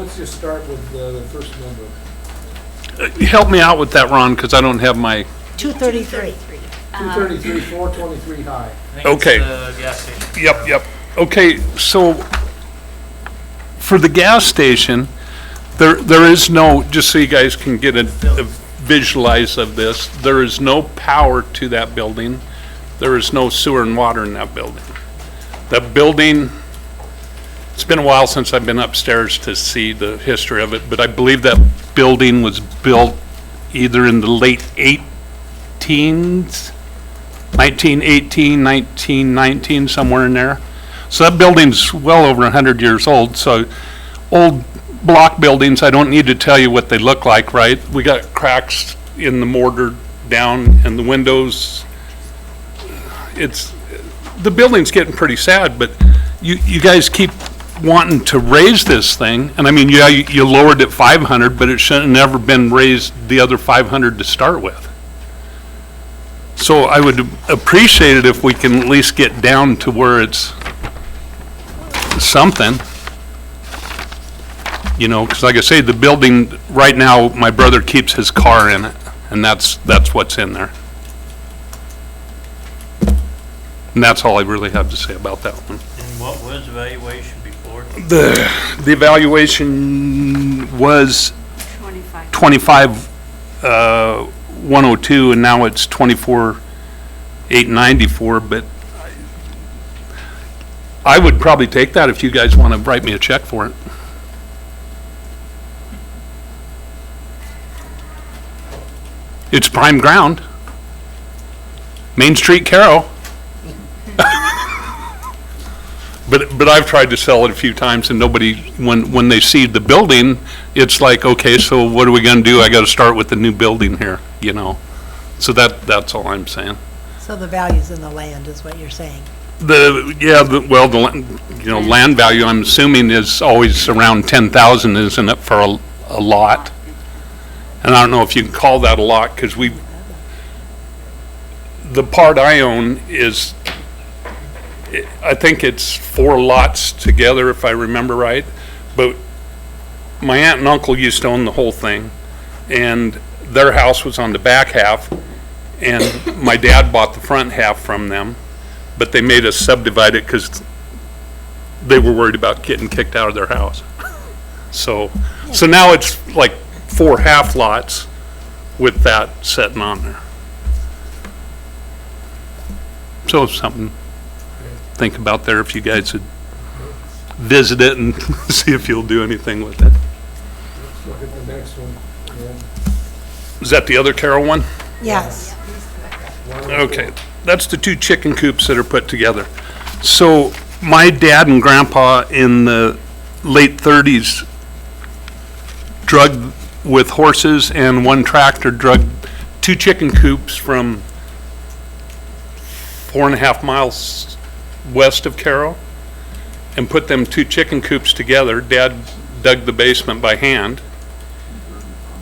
let's just start with the first number. Help me out with that, Ron, because I don't have my, 233. 233, 423 high. I think Okay. it's the gas station. yep. Okay, so for the gas station, there is no, just so you guys can get a visualize of this, there is no power to that building. There is no sewer and water in that building. That building, it's been a while since I've been upstairs to see the history of it, but I believe that building was built either in the late 18s, 1918, 1919, somewhere in there. So that building's well over 100 years old. So old block buildings, I don't need to tell you what they look like, right? We got cracks in the mortar down and the windows. The building's getting pretty sad, but you guys keep wanting to raise this thing. And I mean, yeah, you lowered it 500, but it shouldn't have never been raised the other 500 to start with. So I would appreciate it if we can at least get down to where it's something. You know, because like I say, the building, right now, my brother keeps his car in it, and that's what's in there. And that's all I really have to say about that one. And what was the valuation before? The evaluation was 25. 102, and now it's 24,894, but I would probably take that if you guys want to write me a check for it. It's prime ground. Main Street, Carroll. But I've tried to sell it a few times, and nobody, when they see the building, it's like, okay, so what are we gonna do? I gotta start with the new building here, you know? So that's all I'm saying. So the value's in the land is what you're saying. Land value, I'm assuming, is always around 10,000, isn't it, for a lot? And I don't know if you can call that a lot, because the part I own is, I think it's 4 lots together, if I remember right. But my aunt and uncle used to own the whole thing, and their house was on the back half, and my dad bought the front half from them, but they made us subdivide it because they were worried about getting kicked out of their house. So now it's like 4 half lots with that sitting on there. So it's something to think about there if you guys would visit it and see if you'll do anything with it. Let's look at the next one. Is that the other Carroll one? Yes. Okay, that's the 2 chicken coops that are put together. So my dad and grandpa in the late 30s drugged with horses, and one tractor drugged 2 chicken coops from 4.5 miles west of Carroll and put them 2 chicken coops together. Dad dug the basement by hand,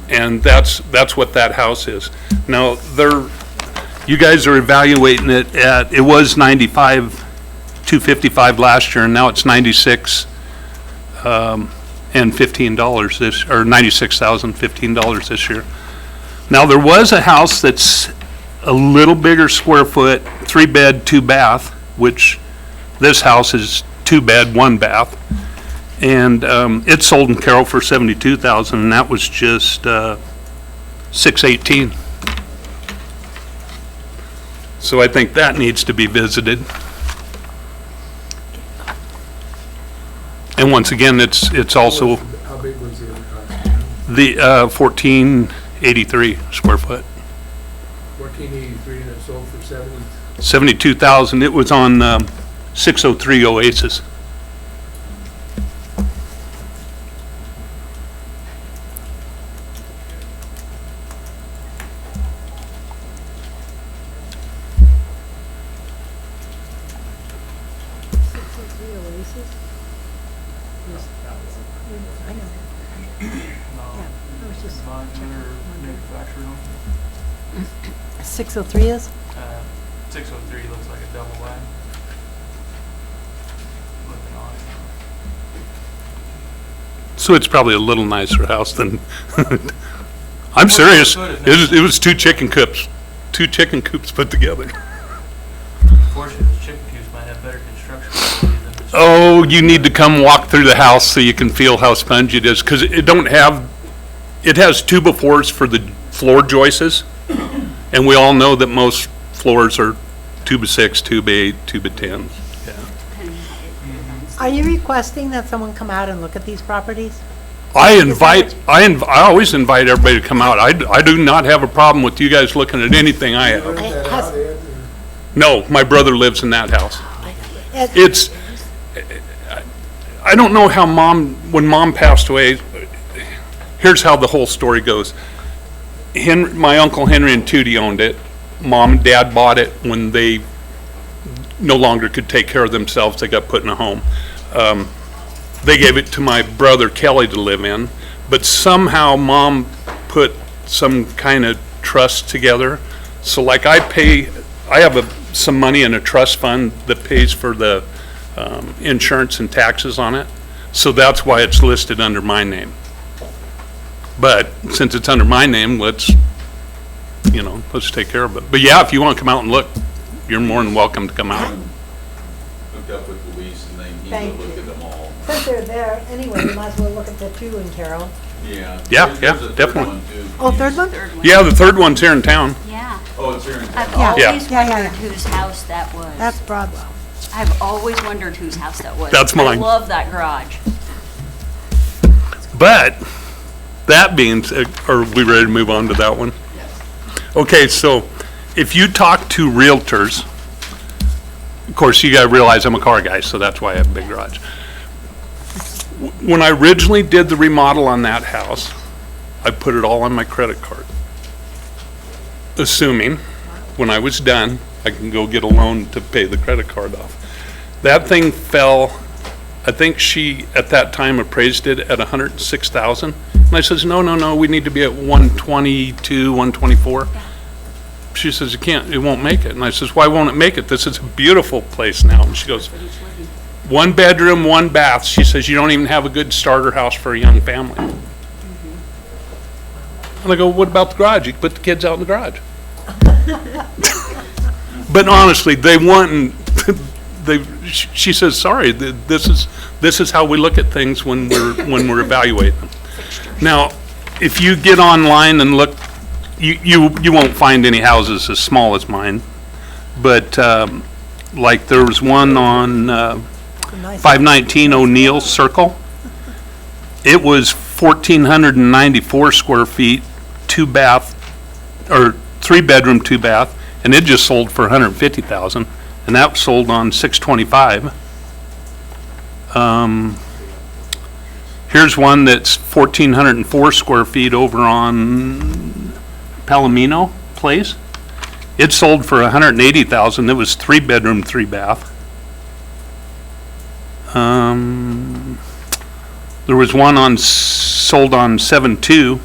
and that's what that house is. Now, you guys are evaluating it at, it was 255 last year, and now it's 96 and $15 this, or $96,015 this year. Now, there was a house that's a little bigger square foot, 3-bed, 2-bath, which this house is 2-bed, 1-bath, and it sold in Carroll for $72,000, and that was just $618,000. So I think that needs to be visited. And once again, it's also How big was the other house? the 1483 square foot. 1483, and it sold for 70. 72,000. It was on 603 Oasis. I know. Yeah, I was just Modular manufactured home. 603 is? 603 looks like a double wide. Looking on So it's probably a little nicer house than, I'm serious. It was two chicken coops put together. Unfortunately, those chicken coops might have better construction quality than the. Oh, you need to come walk through the house so you can feel how spongy it is, because it has 2x4s for the floor joists, and we all know that most floors are 2x6, 2x8, 2x10. Are you requesting that someone come out and look at these properties? I always invite everybody to come out. I do not have a problem with you guys looking at anything I have. Rent that has- out, Ed, or- No, my brother lives in that house. It- It's, I don't know how when mom passed away, here's how the whole story goes. My Uncle Henry and Tootie owned it. Mom and Dad bought it when they no longer could take care of themselves. They got put in a home. They gave it to my brother Kelly to live in, but somehow Mom put some kind of trust together. So like I have some money in a trust fund that pays for the insurance and taxes on it. So that's why it's listed under my name. But since it's under my name, let's take care of it. But yeah, if you want to come out and look, you're more than welcome to come out. Hooked up with Luis and then he Thank will look you. at them all. Since they're there anyway, you might as well look at the two in Carroll. Yeah. Yeah, There's yeah, a third definitely. one, too. Oh, third one? Yeah, the third one's here in town. Yeah. Oh, it's here in I've town. Yeah. always Yeah, yeah, wondered yeah. whose house that was. That's Broadwell. I've always wondered whose house that was. That's mine. I love that garage. But that being said, are we ready to move on to that one? Okay, so if you talk to realtors, of course, you gotta realize I'm a car guy, so that's why I have a big garage. When I originally did the remodel on that house, I put it all on my credit card. Assuming, when I was done, I can go get a loan to pay the credit card off. That thing fell, I think she, at that time, appraised it at 106,000. And I says, no, we need to be at 122, 124. She says, it won't make it. And I says, why won't it make it? This is a beautiful place now. And she goes, 1 bedroom, 1 bath. She says, you don't even have a good starter house for a young family. And I go, what about the garage? You can put the kids out in the garage. But honestly, she says, sorry, this is how we look at things when we're evaluating them. Now, if you get online and look, you won't find any houses as small as mine. But, like there was one on, Nice. 519 O'Neill Circle. It was 1,494 square feet, 3-bedroom, 2-bath, and it just sold for 150,000, and that sold on 625. Here's one that's 1,404 square feet over on Palomino Place. It sold for 180,000. It was 3-bedroom, 3-bath. There was one sold on 7-2,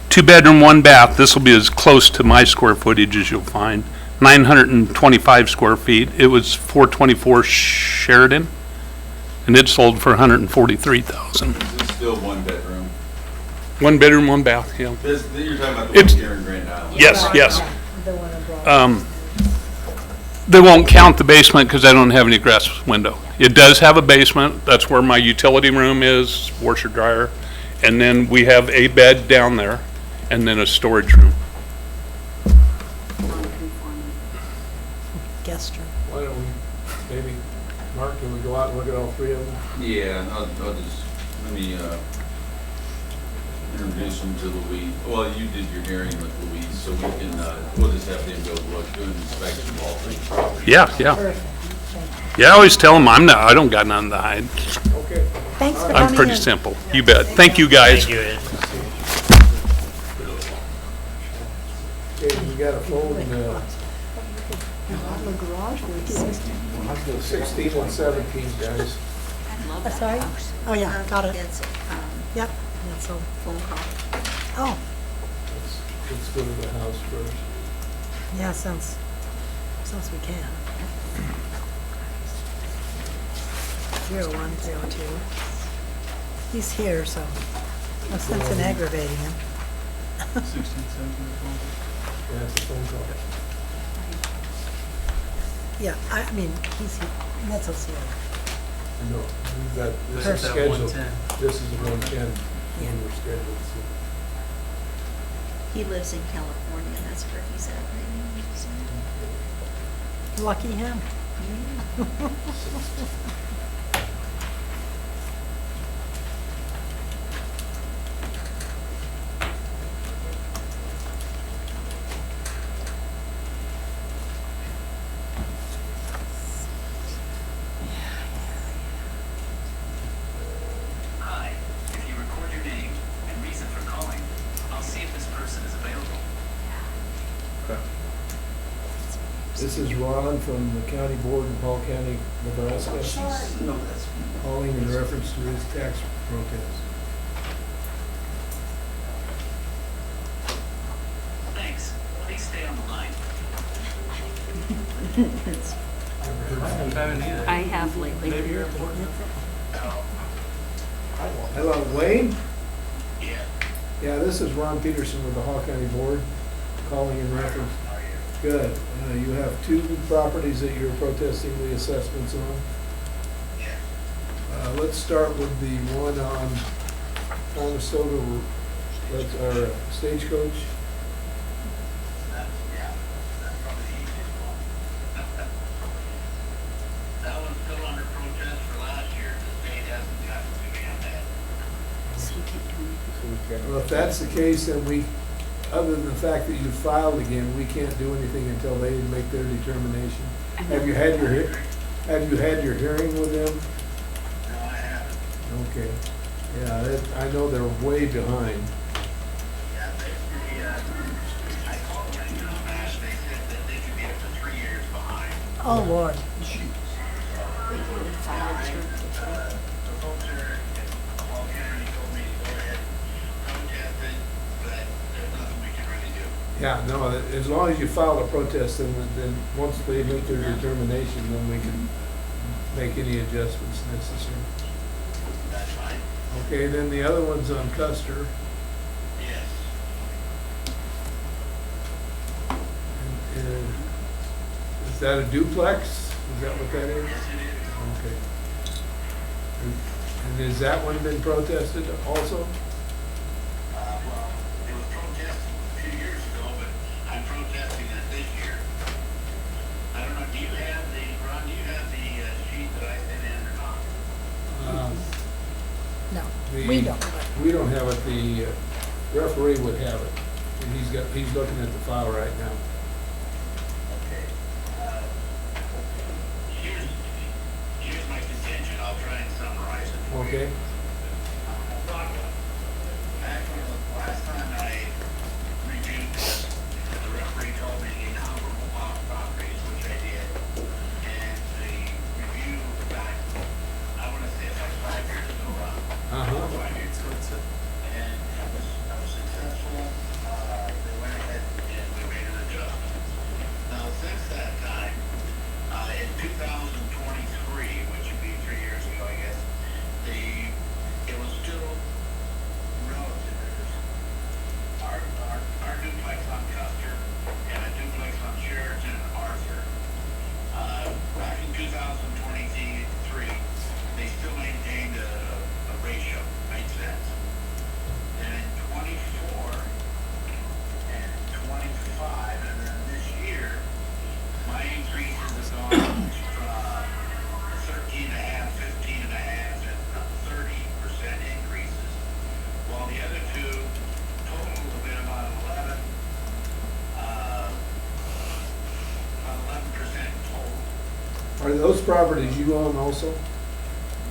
2-bedroom, 1-bath. This will be as close to my square footage as you'll find. 925 square feet. It was 424 Sheridan, and it sold for 143,000. This is still 1 bedroom. 1 bedroom, 1 bath, yeah. You're talking about the It's- one here in Grand Island. Yes, yes. The one in Broadwell. They won't count the basement because I don't have any grass window. It does have a basement. That's where my utility room is, washer dryer. And then we have a bed down there and then a storage room. Guest room. Why don't we, maybe, Mark, can we go out and look at all 3 of them? Yeah, I'll just, let me, introduce them to Louise. Well, you did your hearing with Louise, so we can, we'll just have them go look, do an inspection of all 3 properties. Yeah, yeah. Perfect. Yeah, I always tell them I don't got nothing to hide. Okay. Thanks for coming I'm pretty in. simple. You bet. Thank you, guys. Thank you, Ed. Okay, we got a phone, The garage was 16. 16 and 17, guys. Sorry? Oh, yeah, got it. It's, Yep. That's a phone call. Oh, Let's go to the house first. yeah, since we can. 01302. He's here, so no sense in aggravating him. 16, 17, Yeah, it's a phone call. Yeah, I mean, he's here, that's us here. No, we've got, this This is is at scheduled. 110. This is 110 Yeah. when we're scheduled, so. He lives in California, that's where he's at right now. Lucky him. Hi, if you record your name and reason for calling, I'll see if this person is available. This is Ron from the county board in Hall County, Nebraska. Calling in reference to his tax protest. Thanks. Please stay on the line. I haven't either. I have lately. Maybe you're important. Hello, Wayne? Yeah. Yeah, this is Ron Peterson with the Hall County Board, calling in reference. Good. You have two properties that you're protesting the assessments on. Yeah. Let's start with the one on Conestoga, that's our Stagecoach. That's probably the easiest one. That one's still under protest for last year. The state hasn't gotten to me on that. So you can't do anything. Well, if that's the case, then we, other than the fact that you filed again, we can't do anything until they make their determination. Have you had your, have you had your hearing with them? No, I haven't. Okay. Yeah, I know they're way behind. Yeah, I called them and asked, they said that they could be up to 3 years behind. Oh, Lord. The folks there in Hall County told me to go ahead, protest it, but there's nothing we can really do. Yeah, no, as long as you file a protest, then once they make their determination, then we can make any adjustments necessary. That's fine. Okay, then the other one's on Custer. Yes. And, is that a duplex? Is that what that is? Yes, it is. Okay. And has that one been protested also? Well, it was protested a few years ago, but I'm protesting it this year. I don't know, do you have the, Ron, do you have the sheet that I sent in or not? No, The- we don't. We don't have it, the referee would have it. And he's looking at the file right now. Okay. Here's my contention, I'll try and summarize it for you. Okay? Back when the last time I reviewed this, the referee told me incomparable properties, which I did. And the review back, I want to say it's like 5 years ago, Ron. Uh-huh. 5 years ago. And I was successful. They went ahead and we made an adjustment. Now, since that time, in 2023, which would be 3 years ago, I guess, it was still relative. Our duplex on Custer and a duplex on Sheraton and Arthur, back in 2023, they still maintained a ratio, made sense. And in 24 and 25, and then this year, my increases have gone from 13.5, 15.5, and 30% increases, while the other two total have been about 11, about 11% total. Are those properties you own also?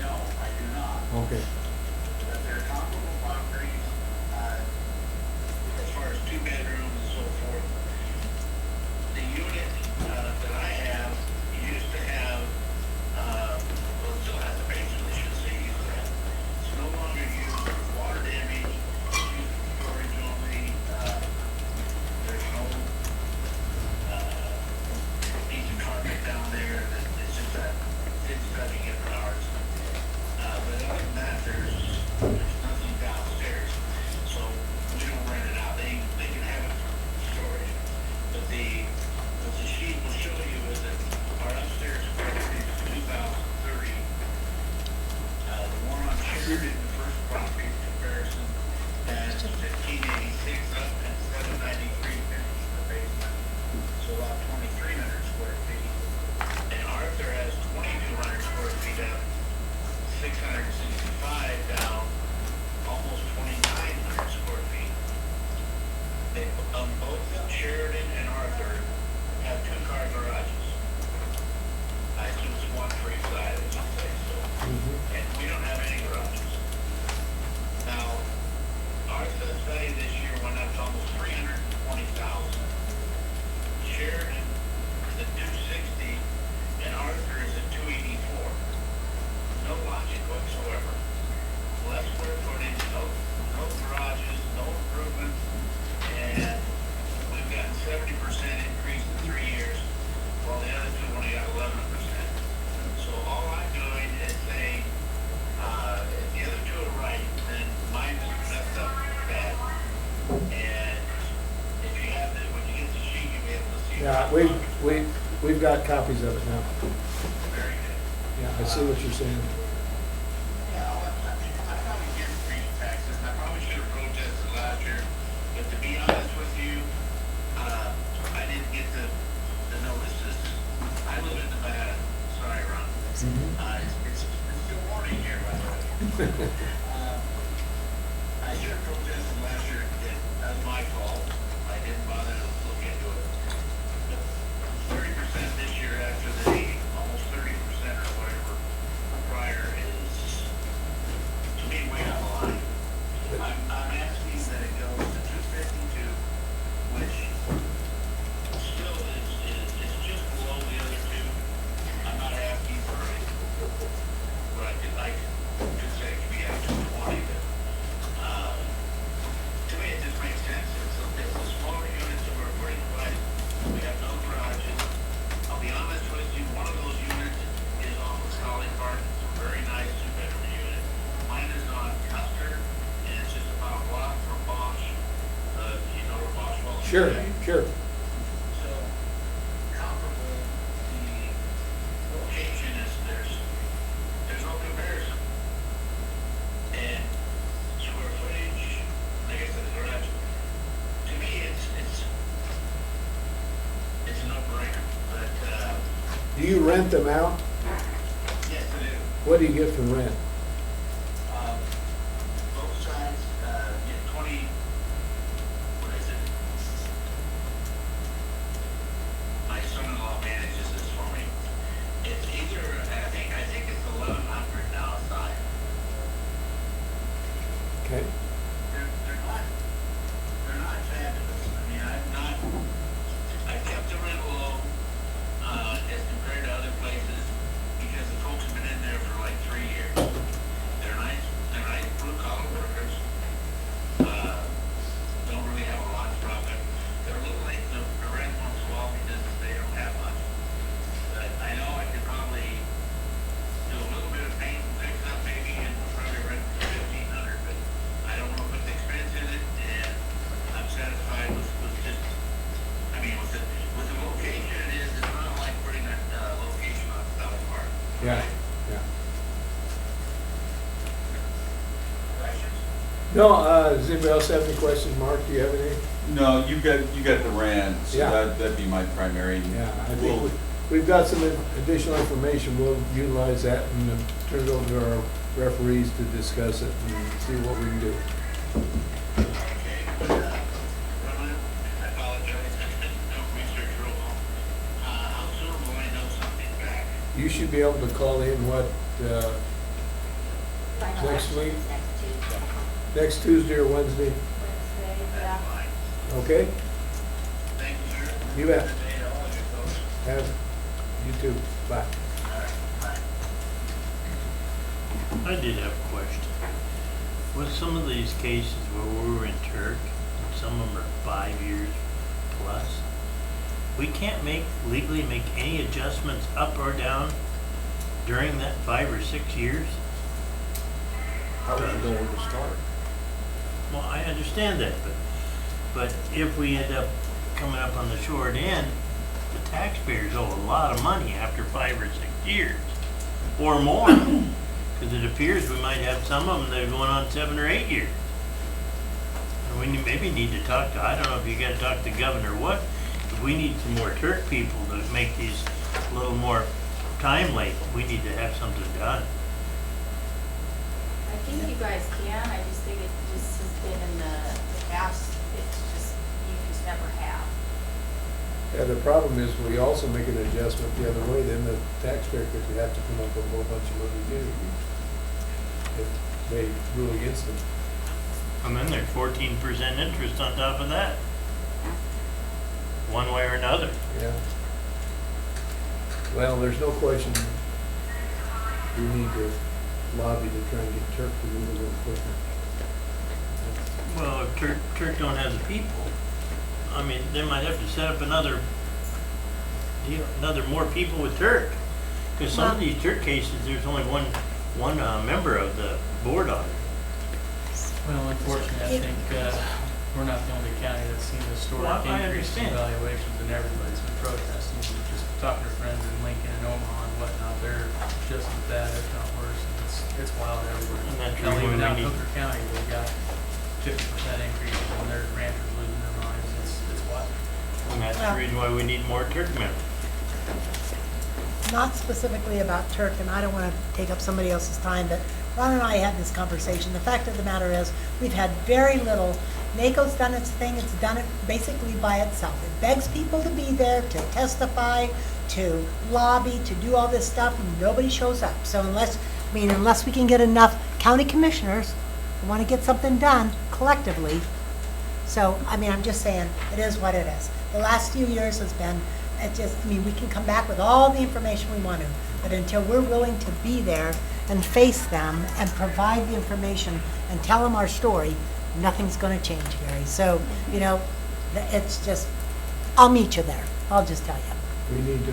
No, I do not. Okay. But they're comparable properties, as far as 2 bedrooms and so forth. The unit that I have used to have, well, it still has a basement, I should say, used to have. It's no longer used for water damage, it's used for storage only. There's no piece of carpet down there, it's just that it's touching it for ours. But other than that, that's almost 320,000. Sheridan is at 260, and Arthur is at 284. No logic whatsoever. Less square footage, no garages, no improvements, and we've gotten 70% increase in 3 years, while the other two only got 11%. So all I'm doing is saying, if the other two are right, then mine is messed up bad. And if you have the, when you get the sheet, you'll be able to see. Yeah, we've got copies of it now. Very good. Yeah, I see what you're saying. Yeah, I probably did increase taxes, and I probably should have protested last year, but to be honest with you, I didn't get the notices. I live in Nevada, sorry, Ron. It's still morning here, by the way. I should have protested last year, that was my fault, I didn't bother to look into it. But 30% this year after the almost 30% or whatever prior is, to me, way out of line. I'm asking that it goes to 252, which still is just below the other two. I'm not asking for it, but I could say it could be at 220, but, to me, it just makes sense. It's a smaller units that we're pretty quiet. We have no garages. I'll be honest with you, one of those units is on the Scully Park. It's a very nice two-bedroom unit. Mine is on Custer, and it's just about a block from Bosch. You know where Bosch was? Sure, sure. So comparable, the location is, there's no comparison. And square footage, like I said, the garage, to me, it's a no-brainer, but, Do you rent them out? yes, I do. What do you get from rent? Both sides, get 20, what is it? My son-in-law manages this for me. It's either, I think it's 1,100 now a side. Okay. They're not fabulous. I mean, I kept the rent low, as compared to other places, because the folks have been in there for like 3 years. They're nice blue collar workers, don't really have a lot of profit. They're a little late to rent once in a while because they don't have much. But I know I could probably do a little bit of paint and fix up maybe and probably rent for 1,500, but I don't know if it's expense in it, and I'm satisfied with just, I mean, with the location it is, it's not like putting a location on South Park. Yeah, yeah. Questions? No, does anybody else have any questions? Mark, do you have any? No, you got the rand, so Yeah. that'd be my primary. Yeah, I We'll- think we've got some additional information. We'll utilize that and turn it over to our referees to discuss it and see what we can do. Okay, but, Roman, I apologize, I didn't do research real well. How soon will I know something back? You should be able to call in, what, Final Next action week? is Next Tuesday. next Tuesday or Wednesday? Wednesday, That's yeah. fine. Okay? Thank you, sir. You bet. Good day to all of you folks. Have, you too. Bye. All right, bye. I did have a question. With some of these cases where we were in Turk, and some of them are 5 years plus, we can't legally make any adjustments up or down during that 5 or 6 years? How would you know where to start? Well, I understand that, but if we end up coming up on the short end, the taxpayers owe a lot of money after 5 or 6 years, or more. Because it appears we might have some of them that are going on 7 or 8 years. And we maybe need to talk to, I don't know if you gotta talk to the governor or what, but we need some more Turk people to make these a little more timely. We need to have something done. I think you guys can, I just think it just has been in the past, it's just, you just never have. Yeah, the problem is we also make an adjustment the other way, then the taxpayer could have to come up with a whole bunch of money too. If they rule against them. And then there's 14% interest on top of that. One way or another. Yeah. Well, there's no question, we need to lobby to try and get Turk to move a little quicker. Well, if Turk don't have the people, I mean, they might have to set up another deal, more people with Turk. Because some of these Turk cases, there's only one member of the board on it. Well, unfortunately, I think we're not the only county that's seen historic Well, I increase in understand. valuations, and everybody's been protesting. We're just talking to friends in Lincoln and Omaha and whatnot, they're just as bad, if not worse, and it's wild everywhere. And that's Hell, really even what down we in need. Hooker County, they got 50% increases, and their ranchers losing their minds. It's wild. And that's the reason why we need more Turk members. Not specifically about Turk, and I don't want to take up somebody else's time, but Ron and I had this conversation. The fact of the matter is, we've had very little. NACO's done its thing, it's done it basically by itself. It begs people to be there, to testify, to lobby, to do all this stuff, and nobody shows up. So unless we can get enough county commissioners who want to get something done collectively. So, I'm just saying, it is what it is. The last few years has been, we can come back with all the information we want to, but until we're willing to be there and face them and provide the information and tell them our story, nothing's going to change, Gary. So, it's just, I'll meet you there. I'll just tell you. We need to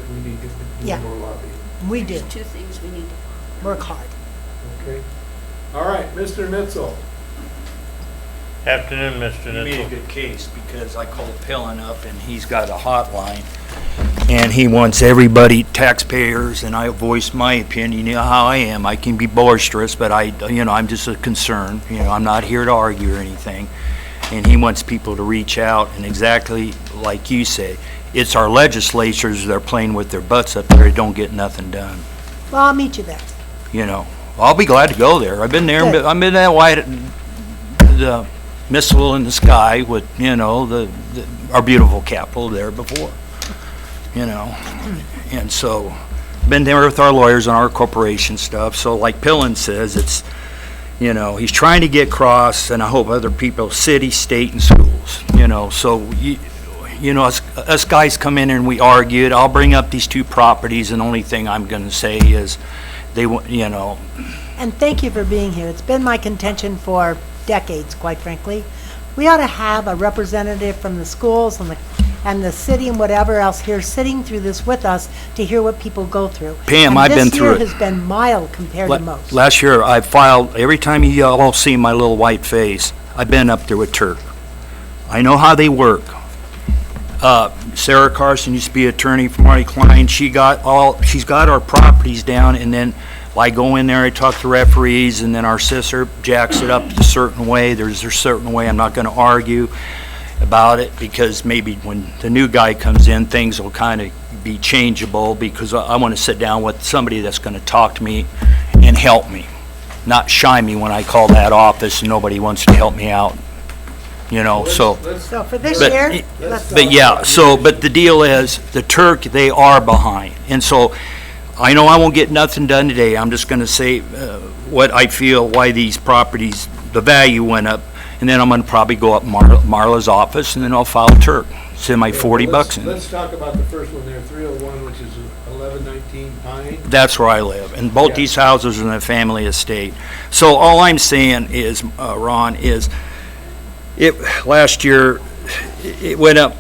Yeah. do more lobbying. We do. There's two things we need to Work hard. Okay. All right, Mr. Nitzel. Afternoon, Mr. You made a Nitzel. good case, because I called Pillin up and he's got a hotline. And he wants everybody, taxpayers, and I voiced my opinion, you know how I am. I can be boisterous, but I'm just a concern. I'm not here to argue or anything. And he wants people to reach out, and exactly like you say, it's our legislatures that are playing with their butts up there that don't get nothing done. Well, I'll meet you there. I'll be glad to go there. I've been there, Good. I've been that white, the missile in the sky with, our beautiful capital there before. And so, been there with our lawyers on our corporation stuff. So like Pillin says, it's, he's trying to get across, and I hope other people, city, state, and schools, so, us guys come in and we argued. I'll bring up these two properties, and the only thing I'm going to say is they want, And thank you for being here. It's been my contention for decades, quite frankly. We ought to have a representative from the schools and the city and whatever else here sitting through this with us to hear what people go through. Pam, I've been through it. This year has been mild compared to most. Last year, I filed, every time you all see my little white face, I've been up there with Turk. I know how they work. Sarah Carson used to be attorney for Marty Klein. She's got our properties down, and then I go in there, I talk to referees, and then our sister jacks it up a certain way. There's a certain way. I'm not going to argue about it, because maybe when the new guy comes in, things will kind of be changeable, because I want to sit down with somebody that's going to talk to me and help me, not shy me when I call that office and nobody wants to help me out, so. So for this But- year, But the deal is, the Turk, they are behind. And so, I know I won't get nothing done today. I'm just going to say what I feel, why these properties, the value went up. And then I'm going to probably go up Marla's office, and then I'll file Turk. Send my 40 bucks in. Let's talk about the first one there, 301, which is 1119 Pine. That's where I live. And both Yeah. these houses are in a family estate. So all I'm saying is, Ron, is last year, it went up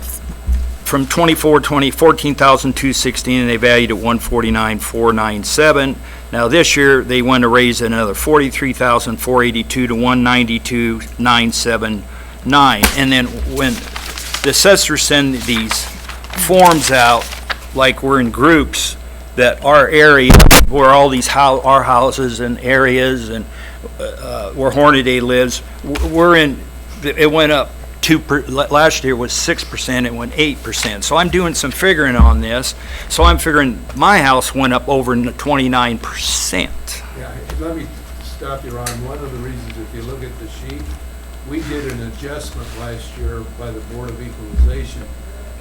from 14,216, and they valued at 149,497. Now this year, they want to raise another 43,482 to 192,979. And then when the assessors send these forms out, like we're in groups, that our area, where all these our houses and areas, and where Hornaday lives, it went up. Last year was 6%, it went 8%. So I'm doing some figuring on this. So I'm figuring my house went up over 29%. Yeah, let me stop you, Ron. One of the reasons, if you look at the sheet, we did an adjustment last year by the Board of Equalization.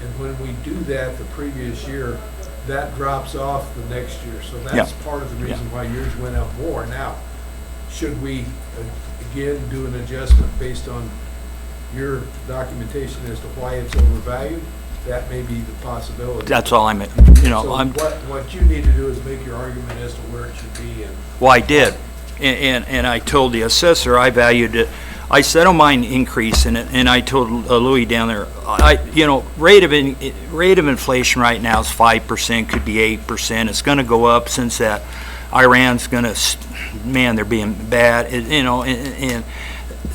And when we do that the previous year, that drops off the next year. So that's part of the reason why yours went up more. Now, should we, again, do an adjustment based on your documentation as to why it's overvalued? That may be the possibility. That's all I'm, So I'm, what you need to do is make your argument as to where it should be, and well, I did. And I told the assessor I valued it. I said, I don't mind increasing it, and I told Louis down there, rate of inflation right now is 5%, could be 8%. It's gonna go up since that Iran's gonna, man, they're being bad, and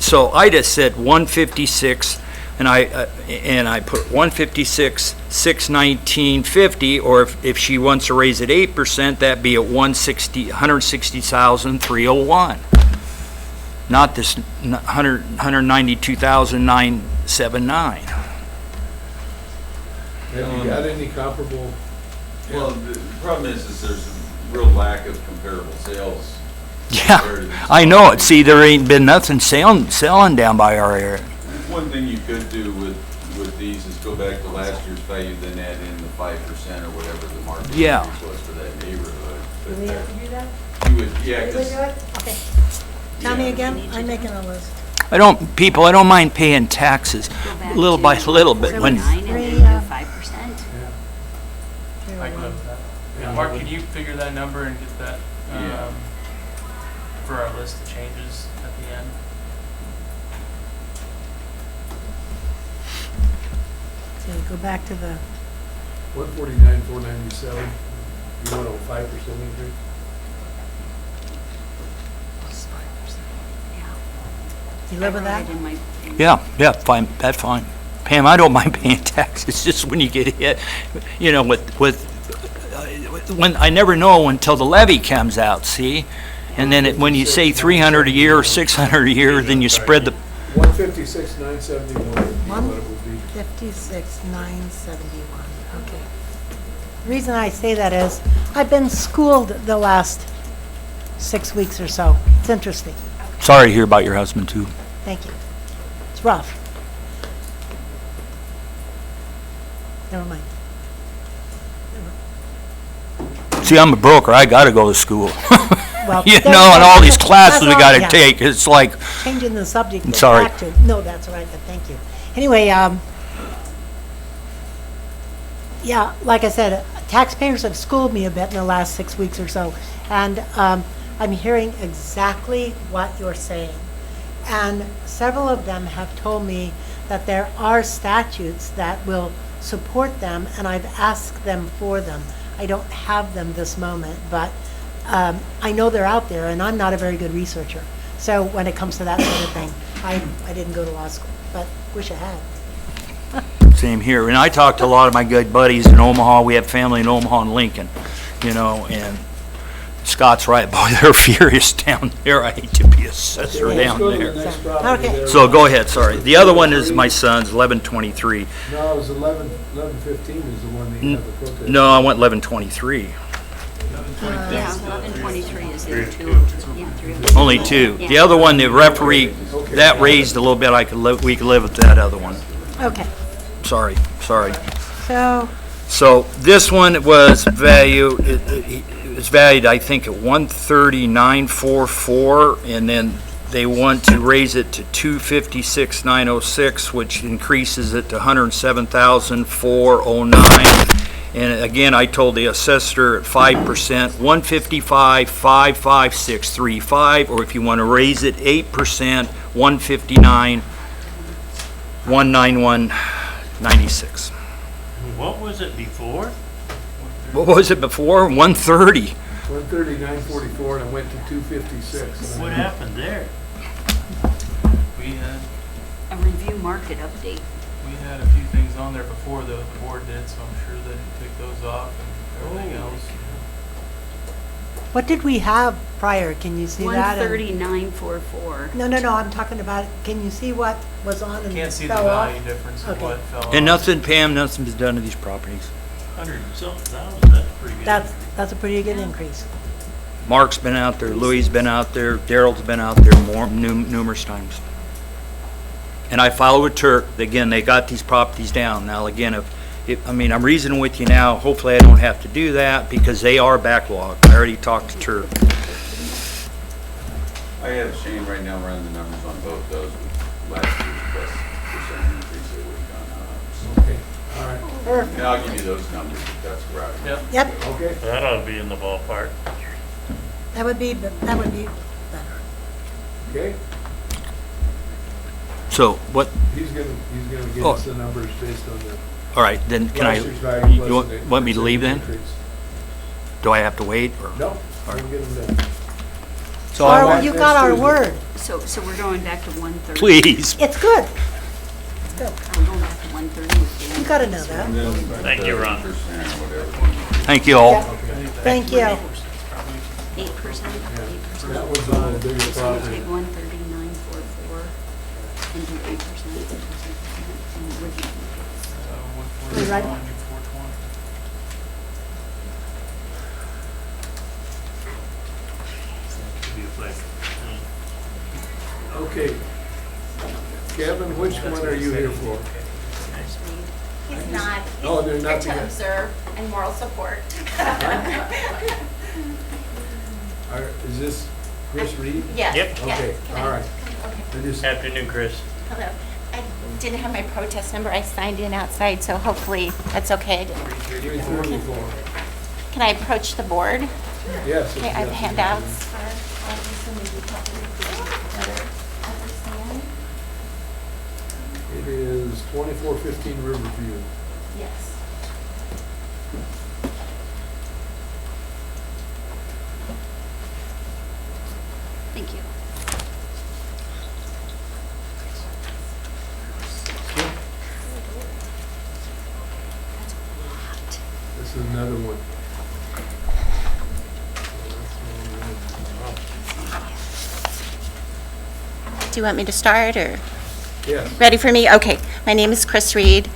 so I just said 156, and I put 156, 619.50, or if she wants to raise it 8%, that'd be at 160,301. Not this 192,979. have you got any comparable? Well, the problem is there's a real lack of comparable sales. Yeah, compared to these I know it. properties. See, there ain't been nothing selling down by our area. One thing you could do with these is go back to last year's value, then add in the 5% or whatever the market Yeah. increase was for that neighborhood. Do But we have to do that? you would, yeah, Do we do 'cause- it? Okay. Tell me Yeah. again, I'm making a list. I don't mind paying taxes, Go back little to by little, but when, 49 and Three, then uh, do 5%. I can live with that. Yeah, Mark, could you figure that number and get that, Yeah. for our list of changes at the end? So go back to the, 149,497, you want a 5% increase? you live with I that? wrote it in my- yeah, fine, that's fine. Pam, I don't mind paying taxes, it's just when you get hit, when, I never know until the levy comes out, see? And then when you say 300 a year or 600 a year, then you spread the, 156,971 would be One? what it would be. 56,971, okay. The reason I say that is, I've been schooled the last 6 weeks or so. It's interesting. sorry to hear about your husband too. Thank you. It's rough. Never mind. See, I'm a broker, I gotta go to school. Well, You that's- know, and all these that's- classes that's we all- gotta yeah. take, it's like, Changing the subject. but Sorry. back to- No, that's all right, but thank you. Anyway, yeah, like I said, taxpayers have schooled me a bit in the last 6 weeks or so, and I'm hearing exactly what you're saying. And several of them have told me that there are statutes that will support them, and I've asked them for them. I don't have them this moment, but I know they're out there, and I'm not a very good researcher. So when it comes to that sort of thing, I didn't go to law school, but wish I had. same here. And I talked to a lot of my good buddies in Omaha, we have family in Omaha and Lincoln, and Scott's right, boy, they're furious down there. I hate to be a assessor Okay, let's down go to there. the next property Okay. there. So go ahead, sorry. The other one is my son's, 1123. No, it was 1115 is the one that you have the protest. No, I went 1123. Yeah, 1123 is the two. Yeah, three of them. Only two. The other one, the referee, that raised a little bit, we could live with that other one. Okay, Sorry. so, So this one was it was valued, I think, at 139,444, and then they want to raise it to 256,906, which increases it to 107,409. And again, I told the assessor at 5%, 155,55635, or if you want to raise it 8%, 159,191.96. What was it before? What was it before? 130. 139.44, and I went to 256. What happened there? We had, A review market update. we had a few things on there before the board did, so I'm sure that he took those off and everything else. what did we have prior? Can you see that? 139,444. No, I'm talking about, can you see what was on and Can't see the fell off? value difference of Okay. what fell off. And nothing, Pam, nothing's done to these properties. 100 and something thousand, that's pretty good. That's a pretty good increase. Mark's been out there, Louis's been out there, Daryl's been out there numerous times. And I follow with Turk, again, they got these properties down. Now, again, I'm reasoning with you now, hopefully I don't have to do that, because they are backlogged. I already talked to Turk. I have Shane right now running the numbers on both those with last year's plus percent increase they would have gone up. Okay, all right, Perfect. And I'll give you those numbers if that's correct. Yep. Yep, okay. That ought to be in the ballpark. that would be better. Okay, So what, he's gonna give Oh. us the numbers based on the all right, then can last year's value plus you want the want me to leave then? increase. Do I have to wait or? No, I can get them done. So I Or want, you got our Next word. So we're going back to 130. please. It's good. It's good. We're going back to 130 with the You gotta know that. And then Thank you, Ron. 30% or whatever. Thank you all. Thank you. 8%. That was a bigger So you property. take 139,444 and do 8%, and it would be. You're right. 420. Be a pleasure. Okay. Kevin, which one are you here for? He's not. Oh, they're He's not here to together. observe and moral support. Is this Chris Reed? Yes. Yep. yes. Okay, Can I- all right. Okay. I just, Afternoon, Chris. Hello. I didn't have my protest number. I signed in outside, so hopefully that's okay. I didn't- 334. Can I approach the board? Yes. Okay, I have yes, handouts for all of you, so maybe you better understand. It is 2415 Riverview. Yes. Thank you. This is another one. Do you want me to start, or? Yes. Ready for me? Okay. My name is Chris Reed.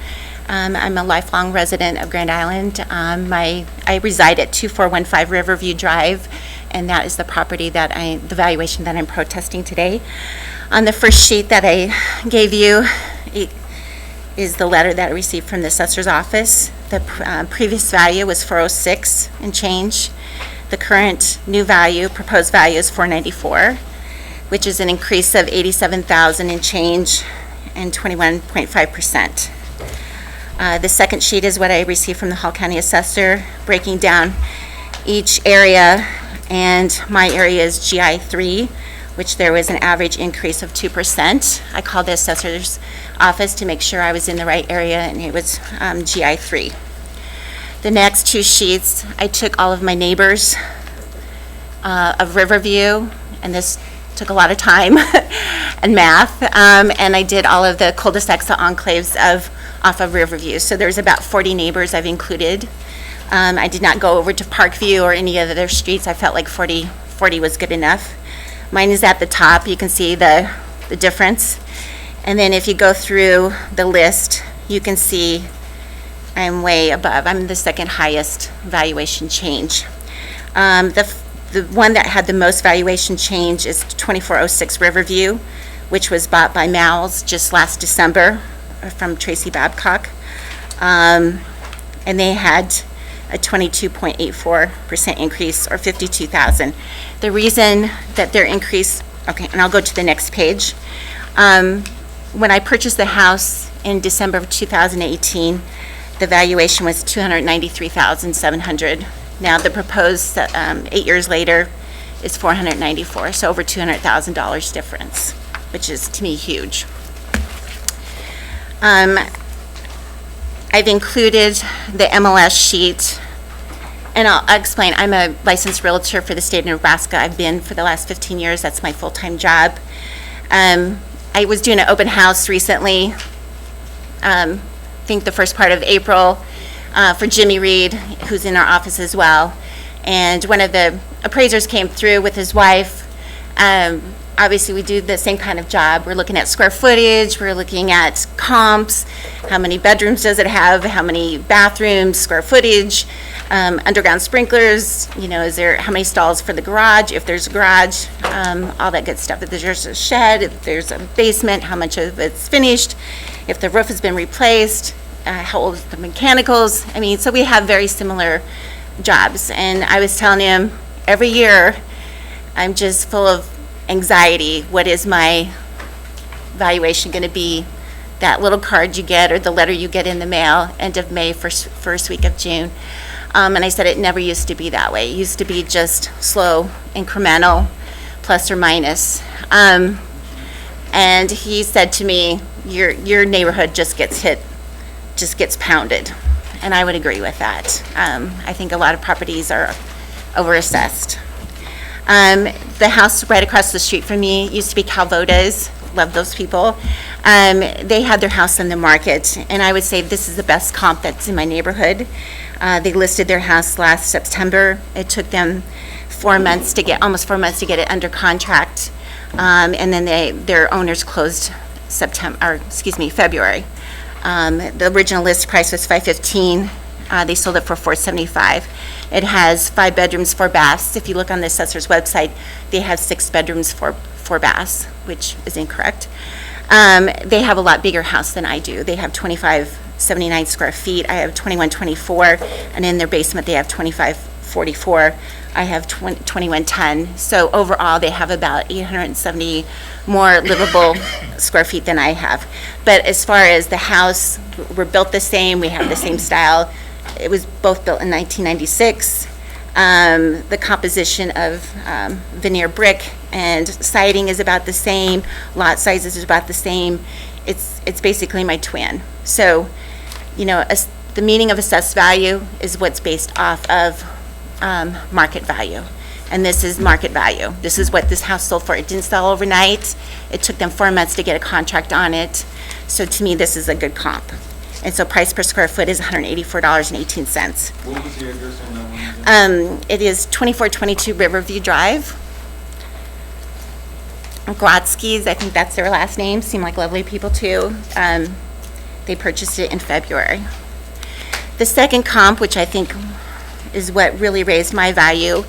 I'm a lifelong resident of Grand Island. I reside at 2415 Riverview Drive, and that is the property the valuation that I'm protesting today. On the first sheet that I gave you is the letter that I received from the assessor's office. The previous value was 406 and change. The current new value, proposed value, is 494, which is an increase of 87,000 and change and 21.5%. The second sheet is what I received from the Hall County Assessor, breaking down each area, and my area is GI3, which there was an average increase of 2%. I called the assessor's office to make sure I was in the right area, and it was GI3. The next two sheets, I took all of my neighbors of Riverview, and this took a lot of time and math, and I did all of the cul-de-sacs, the enclaves off of Riverview. So there's about 40 neighbors I've included. I did not go over to Parkview or any of the other streets. I felt like 40 was good enough. Mine is at the top. You can see the difference. And then if you go through the list, you can see I'm way above. I'm the second highest valuation change. The one that had the most valuation change is 2406 Riverview, which was bought by Mal's just last December from Tracy Babcock. And they had a 22.84% increase, or 52,000. The reason that their increase, okay, and I'll go to the next page. When I purchased the house in December of 2018, the valuation was 293,700. Now the proposed 8 years later is 494, so over $200,000 difference, which is to me huge. I've included the MLS sheet, and I'll explain. I'm a licensed realtor for the state of Nebraska. I've been for the last 15 years. That's my full-time job. I was doing an open house recently, I think the first part of April, for Jimmy Reed, who's in our office as well. And one of the appraisers came through with his wife. Obviously, we do the same kind of job. We're looking at square footage, we're looking at comps, how many bedrooms does it have, how many bathrooms, square footage, underground sprinklers, is there, how many stalls for the garage, if there's a garage, all that good stuff. If there's a shed, if there's a basement, how much of it's finished, if the roof has been replaced, how old is the mechanicals. So we have very similar jobs. And I was telling him, every year, I'm just full of anxiety. What is my valuation going to be? That little card you get or the letter you get in the mail, end of May, first week of June. And I said it never used to be that way. It used to be just slow, incremental, plus or minus. And he said to me, your neighborhood just gets hit, just gets pounded. And I would agree with that. I think a lot of properties are overassessed. The house right across the street from me used to be Calvoda's. Love those people. They had their house on the market, and I would say this is the best comp that's in my neighborhood. They listed their house last September. It took them almost 4 months to get it under contract. And then their owners closed February. The original list price was $515. They sold it for $475. It has 5 bedrooms, 4 baths. If you look on the assessor's website, they have 6 bedrooms, 4 baths, which is incorrect. They have a lot bigger house than I do. They have 2,579 square feet. I have 2,124, and in their basement they have 2,544. I have 2,110. So overall, they have about 870 more livable square feet than I have. But as far as the house, we're built the same. We have the same style. It was both built in 1996. The composition of veneer brick and siding is about the same. Lot sizes is about the same. It's basically my twin. So, the meaning of assessed value is what's based off of market value. And this is market value. This is what this house sold for. It didn't sell overnight. It took them 4 months to get a contract on it. So to me, this is a good comp. And so price per square foot is $184.18. What was the address on that one again? It is 2422 Riverview Drive. Grotzky's, I think that's their last name, seem like lovely people too. They purchased it in February. The second comp, which I think is what really raised my value,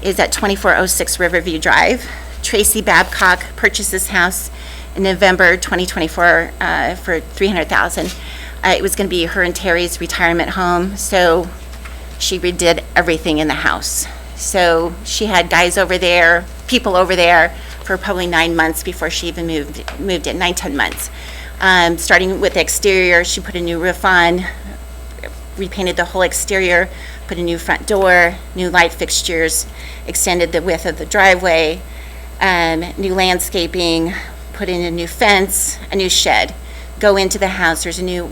is at 2406 Riverview Drive. Tracy Babcock purchased this house in November 2024 for $300,000. It was going to be her and Terry's retirement home, so she redid everything in the house. So she had guys over there, people over there, for probably 9 months before she even moved in, 9-10 months. Starting with the exterior, she put a new roof on, repainted the whole exterior, put a new front door, new light fixtures, extended the width of the driveway, new landscaping, put in a new fence, a new shed. Go into the house, there's a new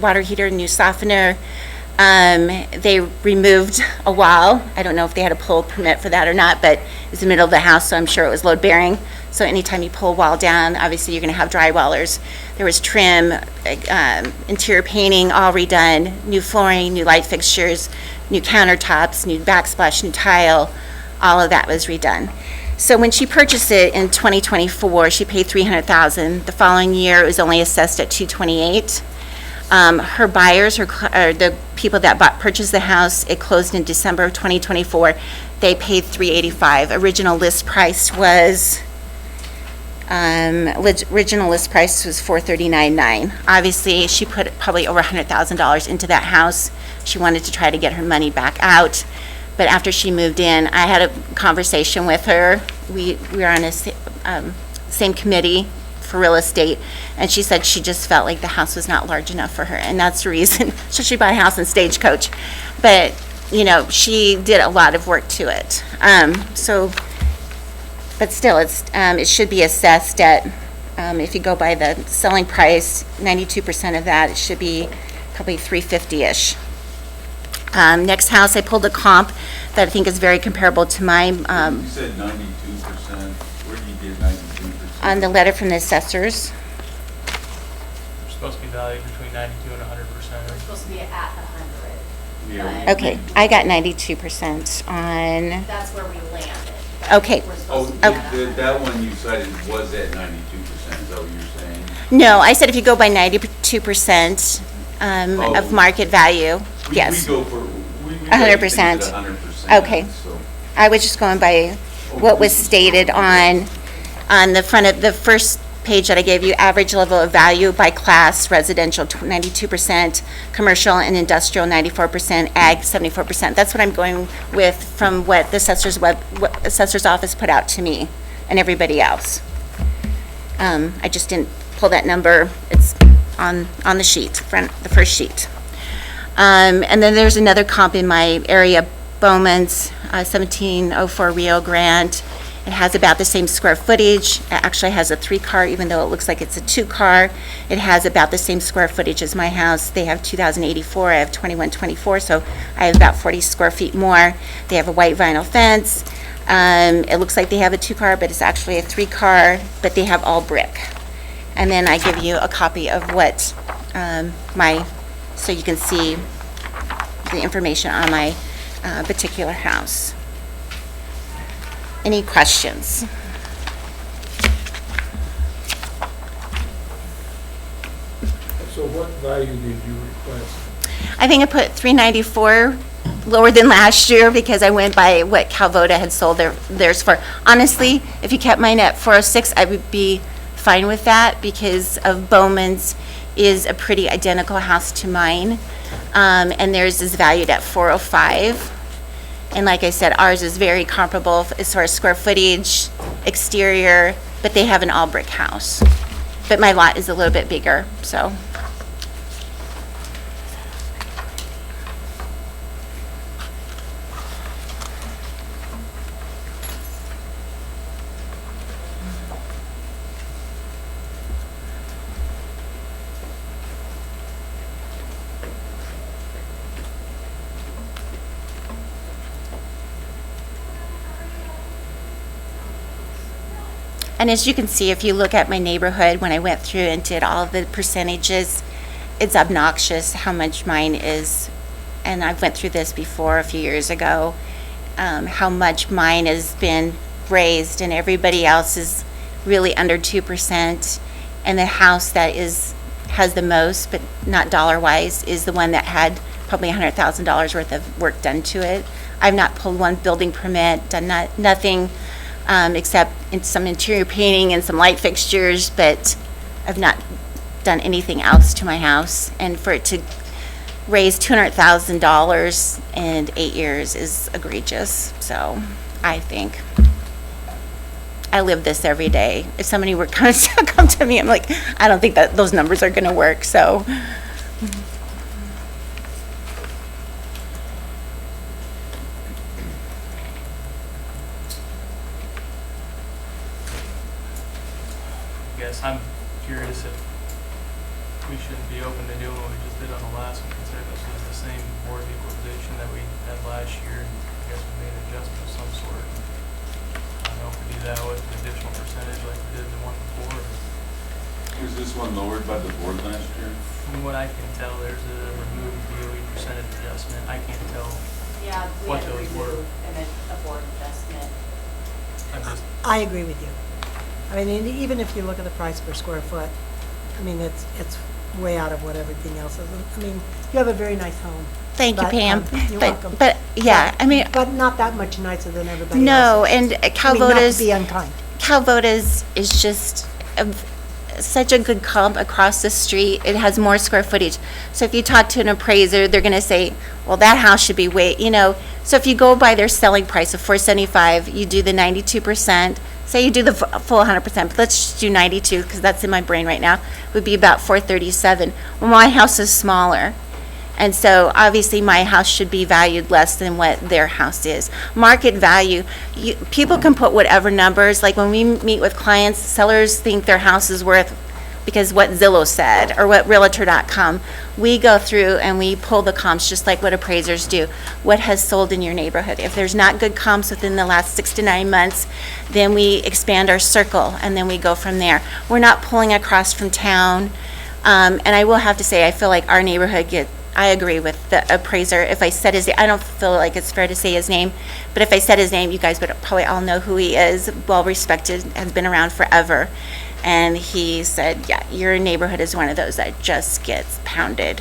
water heater, a new softener. They removed a wall. I don't know if they had a pull permit for that or not, but it was the middle of the house, so I'm sure it was load bearing. So anytime you pull a wall down, obviously you're gonna have drywallers. There was trim, interior painting, all redone, new flooring, new light fixtures, new countertops, new backsplash, new tile, all of that was redone. So when she purchased it in 2024, she paid $300,000. The following year, it was only assessed at $228,000. Her buyers, the people that purchased the house, it closed in December of 2024. They paid $385,000. Original list price was $439,900. Obviously, she put probably over $100,000 into that house. She wanted to try to get her money back out. But after she moved in, I had a conversation with her. We were on a same committee for real estate, and she said she just felt like the house was not large enough for her, and that's the reason. So she bought a house in Stagecoach. But, she did a lot of work to it. But still, it should be assessed at, if you go by the selling price, 92% of that, it should be probably $350-ish. Next house, I pulled a comp that I think is very comparable to mine. You said 92%. Where do you get 92%? On the letter from the assessors. They're supposed to be valued between 92 and 100%. Supposed to be at 100. Yeah. Okay, I got 92% on, That's where we landed. Okay. We're Oh, supposed to be at 100. that one you cited was at 92%, is that what you're saying? no, I said if you go by 92% Oh. of market value, yes. We go for, we 100%. 100%. Okay. So, I was just going by what was stated on the front of the first page that I gave you, average level of value by class, residential 92%, commercial and industrial 94%, ag 74%. That's what I'm going with from what the assessor's office put out to me and everybody else. I just didn't pull that number. It's on the sheet, the first sheet. And then there's another comp in my area, Bowman's, 1704 Rio Grande. It has about the same square footage. It actually has a 3-car, even though it looks like it's a 2-car. It has about the same square footage as my house. They have 2,084, I have 2124, so I have about 40 square feet more. They have a white vinyl fence. It looks like they have a 2-car, but it's actually a 3-car, but they have all brick. And then I give you a copy of what so you can see the information on my particular house. Any questions? So what value did you request? I think I put 394, lower than last year, because I went by what Calvoda had sold theirs for. Honestly, if you kept mine at 406, I would be fine with that, because of Bowman's is a pretty identical house to mine, and theirs is valued at 405. And like I said, ours is very comparable as far as square footage, exterior, but they have an all brick house. But my lot is a little bit bigger, so. And as you can see, if you look at my neighborhood, when I went through and did all of the percentages, it's obnoxious how much mine is. And I went through this before a few years ago, how much mine has been raised and everybody else is really under 2%. And the house that has the most, but not dollar-wise, is the one that had probably $100,000 worth of work done to it. I've not pulled one building permit, done nothing. Except in some interior painting and some light fixtures, but I've not done anything else to my house. And for it to raise $200,000 in 8 years is egregious. So I think I live this every day. If somebody were going to come to me, I'm like, I don't think that those numbers are going to work. So. I'm curious if we shouldn't be open to doing what we just did on the last one, considering this was the same board of equalization that we had last year, and I guess we made an adjustment of some sort. I don't know if we do that with an additional percentage like we did the one before. Was this one lowered by the board last year? From what I can tell, there's a removed BOE percentage adjustment. I can't tell Yeah, we what had to those were. remove a board adjustment. I agree with you. I mean, even if you look at the price per square foot, I mean, it's way out of what everything else is. I mean, you have a very nice home. Thank you, But, Pam. You're But- welcome. But, yeah, I mean, But not that much nicer than everybody no, else. and I mean, not to Calvoda's. be unkind. Calvoda's is just such a good comp across the street. It has more square footage. So if you talk to an appraiser, they're going to say, well, that house should be so if you go by their selling price of $475, you do the 92%, say you do the full 100%, but let's just do 92 because that's in my brain right now, would be about $437. Well, my house is smaller. And so obviously my house should be valued less than what their house is. Market value, people can put whatever numbers, like when we meet with clients, sellers think their house is worth, because what Zillow said or what Realtor.com, we go through and we pull the comps just like what appraisers do. What has sold in your neighborhood? If there's not good comps within the last 6 to 9 months, then we expand our circle and then we go from there. We're not pulling across from town. And I will have to say, I feel like our neighborhood I agree with the appraiser. If I said I don't feel like it's fair to say his name, but if I said his name, you guys would probably all know who he is, well respected, has been around forever. And he said, yeah, your neighborhood is one of those that just gets pounded.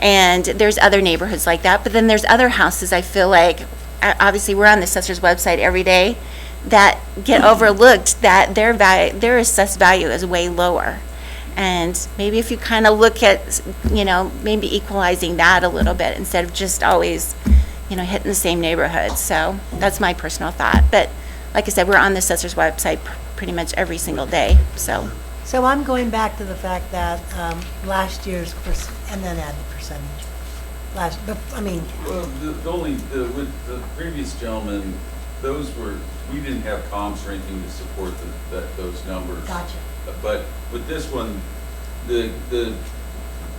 And there's other neighborhoods like that, but then there's other houses I feel like, obviously we're on the assessor's website every day, that get overlooked, that their assessed value is way lower. And maybe if you kind of look at, maybe equalizing that a little bit instead of just always, hitting the same neighborhood. So that's my personal thought. But like I said, we're on the assessor's website pretty much every single day, so. So I'm going back to the fact that last year's, and then add the percentage. I mean, Well, with the previous gentleman, we didn't have comps or anything to support those numbers. gotcha. But with this one, the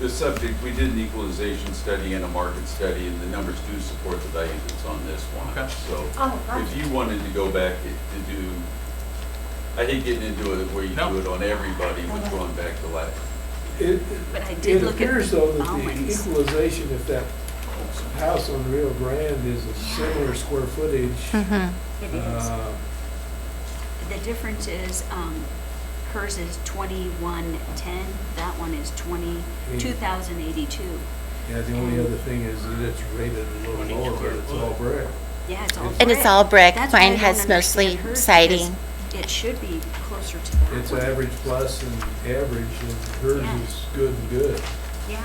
subject, we did an equalization study and a market study, and the numbers do support the value that's on this one. Okay. So Oh, gotcha. if you wanted to go back to do, I hate getting into it where you No. do it on everybody, but going back to last. But I It did look at appears though that the Bowman's. equalization, if that house on Rio Grande is a similar square footage, Mhm. It is. uh, The difference is, hers is 2110, that one is 2082. yeah, the only other thing is that it's rated a little lower, but it's all brick. Yeah, it's all brick. And it's all brick. That's why I Mine don't has mostly understand hers, siding. because It should be closer to that It's one. average plus and average, and hers Yeah. is good and good. Yeah,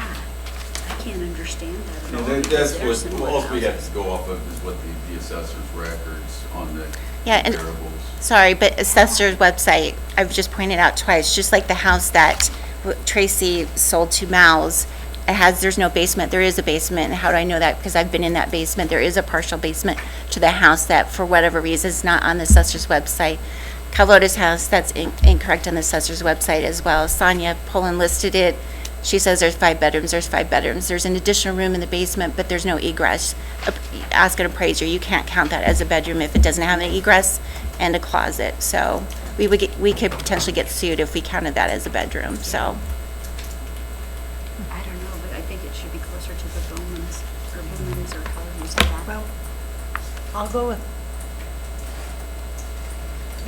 I can't understand that at all. And because that's they're what, similar all we have houses. to go off of is what the assessor's records on the Yeah, and- comparables. Sorry, but assessor's website, I've just pointed out twice, just like the house that Tracy sold to Mal's, there's no basement, there is a basement, and how do I know that? Because I've been in that basement, there is a partial basement to the house that, for whatever reason, is not on the assessor's website. Calvota's house, that's incorrect on the assessor's website as well. Sonia Poland listed it, she says there's 5 bedrooms, there's an additional room in the basement, but there's no egress. Ask an appraiser, you can't count that as a bedroom if it doesn't have an egress and a closet, so we could potentially get sued if we counted that as a bedroom, so. I don't know, but I think it should be closer to the Bowman's, or however you say that. Well, I'll go with,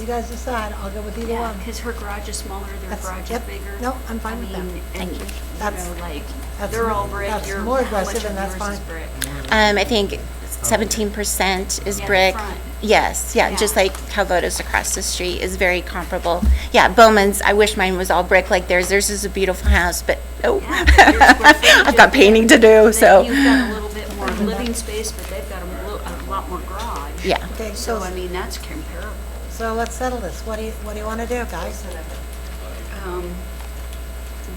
you guys decide, I'll go with either Yeah, one. because her garage is smaller, their That's- garage is yep. bigger. No, I'm fine with that. I mean, Thank and, you. That's- like, that's they're all more- brick, that's your, more how aggressive, much of and that's yours is fine. brick? I think 17% is Yeah, the brick. front. Yes, yeah, Yeah. just like Calvota's across the street is very comparable. Yeah, Bowman's, I wish mine was all brick like theirs. Theirs is a beautiful house, but oh, Yeah, but your square footage I've got is painting to big. do, so. You've got a little bit more living space, but they've got a lot more garage. Yeah. Okay, So, so, I mean, that's comparable. so let's settle this. What do you want to do, guys?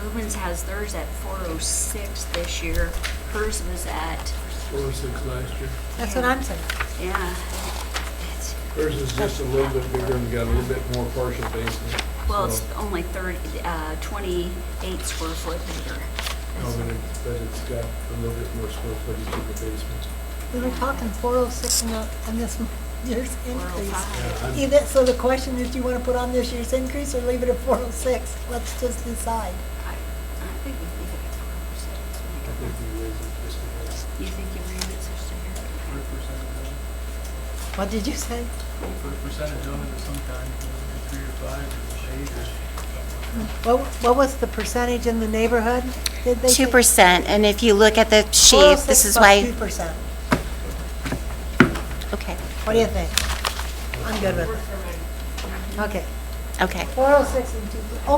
Lumen's has theirs at 406 this year. Hers was at, 406 last year. That's what I'm saying. yeah, it's, Hers is just a little bit bigger and got a little bit more partial basement. well, it's so- only 28 square foot bigger. But it's got a little bit more square footage in the basement. We were talking 406 in this year's increase. 405. Yeah, Either, so the question is, do you want to put on this year's increase or leave it at 406? Let's just decide. I think we leave it at 406. I think we raised it just a bit. You think you raise it just a hair? Put a percentage on it. What did you say? Put a percentage on it of some kind, 3 or 5, or 8 or something. What was the percentage in the neighborhood? Did they say? 2%, and if you look at the sheet, 406 this is plus why, 2%. okay, What do you think? I'm good with it. Okay, okay. 406 and 2, oh,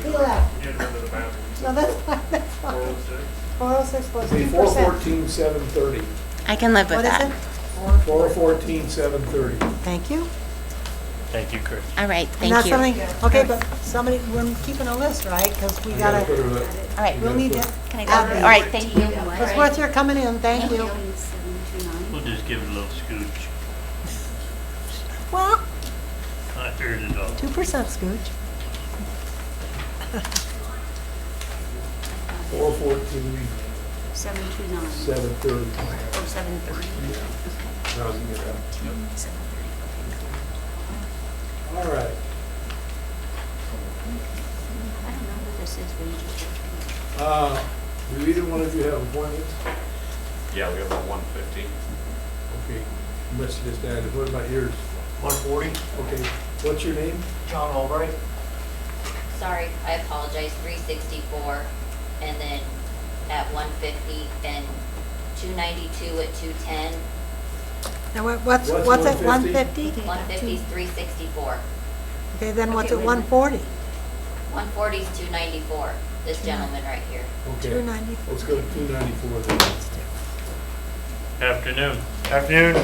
he left. No, that's fine, that's fine. 406 plus Be 2%. 414, 730. I can live with What is that. it? 414, 730. Thank you. Thank you, Chris. All right, And thank that's you. something, okay, but somebody, we're keeping a list, right? Because we You gotta, put her All right, we'll need to. can I go? add All these. right, thank you. It's worth your coming in, thank you. 729. We'll just give it a little scooch. Well, I heard it all. 2% scooch. 414, 729. 730. Oh, 730. Now you get that. 730. All right. I don't know what this is, but you just. Do either one of you have appointments? Yeah, we have about 150. Okay, you must have just added. What about yours? 140? Okay, what's your name? John Albright. Sorry, I apologize, 364, and then at 150, then 292 at 210, Now, what's What's at 150? 150? 150 is 364. Okay, then what's Okay, at wait a minute. 140? 140 is 294, this gentleman right here. Okay, 294. let's go to 294 then. Afternoon. Afternoon.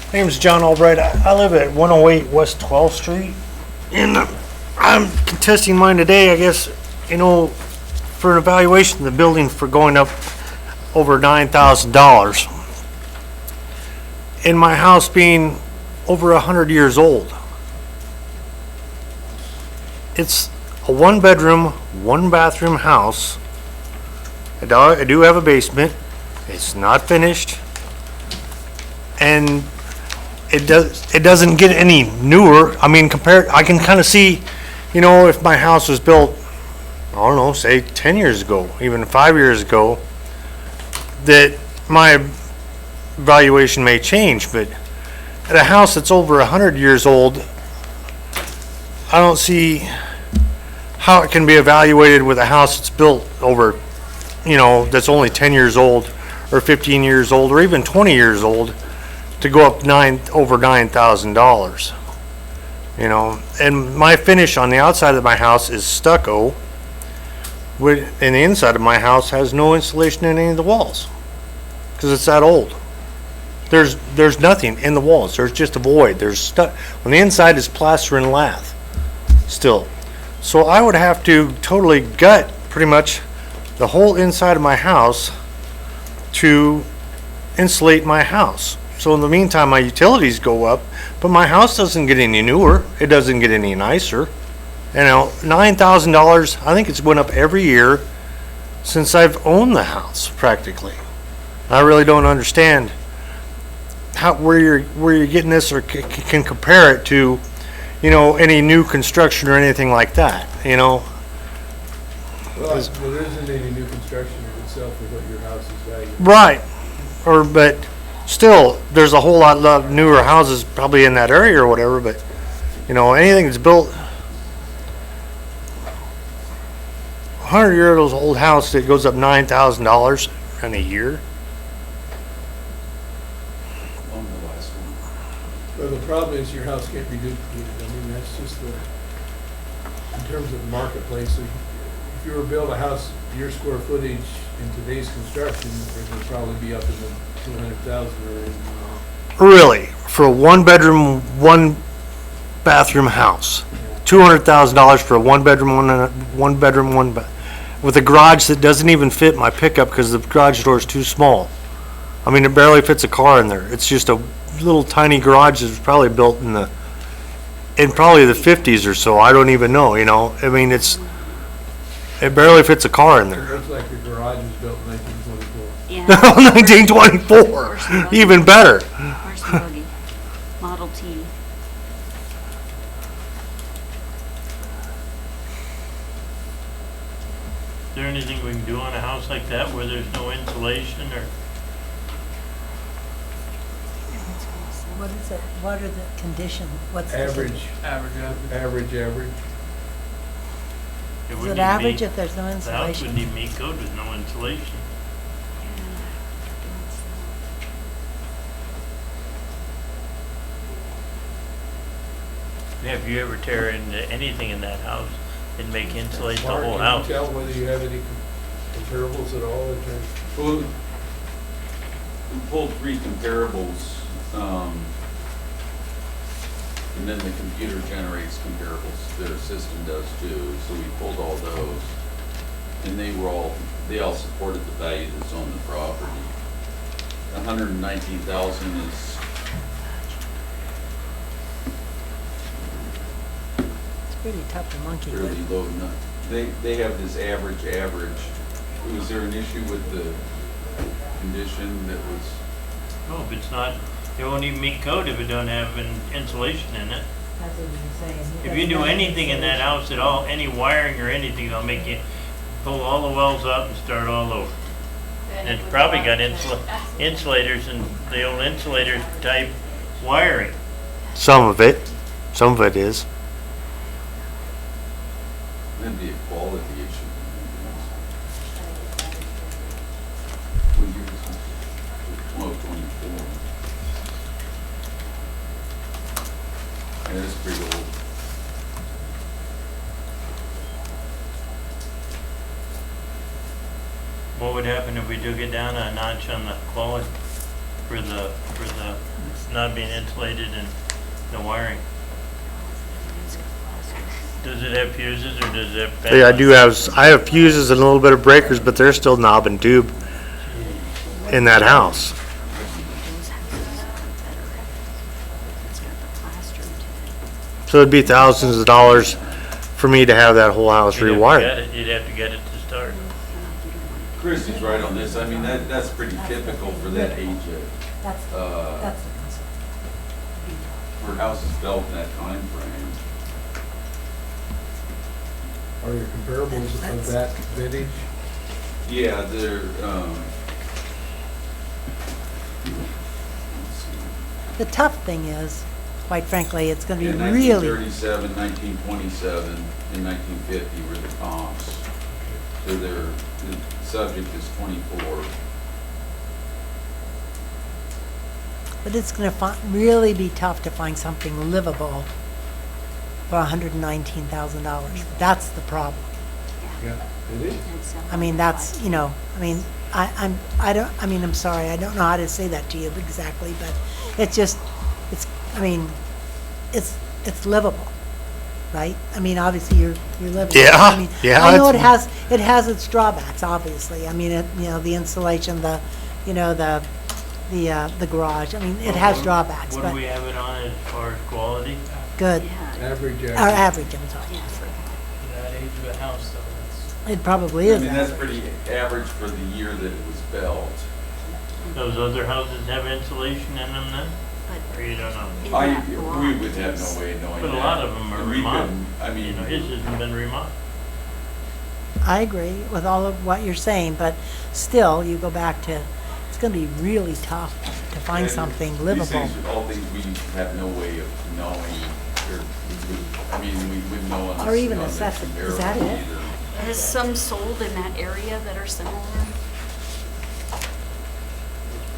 My name's John Albright. I live at 108 West 12th Street. And I'm contesting mine today, I guess, for an evaluation of the building for going up over $9,000. And my house being over 100 years old. It's a one-bedroom, one-bathroom house. I do have a basement. It's not finished. And it doesn't get any newer. I mean, I can kind of see, if my house was built, I don't know, say 10 years ago, even 5 years ago, that my valuation may change. But at a house that's over 100 years old, I don't see how it can be evaluated with a house that's built over, that's only 10 years old or 15 years old or even 20 years old, to go up over $9,000. And my finish on the outside of my house is stucco, and the inside of my house has no insulation in any of the walls because it's that old. There's nothing in the walls. There's just a void. On the inside is plaster and lath still. So I would have to totally gut pretty much the whole inside of my house to insulate my house. So in the meantime, my utilities go up, but my house doesn't get any newer. It doesn't get any nicer. $9,000, I think it's went up every year since I've owned the house, practically. I really don't understand where you're getting this, or can compare it to, any new construction or anything like that, Well, there isn't any new construction in itself with what your house is valued. Right. But still, there's a whole lot newer houses probably in that area or whatever, but, anything that's built 100-year-old house that goes up $9,000 in a year. On the last one. Well, the problem is your house can't be duplicated. I mean, that's just in terms of the marketplace. If you were to build a house, your square footage in today's construction, it would probably be up in the 200,000 or in, Really, for a one-bedroom, one-bathroom house, $200,000 for a one-bedroom, with a garage that doesn't even fit my pickup because the garage door is too small. I mean, it barely fits a car in there. It's just a little tiny garage that's probably built in probably the 50s or so. I don't even know. I mean, it barely fits a car in it there. looks like your garage was built in 1924. Yeah. 1924, even better. Horse and buggy, Model T. Is there anything we can do on a house like that where there's no insulation or? What is it? What are the conditions? What's the- Average. It Is wouldn't it even average meet- if there's no The house insulation? wouldn't even meet code with no insulation. Have you ever tear into anything in that house and insulate the Mark, whole can house? you tell whether you have any comparables at all in terms? Well, we pulled 3 comparables, and then the computer generates comparables. Their system does too, so we pulled all those. And they all supported the value that's on the property. 119,000 is, It's pretty tough to monkey fairly with. low. They have this average. Was there an issue with the condition that was? No, if it's not, it won't even meet code if it don't have an insulation in it. That's what you're saying. If you do anything in that house at all, any wiring or anything, they'll make you pull all the wells up and start all over. And it's probably got insulators and the old insulator type wiring. Some of it is. That'd be a quality issue. What year is this? 1224. Yeah, that's pretty old. What would happen if we took it down a notch on the quality for the not being insulated and the wiring. Does it have fuses or does it have? Yeah, I have fuses and a little bit of breakers, but they're still knob and tube in that house. Those houses are better. It's got the plaster to it. So it'd be thousands of dollars for me to have that whole house You'd have to rewired. get it- You'd have to get it to start. Christie's right on this. I mean, that's pretty typical for that age That's, of, that's the concern. for houses built in that time frame. Are your comparables of that vintage? Yeah, they're, The tough thing is, quite frankly, it's gonna be in really, 1937, 1927, and 1950 were the comps. So the subject is 24. but it's gonna really be tough to find something livable for $119,000. That's the problem. Yeah, it is. I mean, that's, you know, I mean, I'm sorry, I don't know how to say that to you exactly, but it's just, I mean, it's livable, right? I mean, obviously, you're living. Yeah, I mean, yeah, I know it's- it has its drawbacks, obviously. I mean, the insulation, the garage, I mean, it has drawbacks, What do but we have it on as far as quality? good. Yeah, Average, Or average. average, I'm sorry. yeah, for That age of a house though, It probably I is mean, that's average. pretty average for the year that it was built. Those other houses have insulation in them then? but Or you don't know? in I, that we block would have is- no way of knowing But that. a lot of them are And we remodeled. couldn't- I You mean, know, his hasn't been remodeled. I agree with all of what you're saying, but still, you go back to, it's gonna be really tough to find and something these livable. things are all things we have no way of knowing, or, I mean, we wouldn't know unless. Or even on the assess it. Is that comparable it? either. Has some sold in that area that are similar?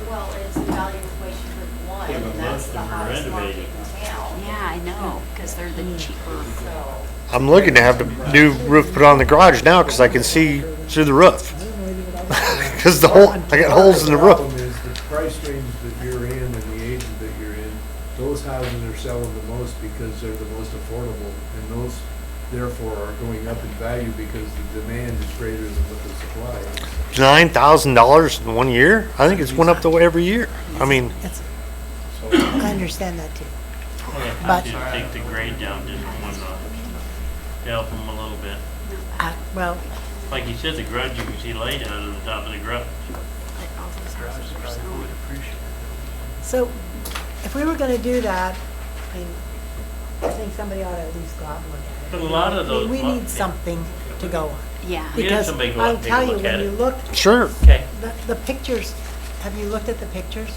Well, it's evaluation group one, Yeah, but and that's most of the them are hottest market renovated. in town. Yeah, I know, because they're the cheaper. So, I'm looking to have the new roof put on the garage now because I can see through the roof. Because I got holes in the roof. problem is the price range that you're in and the age that you're in, those houses are selling the most because they're the most affordable, and those therefore are going up in value because the demand is greater than what the supply is. $9,000 in 1 year? I think it's went up the way every year. I mean, It's, I understand that too. Yeah, But- just take the grade down just one notch to help them a little bit. Well, Like you said, the garage, you can see light out of the top of the garage. But all those houses are probably selling. would appreciate it. so if we were gonna do that, I mean, I think somebody ought to at least go out and look at it. But a lot of I mean, those We lo- need something to go on. Yeah. We had Because somebody go out I'll and take a tell you, look at when you it. look, sure. Okay. the pictures, have you looked at the pictures?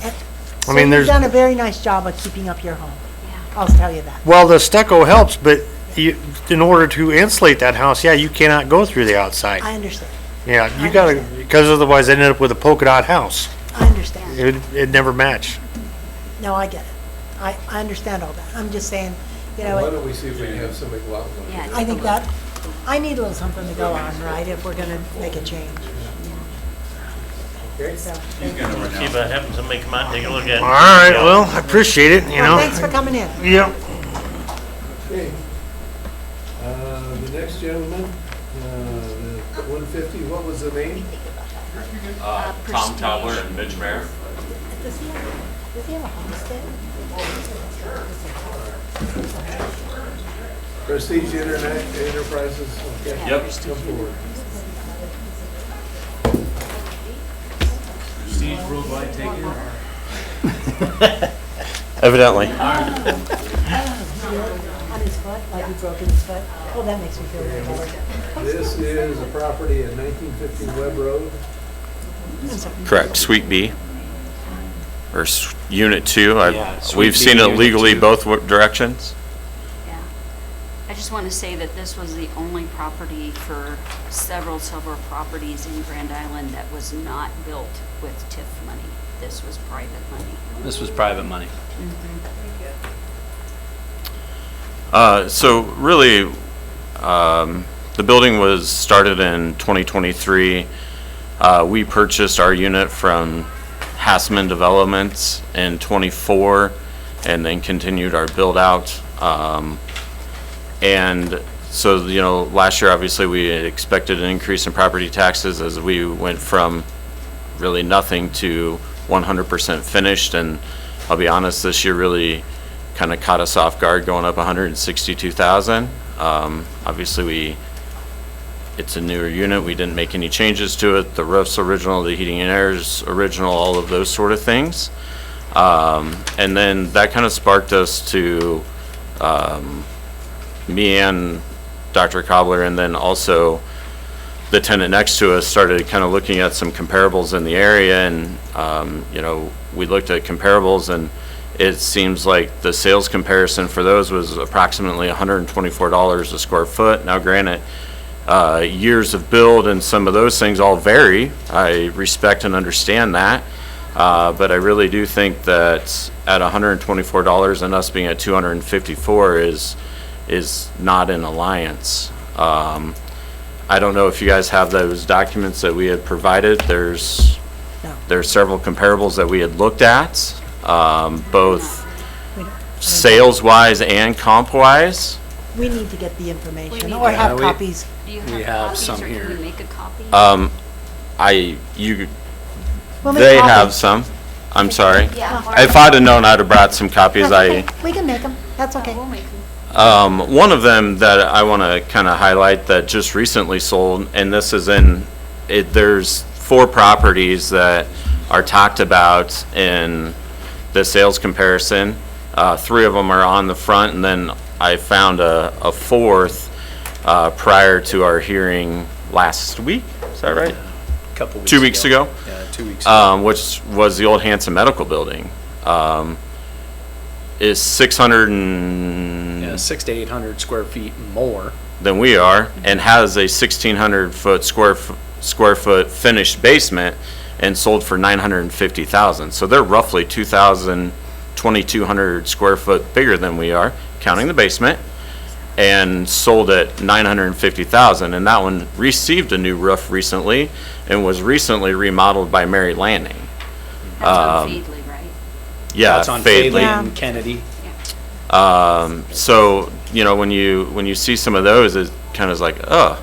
I mean, So there's- you've done a very nice job of keeping up your home. Yeah. I'll tell you that. Well, the stucco helps, but in order to insulate that house, yeah, you cannot go through the outside. I understand. Yeah, you gotta, because otherwise I end up with a polka dot house. I understand. It'd never match. No, I get it. I understand all that. I'm just saying, you Why know, don't we see if we can have somebody go out and look Yeah. at it? I think that, I need a little something to go on, right, if we're gonna make a change. Okay? So, He's gonna run See out. if I happen somebody come out and take a look at it. All right, well, I appreciate it, you well, know. thanks for coming in. Yep. Okay. The next gentleman, the 150, what was the name? Tom Tom Tobler and Mitch Mayer. Does he have a homestead? Prestige Enterprises, okay. Yep. Come forward. Prestige Worldwide taken. Evidently. On his foot, like he broke his foot? Oh, that makes me feel really better. This is a property at 1950 Webb Road. Correct. Suite B. Or Unit 2. Yeah, Suite We've B, seen it Unit legally 2. both directions. Yeah. I just want to say that this was the only property for several properties in Grand Island that was not built with TIF money. This was private money. This was private money. So really, the building was started in 2023. We purchased our unit from Hassman Developments in '24, and then continued our build out. And so, last year, obviously, we had expected an increase in property taxes as we went from really nothing to 100% finished. And I'll be honest, this year really kind of caught us off guard, going up 162,000. Obviously, it's a newer unit. We didn't make any changes to it. The roof's original, the heating and air's original, all of those sort of things. And then that kind of sparked us to, me and Dr. Cobbler, and then also the tenant next to us started kind of looking at some comparables in the area, and, we looked at comparables, and it seems like the sales comparison for those was approximately $124 a square foot. Now granted, years of build and some of those things all vary. I respect and understand that. But I really do think that at $124 and us being at $254 is not in alliance. I don't know if you guys have those documents that we had provided. There's several comparables that we had looked at, both sales-wise and comp-wise. We need to get the information, need or to- have copies. Do you We have have copies, some or here. can we make a copy? We'll make They copies. have some. I'm sorry. Yeah. If I'd have known, I'd have brought some copies. That's okay. We can make them, that's okay. We'll make them. One of them that I want to kind of highlight that just recently sold, and this is there's 4 properties that are talked about in the sales comparison. 3 of them are on the front, and then I found a 4th prior to our hearing last week. Is that right? Couple weeks 2 weeks ago? Yeah, 2 weeks ago. Which was the old Hanson Medical Building. Is 600 and... Yeah, 600 to 800 square feet more. than we are, and has a 1,600 square foot finished basement and sold for $950,000. So they're roughly 2,200 square foot bigger than we are, counting the basement, and sold at $950,000. And that one received a new roof recently and was recently remodeled by Mary Lanning. That's on Feedly, right? Yeah, That's on Fadley. Fadley Yeah. and Kennedy. So, when you see some of those, it kind of is like, oh.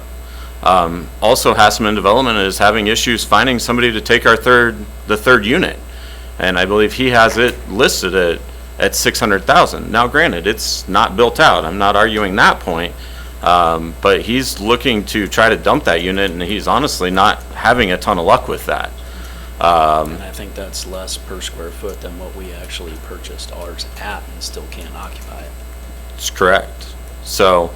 Also, Hassman Development is having issues finding somebody to take the third unit. And I believe he has it listed at $600,000. Now granted, it's not built out. I'm not arguing that point. But he's looking to try to dump that unit, and he's honestly not having a ton of luck with that. And I think that's less per square foot than what we actually purchased ours at and still can't occupy it. It's correct. So,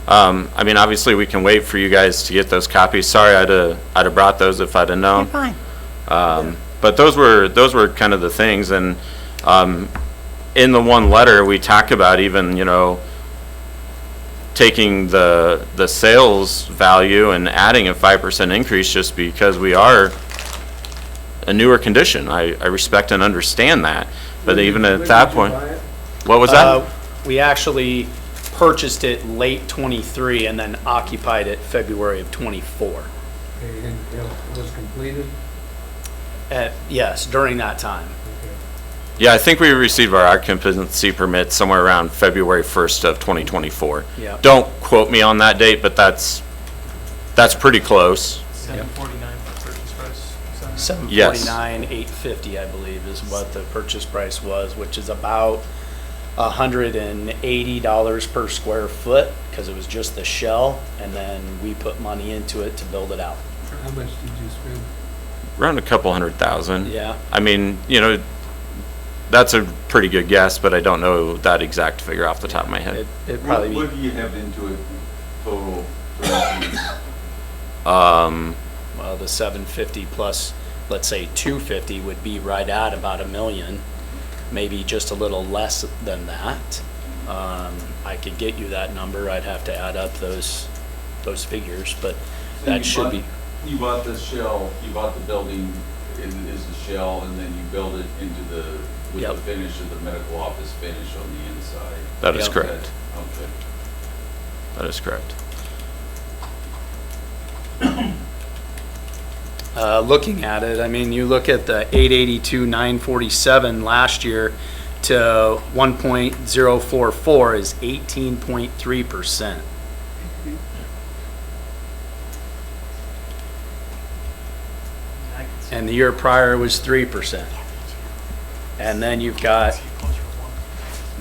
obviously we can wait for you guys to get those copies. Sorry, I'd have brought those if I'd have You're known. fine. But those were kind of the things, and in the one letter we talk about even taking the sales value and adding a 5% increase just because we are a newer condition. I respect and understand that, but even at that point, what was that? We actually purchased it late '23 and then occupied it February of '24. And it was completed? Yes, during that time. Yeah, I think we received our occupancy permit somewhere around February 1st of 2024. Yeah. Don't quote me on that date, but that's pretty close. 749 for purchase price. Yes. $749,850, I believe, is what the purchase price was, which is about $180 per square foot, because it was just the shell, and then we put money into it to build it out. How much did you spend? Around a couple $100,000. Yeah. That's a pretty good guess, but I don't know that exact figure off the top of my head. It'd probably What be, do you have into it total? well, the 750 plus, let's say 250 would be right at about $1 million, maybe just a little less than that. I could get you that number. I'd have to add up those figures, but that should be. You bought the shell, you bought the building is the shell, and then you build it into with Yep. the finish of the medical office finish on the inside. That is Yep. correct. Okay. That is correct. looking at it, I mean, you look at the 882, 947 last year to 1.044 is 18.3%. And the year prior was 3%. And then you've got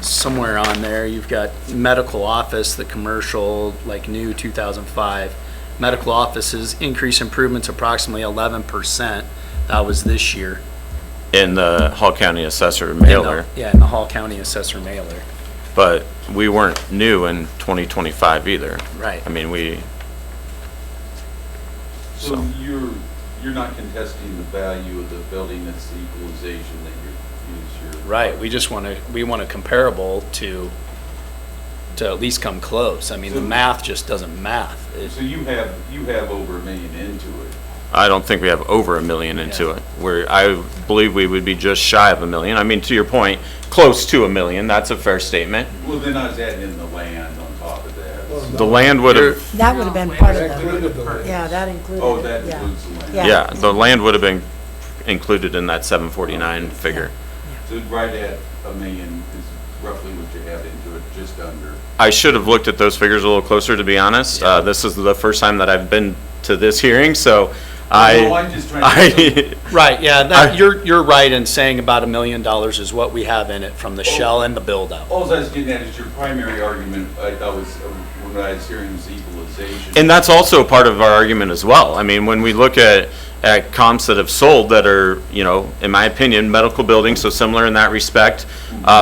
somewhere on there, you've got medical office, the commercial, like new 2005. Medical offices increase improvements approximately 11%. That was this year. In the Hall County Assessor mailer, Yeah, in the Hall County Assessor mailer. but we weren't new in 2025 either. Right. I mean, So you're not contesting the value of the building, it's the equalization that you're. Right, we want a comparable to at least come close. I mean, the math just doesn't math. So you have over $1 million into it. I don't think we have over $1 million into it. I believe we would be just shy of $1 million. I mean, to your point, close to $1 million, that's a fair statement. Well, then I was adding in the land on top of that. The land would have, That would have been part of That included the land. yeah, that included. Oh, that yeah. includes the land. Yeah. yeah, the land would have been included in that 749 figure. So right at $1 million is roughly what you have into it, just under. I should have looked at those figures a little closer, to be honest. This is the first time that I've been to this hearing, so No, I'm just trying to. Right, yeah, you're right in saying about $1 million is what we have in it from the shell and the build out. All I was getting at is your primary argument, I thought was, when I was hearing was equalization. And that's also part of our argument as well. I mean, when we look at comps that have sold that are, in my opinion, medical buildings, so similar in that respect,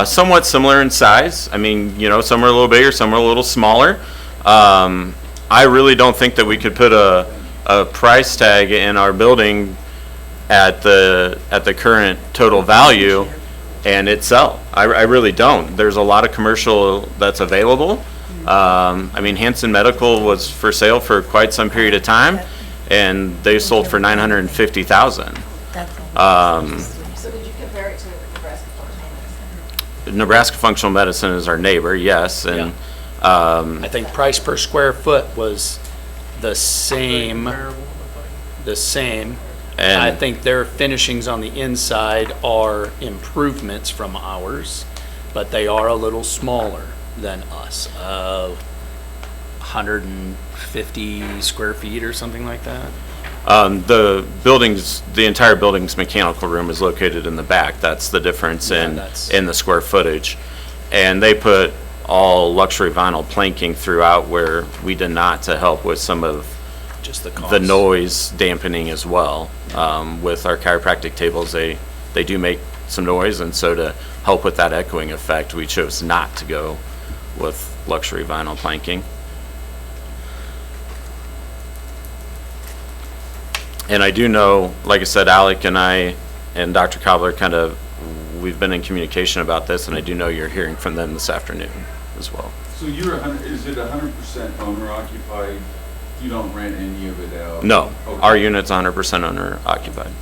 somewhat similar in size. I mean, some are a little bigger, some are a little smaller. I really don't think that we could put a price tag in our building at the current total value and it sell. I really don't. There's a lot of commercial that's available. I mean, Hanson Medical was for sale for quite some period of time, and they sold for $950,000. So would you compare it to Nebraska Functional Medicine? Nebraska Functional Medicine is our neighbor, yes, and I think price per square foot was the same. and I think their finishings on the inside are improvements from ours, but they are a little smaller than us. 150 square feet or something like that. the entire building's mechanical room is located in the back. That's the difference in the square footage. And they put all luxury vinyl planking throughout where we did not, to help with some of Just the cost. the noise dampening as well. With our chiropractic tables, they do make some noise, and so to help with that echoing effect, we chose not to go with luxury vinyl planking. And I do know, like I said, Alec and I and Dr. Cobbler we've been in communication about this, and I do know you're hearing from them this afternoon as well. So is it 100% owner occupied? You don't rent any of it out? No, Okay. our unit's 100% owner occupied.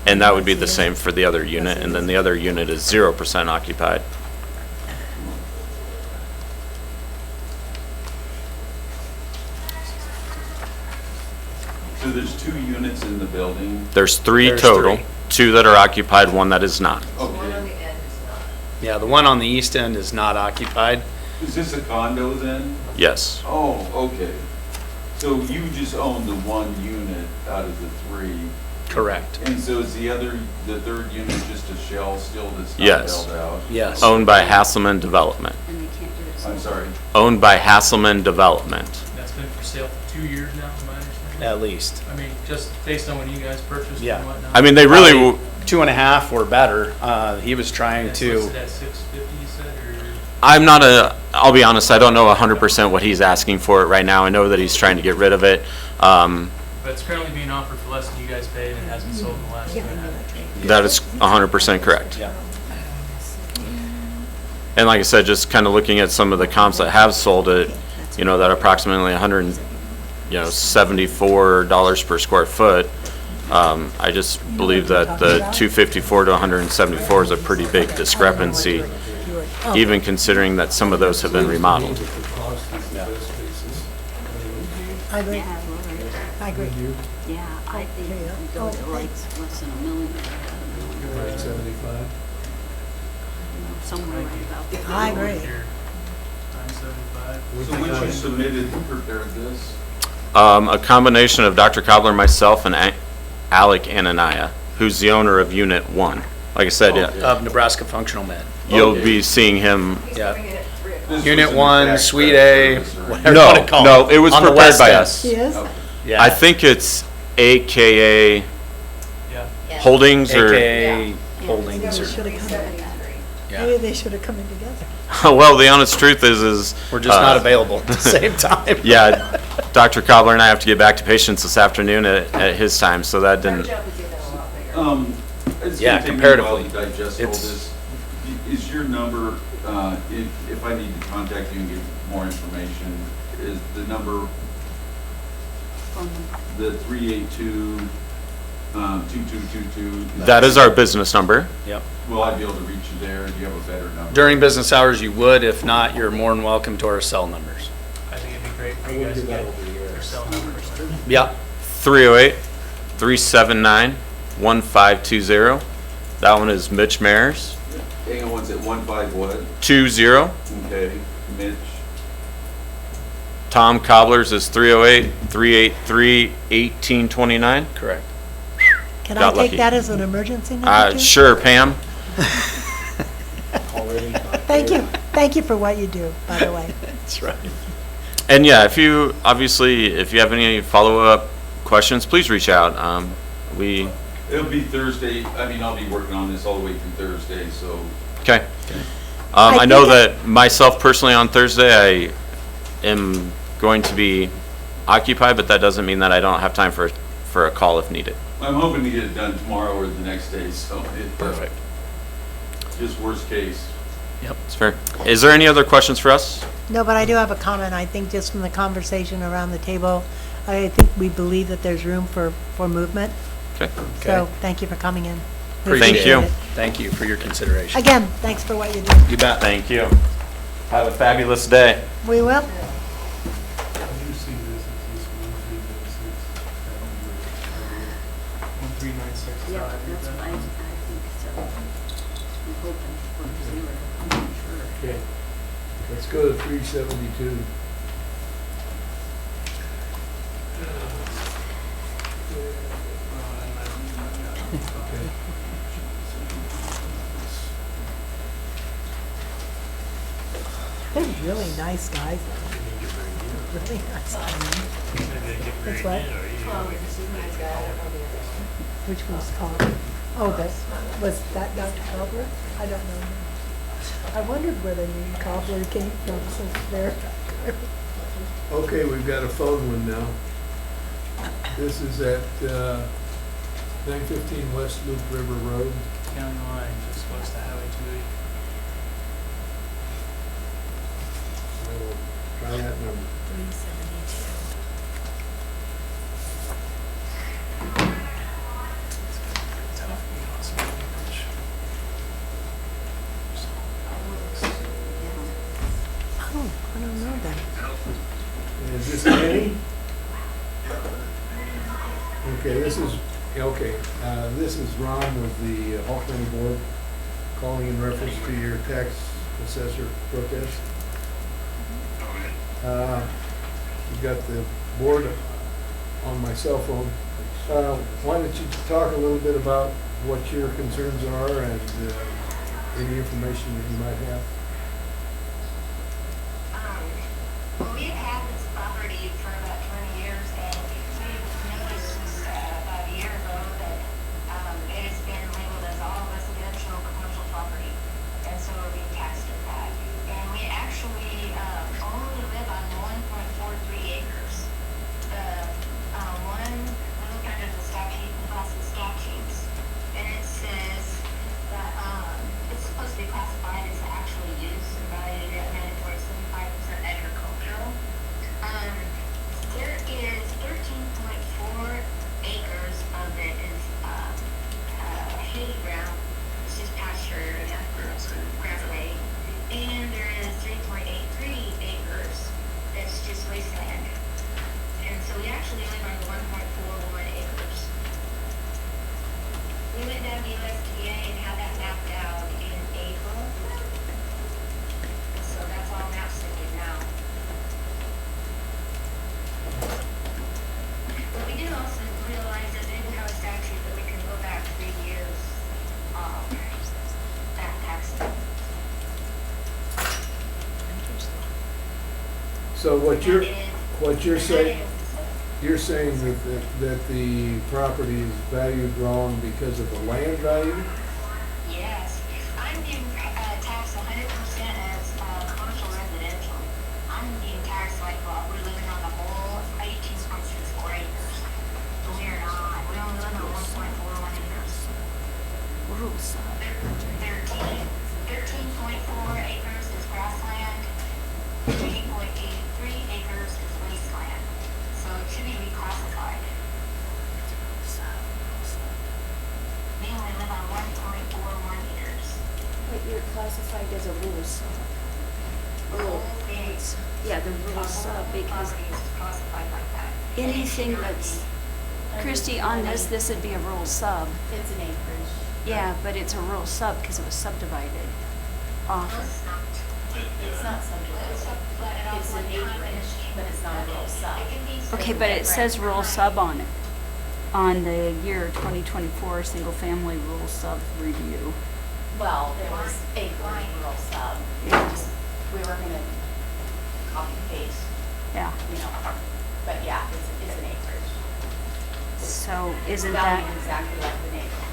And that would be the same for the other unit, and then the other unit is 0% occupied. So there's 2 units in the building? There's three There's total, three. 2 that are occupied, 1 that is not. One on Okay. the end is not. Yeah, the one on the east end is not occupied. Is this a condo then? Yes, Oh, okay. So you just own the 1 unit out of the 3? Correct. And so is the 3rd unit just a shell still that's not Yes. built out? Yes. owned by Hasselman Development. And they can't do it. I'm sorry. Owned by Hasselman Development. That's been for sale for 2 years now, is my understanding. At least. I mean, just based on when you guys purchased Yeah. and whatnot. I mean, they really, Probably 2.5 or better. He was trying That's to. listed at 650, you said, or? I'll be honest, I don't know 100% what he's asking for it right now. I know that he's trying to get rid of it. But it's currently being offered for less than you guys paid and hasn't sold in the last 2.5 years. That is 100% correct. Yeah. And like I said, just kind of looking at some of the comps that have sold it, that approximately $174 per square foot. I just believe that the 254 to 174 is a pretty big discrepancy, even considering that some of those have been remodeled. I agree. Yeah, lower it. I agree. Would you? Yeah, I think Okay, we go to like thanks. less than $1 million, or Right, 75? somewhere right about there. I agree. 975. So when you submitted, who prepared this? A combination of Dr. Cobbler, myself, and Alec Anania, who's the owner of Unit 1. Like I said, Of Nebraska Functional Med. you'll be seeing him. He's Yeah. coming in at 3 o'clock. This was Unit an 1, exact Suite A, service, or- whatever you No, want to call it. no, it was On the prepared west by end. us. She is? Yeah. I think it's AKA Yeah. Holdings or, AKA Holdings. They or- should have come, 373. Yeah. maybe they should have come in together. well, the honest truth is. We're just not uh, available at the same time. Yeah, Dr. Cobbler and I have to get back to patients this afternoon at his time, so that Better didn't. job with you than a lot bigger. It's Yeah, gonna take me a while comparatively. to digest all It's- this. Is your number, if I need to contact you and get more information, is the number, Phone number. the 382, 2222? That is our business number. Yep. Will I be able to reach you there? Do you have a better number? During business hours, you would. If not, you're more than welcome to our cell numbers. I think it'd be great for you guys to get your cell numbers. Yeah. 308-379-1520. That one is Mitch Mayers. Hang on, what's it, 15 what? 20. Okay, Mitch. Tom Cobbler's is 308-383-1829. Correct. Can I Got take lucky. that as an emergency number too? Sure, Pam. Thank you for what you do, by the way. That's right. And yeah, if you have any follow-up questions, please reach out. It'll be Thursday. I mean, I'll be working on this all the way through Thursday, so. Okay. I I know think that myself personally on Thursday, I am going to be occupied, but that doesn't mean that I don't have time for a call if needed. I'm hoping to get it done tomorrow or the next day, so. Perfect. Just worst case. Yep. It's fair. Is there any other questions for us? No, but I do have a comment. I think just from the conversation around the table, I think we believe that there's room for movement. Okay. So thank you for coming in. We Thank appreciate you. it. Thank you for your consideration. Again, thanks for what you do. You bet. Thank you. Have a fabulous day. We will. Yeah, that's what I think so. I'm hoping for 0. I'm not sure. Okay. Let's go to 372. Okay. They're really nice guys. Really nice guys. That's what? He's got, I don't know the others. Which was called? Oh, was that Dr. Cobbler? I don't know. I wondered where the name Cobbler came from since they're. Okay, we've got a phone one now. This is at 915 West Loop River Road. County line, just west of Highway 280. I will try that number. 372. Oh, I don't know that. Is this Annie? Okay, this is Ron with the Hall County Board calling in reference to your tax assessor protest. You've got the board on my cell phone. Why don't you talk a little bit about what your concerns are and any information that you might have? Well, we've had this property for about 20 years, and we noticed just about a year ago that it has been labeled as all residential commercial property, and so we're being taxed at that. And we actually only live on 1.43 acres. The one, we looked under the statute, Nebraska statutes, and it says that it's supposed to be classified as actual use and valued at mandatory 75% agricultural. There is 13.4 acres of it is hay ground, it's just pasture, grassway, and there is 3.83 acres that's actually live on 1.41 acres. We went down to USDA and had that mapped out in April. So that's all maps they do now. But we do also realize that they do have a statute that we can go back 3 years, at tax. So what you're saying, you're saying that the property is valued wrong because of the land value? Yes, I'm being taxed 100% as commercial residential. I'm being taxed like, well, we're living on the whole 18.64 acres. But we are not, we only live on 1.41 acres. Rural sub. 13.4 acres is grassland, 3.83 acres is wasteland. So it should be reclassified. We only live on 1.41 acres. But you're classified as a rural sub. Yeah, the rural sub, because Property is classified like that. anything that's, Christie, on this would be a rural sub. It's an acreage. Yeah, but it's a rural sub because it was subdivided off. It's not. It's not subdivided. It's an acreage, but it's not a real sub. Okay, but it says rural sub on it, on the year 2024 single-family rural sub review. Well, there was acre rural sub. Yeah. We were gonna copy paste, Yeah, you know, but yeah, it's an acreage. so isn't Valued that, exactly like an acre.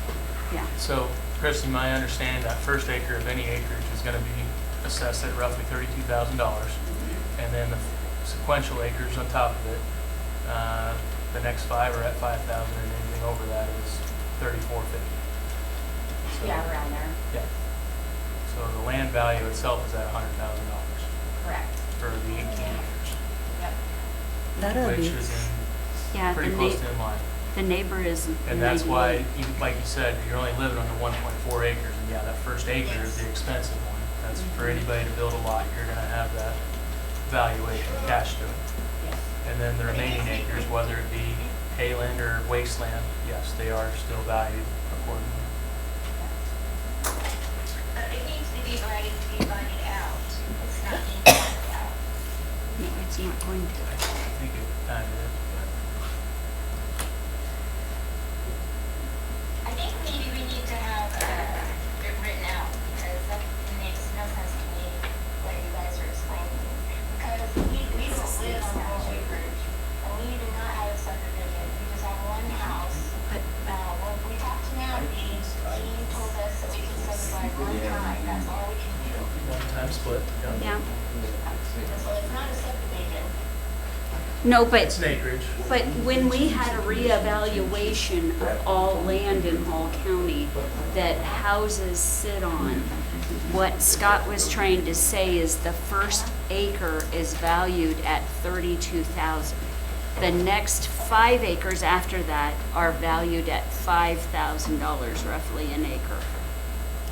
yeah. So, Christie, my understanding, that first acre of any acreage is gonna be assessed at roughly $32,000. And then the sequential acres on top of it, the next 5 are at 5,000, and anything over that is 3450. So, Yeah, around there, Yeah. So the land value itself is at $100,000 correct. for the 18 acres, Yep. That'll which be, is Yeah, pretty close to in line. the neighbor is. And that's why, 98. like you said, you're only living on the 1.4 acres, and yeah, that first acre is the expensive one. That's for anybody to build a lot, you're gonna have that valuation attached to it. Yes. And then the remaining acres, whether it be hayland or wasteland, yes, they are still valued accordingly. It needs to be divided out. It's not being divided out. No, it's not going to. I think it kind of is, I think maybe we need to have it written out, because that makes no sense to me, what you guys are explaining. Because we don't live on the whole acreage, and we do not have a subdivision, we just have one house. But When we talked to Natalie, he told us that we can subdivide one time, that's all we can do. one-time split, yeah, yeah. So it's not a subdivision. no, but. It's an acreage. But when we had a reevaluation of all land in Hall County that houses sit on, what Scott was trying to say is the first acre is valued at $32,000. The next 5 acres after that are valued at $5,000 roughly an acre.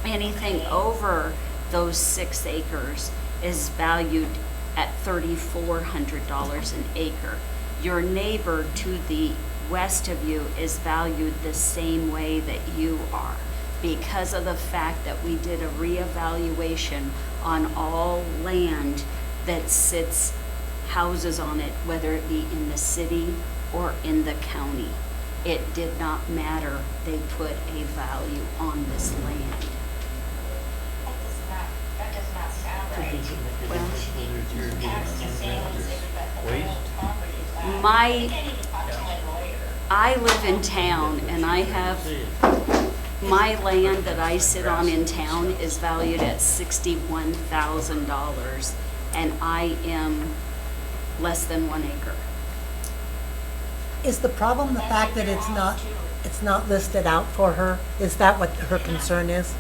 Anything over those 6 acres is valued at $3,400 an acre. Your neighbor to the west of you is valued the same way that you are, because of the fact that we did a reevaluation on all land that sits houses on it, whether it be in the city or in the county. It did not matter, they put a value on this land. That does not sound right. Well, Tax the same as everybody else's property. I live in town and I have, my land that I sit on in town is valued at $61,000 and I am less than 1 acre. is the problem the fact that it's not listed out for her? Is that what her concern is?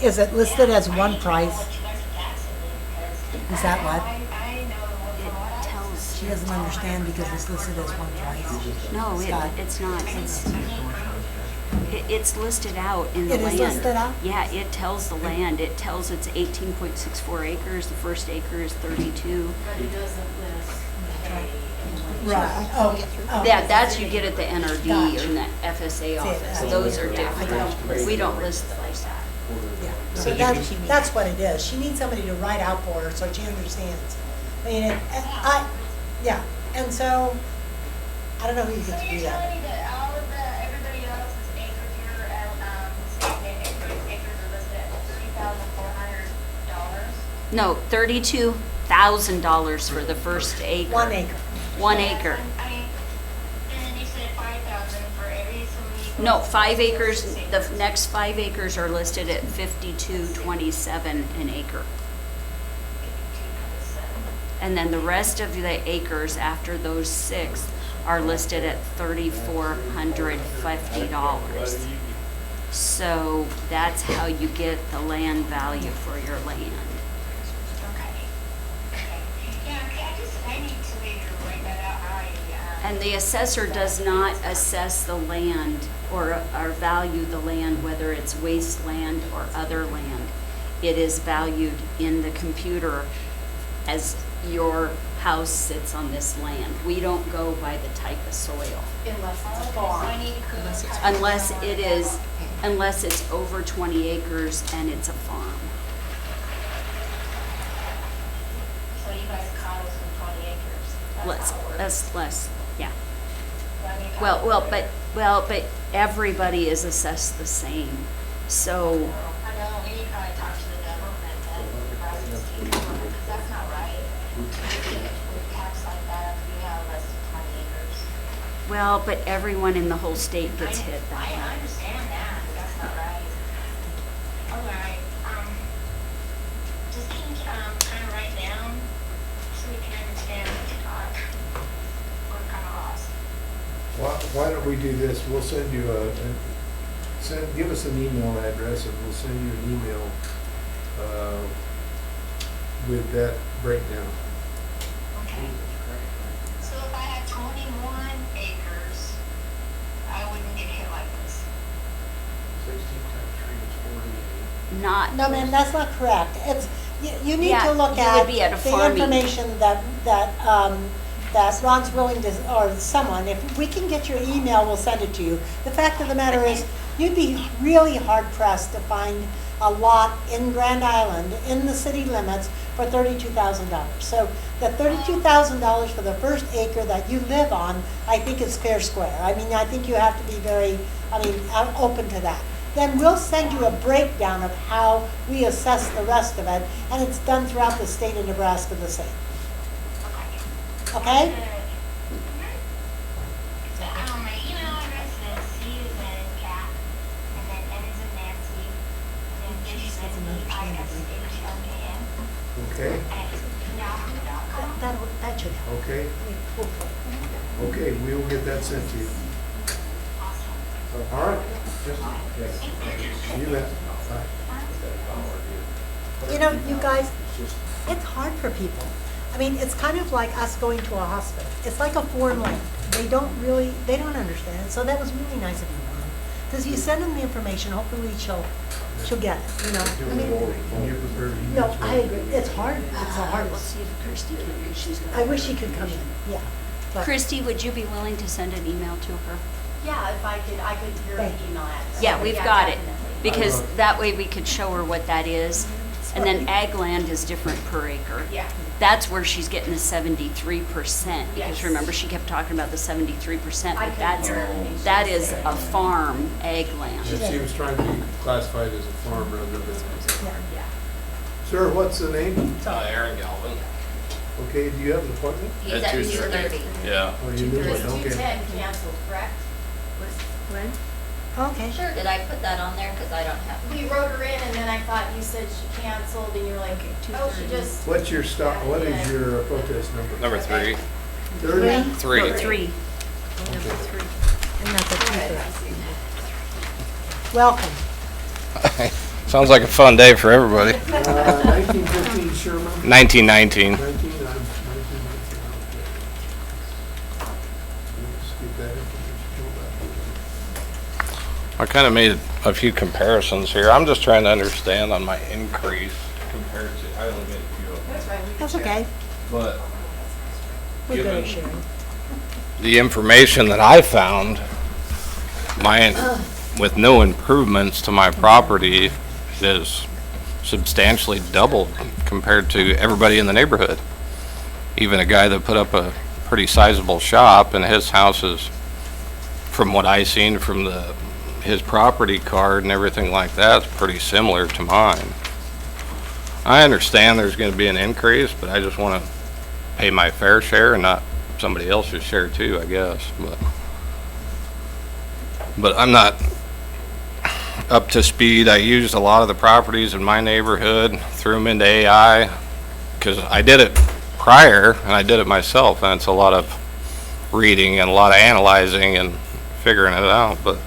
Is it listed as one price? Is that what? I know It tells, She doesn't understand because it's listed as one price. no, Scott. it's not, it's listed out in the It land. is listed out? Yeah, it tells the land, it tells it's 18.64 acres, the first acre is 32. But it doesn't list hay and Right, oh. Yeah, that's you get at the NRD or Gotcha. in the FSA office. that's Those are weird. I don't- different. We don't list those. Yeah, so that's what it is. She needs somebody to write out for her so she understands. I mean, yeah, and so, I don't know who you So get to do you're telling that. me that all of everybody else's acres here at, acres are listed at $3,400? No, $32,000 for the first acre. 1 acre. 1 acre. I mean, and then you said 5,000 for every so many. No, 5 acres, the next 5 acres are listed at $52.27 an acre. And then the rest of the acres after those 6 are listed at $3,450. So that's how you get the land value for your land. I need to maybe write that out how And the assessor does not assess the land or value the land, whether it's wasteland or other land. It is valued in the computer as your house sits on this land. We don't go by the type of soil. Unless it's a farm. Unless it's over 20 acres and it's a farm. So you guys caught us with 20 acres. That's how it works. Less, yeah. I mean, But everybody is assessed the same. So, I know, we need to probably talk to the government and Nebraska's team, because that's not right. With tax like that, if we have less than 20 acres. well, but everyone in the whole state gets hit that I way. understand that, but that's not right. All right, just can you, kind of write down so we can understand what you talk? We're kind of lost. Why don't we do this? We'll send you give us an email address and we'll send you an email with that breakdown. Okay. So if I had 21 acres, I wouldn't get hit like this. 16 times 3 is 48. Not, No, ma'am, that's not correct. You need Yeah, to look you at would be at a the farming. information that Ron's willing to, or someone, if we can get your email, we'll send it to you. The fact of the matter is, you'd be really hard pressed to find a lot in Grand Island, in the city limits, for $32,000. So the $32,000 for the first acre that you live on, I think is fair square. I mean, I think you have to be very, open to that. Then we'll send you a breakdown of how we assess the rest of it, and it's done throughout the state of Nebraska the same. Okay? My email address is C as in cat, and then N as in Nancy, and then HISHMAN Okay? at yahoo.com. That should help. Okay? Hopefully. Okay, we will get that sent to you. All right? You bet. Bye. You know, you guys, it's hard for people. I mean, it's kind of like us going to a hospital. It's like a foreign language. They don't understand it. So that was really nice of you, Ron. Because you send them the information, hopefully she'll get it, you know? I mean, When you're prepared, you no, just I write. agree. It's hard. It's the let's hardest. see if Christie can, she's got. I wish she could come in, yeah. But- Christie, would you be willing to send an email to her? Yeah, if I could hear the email address. Yeah, we've got it, definitely. because that way we could show her what that is. And then ag land is different per acre. Yeah. That's where she's getting the 73%, because Yes. remember, she kept talking about the 73%, I but couldn't hear everything she that was is saying. a farm ag land. Yeah, she was trying to be classified as a farm rather than. Yeah. Sir, what's the name? Aaron Galvin. Okay, do you have an appointment? He's at 2:30. Yeah. Oh, you knew It was it, okay. 2:10 canceled, correct? When? Okay. Sure. Did I put that on there? Because I don't have. We wrote her in and then I thought you said she canceled and you were like, oh, she just. What's your what is your protest number? Number 3. 30? 3. No, 3. And that's a 2:30. Welcome. Sounds like a fun day for everybody. 1915 Sherman? 1919. 1919, okay. Let's get that information. I kind of made a few comparisons here. I'm just trying to understand on my increase compared to, I only made a few of them. That's right. That's okay. But We're good at given, sharing. the information that I found, my, with no improvements to my property, is substantially doubled compared to everybody in the neighborhood. Even a guy that put up a pretty sizable shop, and his house is, from what I seen from his property card and everything like that, it's pretty similar to mine. I understand there's gonna be an increase, but I just wanna pay my fair share and not somebody else's share too, I guess, but I'm not up to speed. I used a lot of the properties in my neighborhood, threw them into AI, because I did it prior, and I did it myself, and it's a lot of reading and a lot of analyzing and figuring it out, but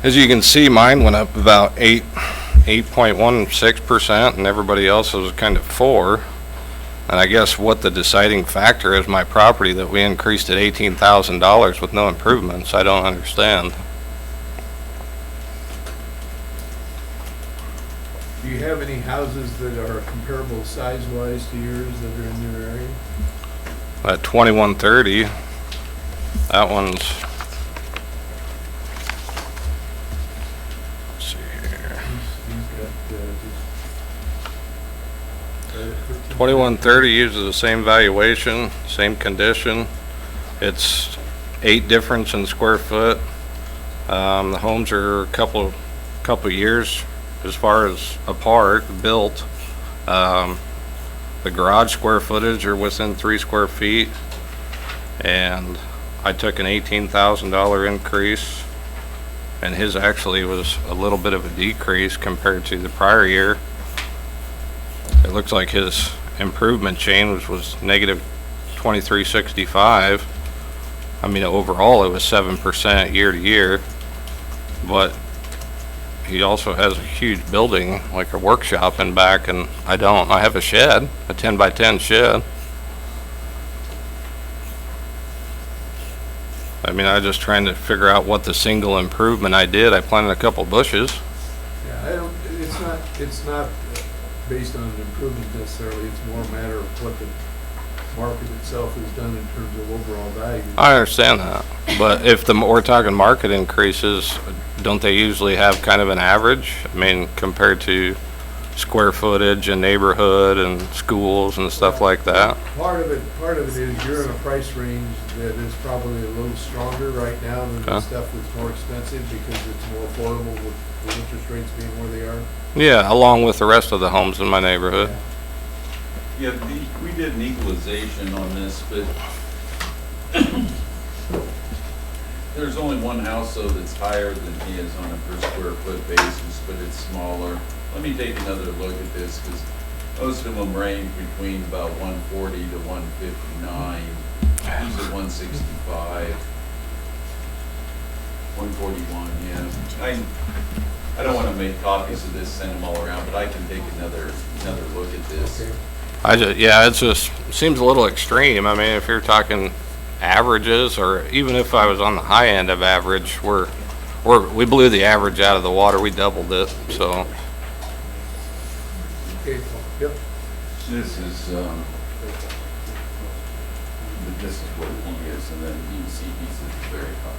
as you can see, mine went up about 8.16%, and everybody else was kind of 4. And I guess what the deciding factor is my property that we increased at $18,000 with no improvements, I don't understand. Do you have any houses that are comparable size-wise to yours that are in your area? At 2130, that one's, let's see here, He's got, 2130 uses the same valuation, same condition. It's 8 difference in square foot. The homes are a couple years as far as apart, built. The garage square footage are within 3 square feet. And I took an $18,000 increase, and his actually was a little bit of a decrease compared to the prior year. It looks like his improvement change was negative 2365. I mean, overall it was 7% year to year, but he also has a huge building, like a workshop in back, and I don't. I have a shed, a 10 by 10 shed. I mean, I was just trying to figure out what the single improvement I did. I planted a couple bushes. yeah, it's not based on an improvement necessarily, it's more a matter of what the market itself has done in terms of overall value. I understand that, but if we're talking market increases, don't they usually have kind of an average? I mean, compared to square footage and neighborhood and schools and stuff like that? Part of it is you're in a price range that is probably a little stronger right now than the Okay. stuff that's more expensive because it's more affordable with the interest rates being where they are. Yeah, along with the rest of the homes in my neighborhood. Yeah, we did an equalization on this, but there's only one house though that's higher than his on a per square foot basis, but it's smaller. Let me take another look at this, because most of them range between about 140 to 159. He's at 165. 141, yeah. I don't want to make copies of this, send them all around, but I can take another look at this. Yeah, it just seems a little extreme. I mean, if you're talking averages, or even if I was on the high end of average, we blew the average out of the water. We doubled it, so. Okay, yep. This is what he is, and then you can see he's at the very top.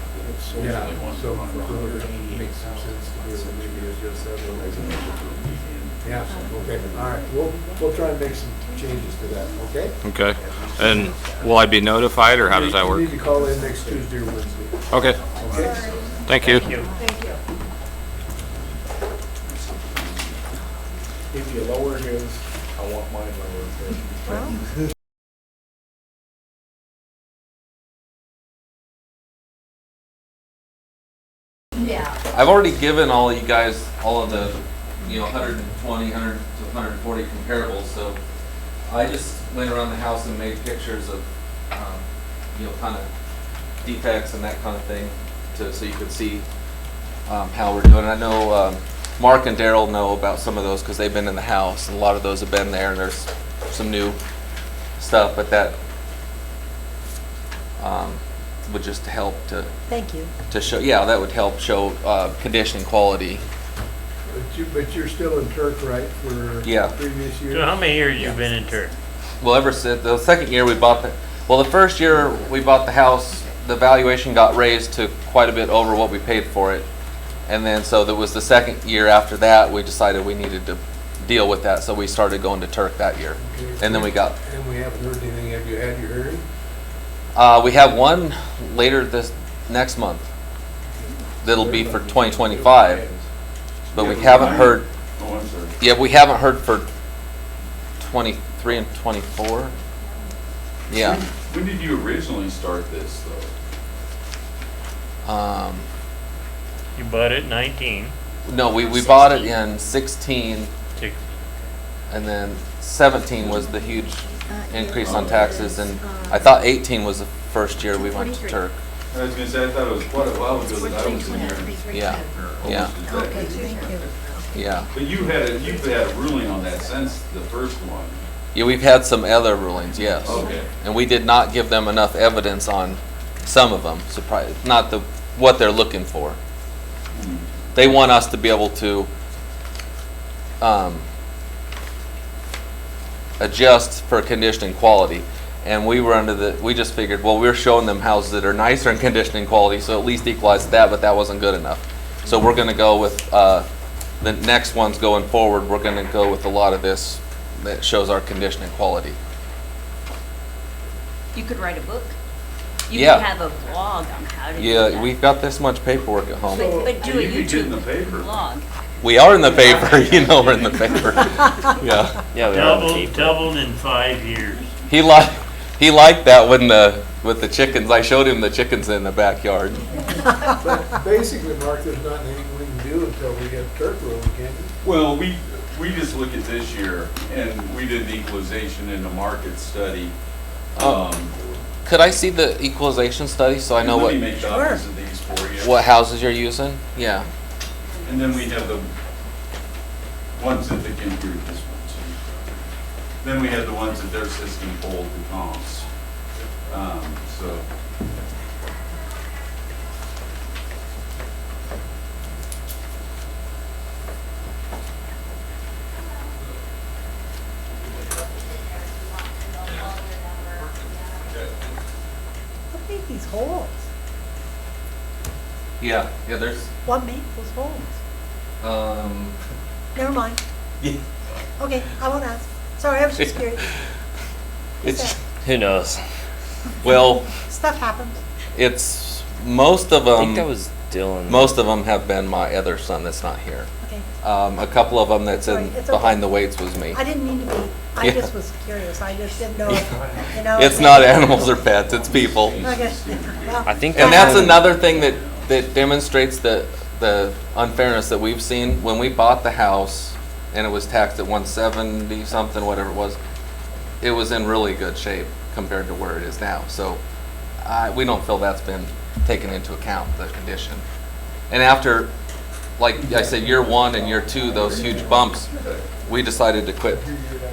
Yeah, so it makes some sense to be able to maybe adjust that a little bit. Yeah, okay, all right, we'll try and make some changes to that, okay? Okay. And will I be notified, or how does that You work? need to call in next Tuesday or Wednesday, Okay, okay? thank you. Thank you. If you lower his, I want mine lowered. Well, Yeah. I've already given all you guys all of the, 120, 100 to 140 comparables, so I just went around the house and made pictures of, kind of defects and that kind of thing, so you could see how we're doing. I know Mark and Daryl know about some of those because they've been in the house, and a lot of those have been there, and there's some new stuff, but that would just help to thank you. show, yeah, that would help show condition and quality. But you're still in Turk, right, for Yeah. previous years? So how many years you been in Turk? Well, ever since the second year we bought Well, the first year we bought the house, the valuation got raised to quite a bit over what we paid for it. And then, so there was the second year after that, we decided we needed to deal with that, so we started going to Turk that year. And then we got, And we haven't heard anything. Have you had your hearing? we have one later this, next month. That'll be for 2025. But we haven't heard, Oh, I'm sorry. yeah, we haven't heard for 23 and 24. Yeah. When did you originally start this, though? You bought it 19. No, we bought it in 16, and then 17 was the huge increase on taxes, and I thought 18 was the first year we went to Turk. I was gonna say, I thought it was quite a while ago that I was in here. Yeah, yeah, Okay, thank you. yeah. But you've had a ruling on that since the first one. Yeah, we've had some other rulings, yes. Okay. And we did not give them enough evidence on some of them, not what they're looking for. They want us to be able to adjust for condition and quality. And we were we just figured, well, we're showing them houses that are nicer in condition and quality, so at least equalize that, but that wasn't good enough. So we're gonna go with, the next ones going forward, we're gonna go with a lot of this that shows our condition and quality. You could write a book. You Yeah. could have a blog on how to do Yeah, that. we've got this much paperwork at home. But do a You could get in the YouTube paper. blog. We are in the paper, you know, we're in the paper. Yeah. Doubled in 5 years. He liked that with the chickens. I showed him the chickens in the backyard. But basically, Mark, there's not anything we can do until we get Turk ruling, can we? Well, we just look at this year, and we did the equalization in the market study. Could I see the equalization study so I know Let what, me make copies of these for you. what houses you're using? Yeah. And then we have the ones that they can do this one too. Then we have the ones that their system pulled the comps. So. What made these holes? Yeah, there's, What made those holes? Never mind. Yeah. Okay, I won't ask. Sorry, I was just curious. it's, Who knows? well, Stuff happens. it's, most of I think that them, was Dylan. most of them have been my other son that's not here. Okay. A couple of them that's Sorry, in, it's okay. behind the weights was me. I didn't mean to be, I Yeah. just was curious. I just didn't know, if, you know. It's not animals or pets, it's people. Okay. Well, I think And that's another thing that demonstrates the unfairness that we've seen. When we bought the house and it was taxed at 170 something, whatever it was in really good shape compared to where it is now. So we don't feel that's been taken into account, the condition. And after, like I said, year 1 and year 2, those huge bumps, we decided to quit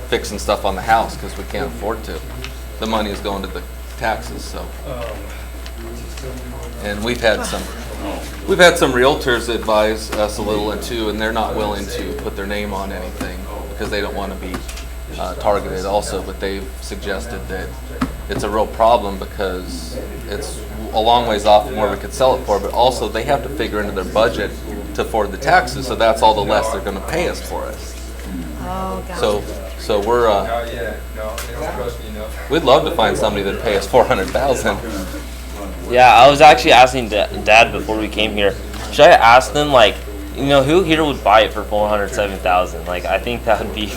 fixing stuff on the house because we can't afford to. The money is going to the taxes, so. And we've had some realtors advise us a little too, and they're not willing to put their name on anything because they don't want to be targeted also, but they've suggested that it's a real problem because it's a long ways off from where we could sell it for, but also they have to figure into their budget to afford the taxes, so that's all the less they're going to pay us for it. Oh, gotcha. So we're, we'd love to find somebody that'd pay us $400,000. Yeah, I was actually asking Dad before we came here. Should I ask them, like, you know, who here would buy it for $407,000? Like, I think that would be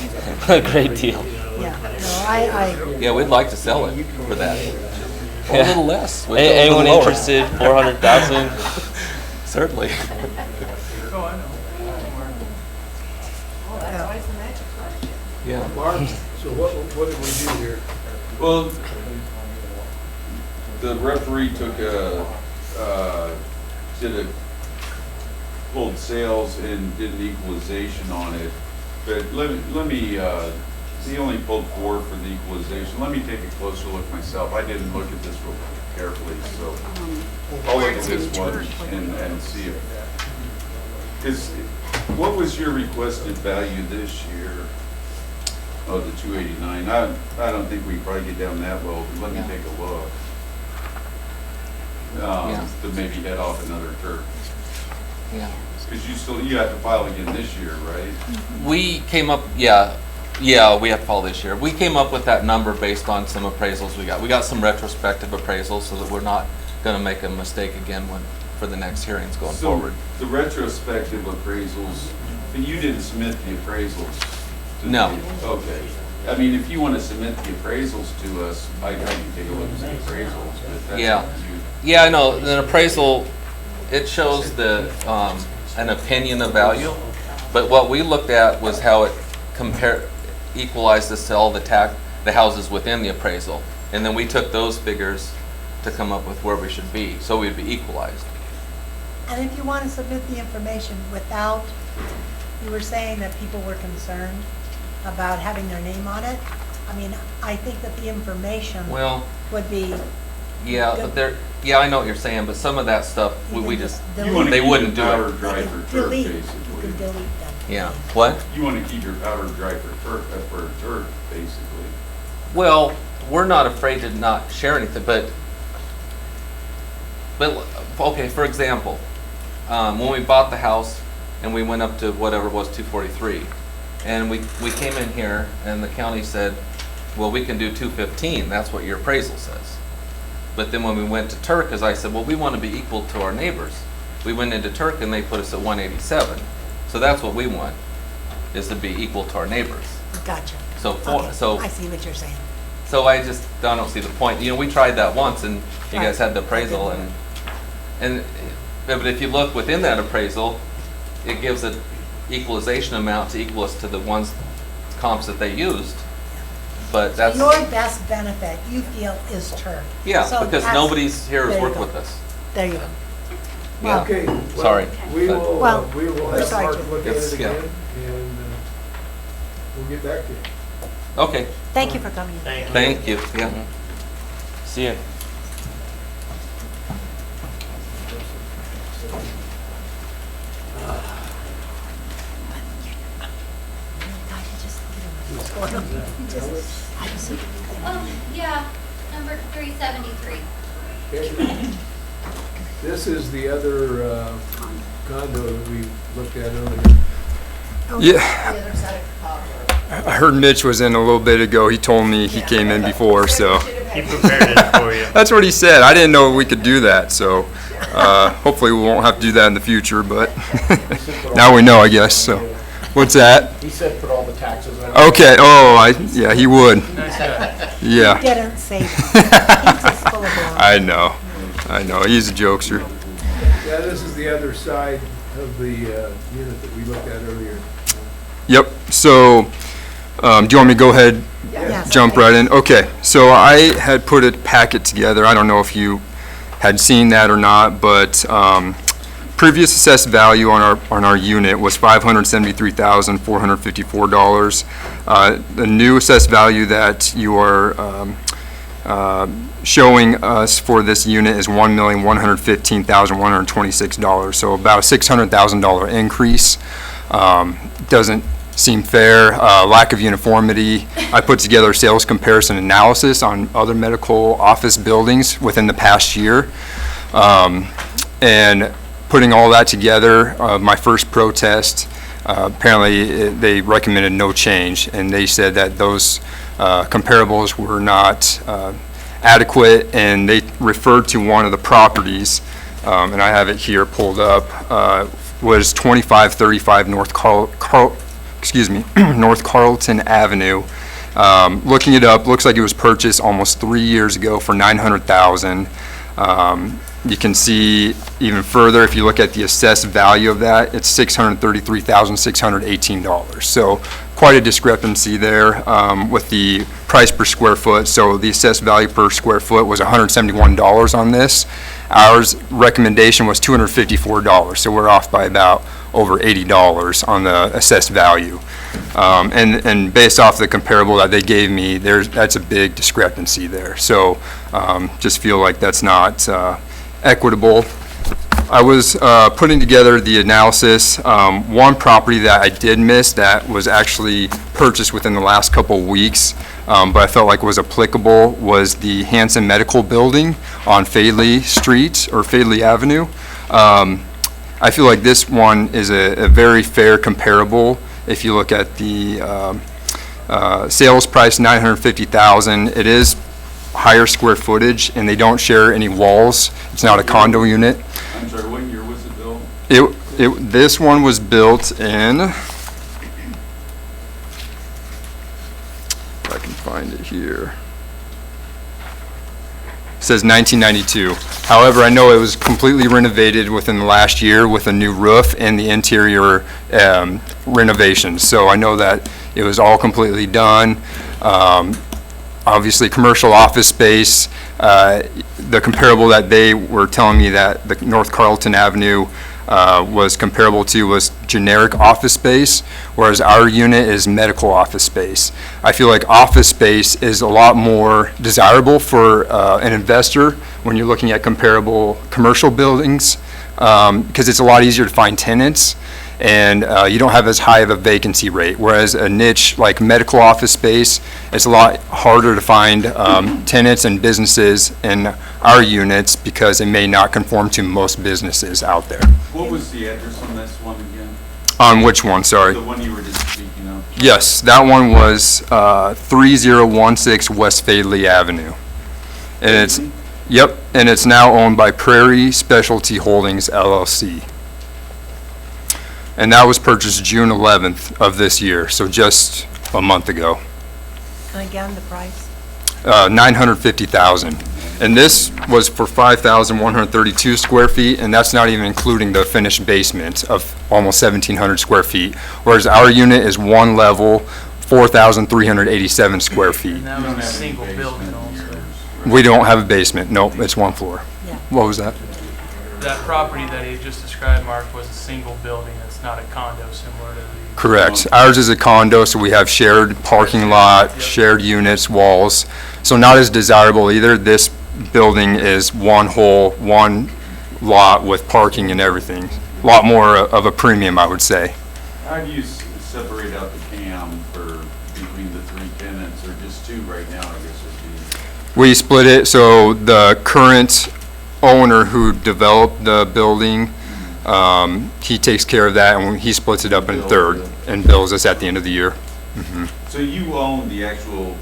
a great deal. Yeah, no, Yeah, we'd like to sell it for that. Or a little less. We'd go a little Anyone lower. interested? 400,000? Certainly. Yeah. Mark, so what did we do here? Well, the referee took pulled sales and did an equalization on it. But let me, he only pulled 4 for the equalization. Let me take a closer look myself. I didn't look at this real carefully, so I'll look at this one and see if, what was your requested value this year? Oh, the 289. I don't think we can probably get down that low, but let me take a look. To maybe head off another turf. Yeah. Because you have to file again this year, right? We came up, we have to follow this year. We came up with that number based on some appraisals we got. We got some retrospective appraisals so that we're not gonna make a mistake again for the next hearings going forward. The retrospective appraisals, but you didn't submit the appraisals? No. Okay. I mean, if you want to submit the appraisals to us, I can take a look at the appraisals, but that's Yeah. up to you. Yeah, I know, an appraisal, it shows an opinion of value, but what we looked at was how it equalized this to all the houses within the appraisal. And then we took those figures to come up with where we should be, so we'd be equalized. And if you want to submit the information without, you were saying that people were concerned about having their name on it. I mean, I think that the information Well, would be, yeah, but I know what you're saying, but some of that stuff, You we can just, just delete. they wouldn't do Powder it. dry you for can turf, delete, you basically. can delete them. Yeah, what? You want to keep your powder dry for turf, basically. Well, we're not afraid to not share anything, but okay, for example, when we bought the house and we went up to whatever it was, 243, and we came in here and the county said, well, we can do 215, that's what your appraisal says. But then when we went to Turk, as I said, well, we want to be equal to our neighbors. We went into Turk and they put us at 187. So that's what we want, is to be equal to our neighbors. Gotcha. So Okay, so I see what you're saying. So I don't see the point. You know, we tried that once and you guys had the appraisal but if you look within that appraisal, it gives an equalization amount to equal us to the comps that they used. But that's, Your best benefit, you feel, is turf. yeah, So because that's- nobody's here there has you worked go. with us. There you go. Yeah. Okay. well, Sorry. We But- will, Well, we will we're have sorry, Mark Jim. look at it Yeah. again, and we'll get back to you. Okay, Thank you for coming in. Thank you. thank you, yeah. See ya. Yeah, number 373. Okay. This is the other condo that we looked at earlier. The other side of Cobbler. I heard Mitch was in a little bit ago. He told me he came in before, so. He prepared it for you. That's what he said. I didn't know we could do that, so hopefully we won't have to do that in the future, but now we know, I guess, so. What's that? He said put all the taxes on. Okay, yeah, he would. Yeah. Didn't say that. He's just full of baloney. I know, he's a jokester. Yeah, this is the other side of the unit that we looked at earlier. Yep, so, do you want me to go ahead, Yes. jump right in? Okay, so I had put a packet together, I don't know if you had seen that or not, but, previous assessed value on our unit was $573,454. The new assessed value that you are showing us for this unit is $1,115,126. So about a $600,000 increase. Doesn't seem fair. Lack of uniformity. I put together a sales comparison analysis on other medical office buildings within the past year. And putting all that together, my first protest, apparently they recommended no change, and they said that those comparables were not adequate, and they referred to one of the properties, and I have it here pulled up, was 2535 North North Carlton Avenue. Looking it up, looks like it was purchased almost 3 years ago for $900,000. You can see even further, if you look at the assessed value of that, it's $633,618. So quite a discrepancy there with the price per square foot. So the assessed value per square foot was $171 on this. Ours recommendation was $254, so we're off by about over $80 on the assessed value. And based off the comparable that they gave me, that's a big discrepancy there. So just feel like that's not equitable. I was putting together the analysis. One property that I did miss that was actually purchased within the last couple of weeks, but I felt like was applicable, was the Hanson Medical Building on Fadley Street, or Fadley Avenue. I feel like this one is a very fair comparable. If you look at the sales price, $950,000, it is higher square footage, and they don't share any walls. It's not a condo unit. I'm sorry, what year was it built? This one was built in, if I can find it here. It says 1992. However, I know it was completely renovated within the last year with a new roof and the interior renovations. So I know that it was all completely done. Obviously, commercial office space. The comparable that they were telling me that the North Carlton Avenue was comparable to was generic office space, whereas our unit is medical office space. I feel like office space is a lot more desirable for an investor when you're looking at comparable commercial buildings, because it's a lot easier to find tenants, and you don't have as high of a vacancy rate, whereas a niche like medical office space, it's a lot harder to find tenants and businesses in our units because they may not conform to most businesses out there. What was the address on this one again? On which one, sorry? The one you were just speaking of? Yes, that one was 3016 West Fadley Avenue. And it's, yep, and it's now owned by Prairie Specialty Holdings LLC. And that was purchased June 11th of this year, so just a month ago. And again, the price? $950,000. And this was for 5,132 square feet, and that's not even including the finished basement of almost 1,700 square feet. Whereas our unit is one level, 4,387 square feet. And that was a single building also. We don't have a basement, nope, it's one floor. Yeah. What was that? That property that he just described, Mark, was a single building. It's not a condo similar to the. Correct. Ours is a condo, so we have shared parking lot, shared units, walls. So not as desirable either. This building is one whole, one lot with parking and everything. A lot more of a premium, I would say. How do you separate out the CAM between the three tenants, or just two right now, I guess would be? We split it, so the current owner who developed the building, he takes care of that, and he splits it up in third and bills us at the end of the year. So you own the actual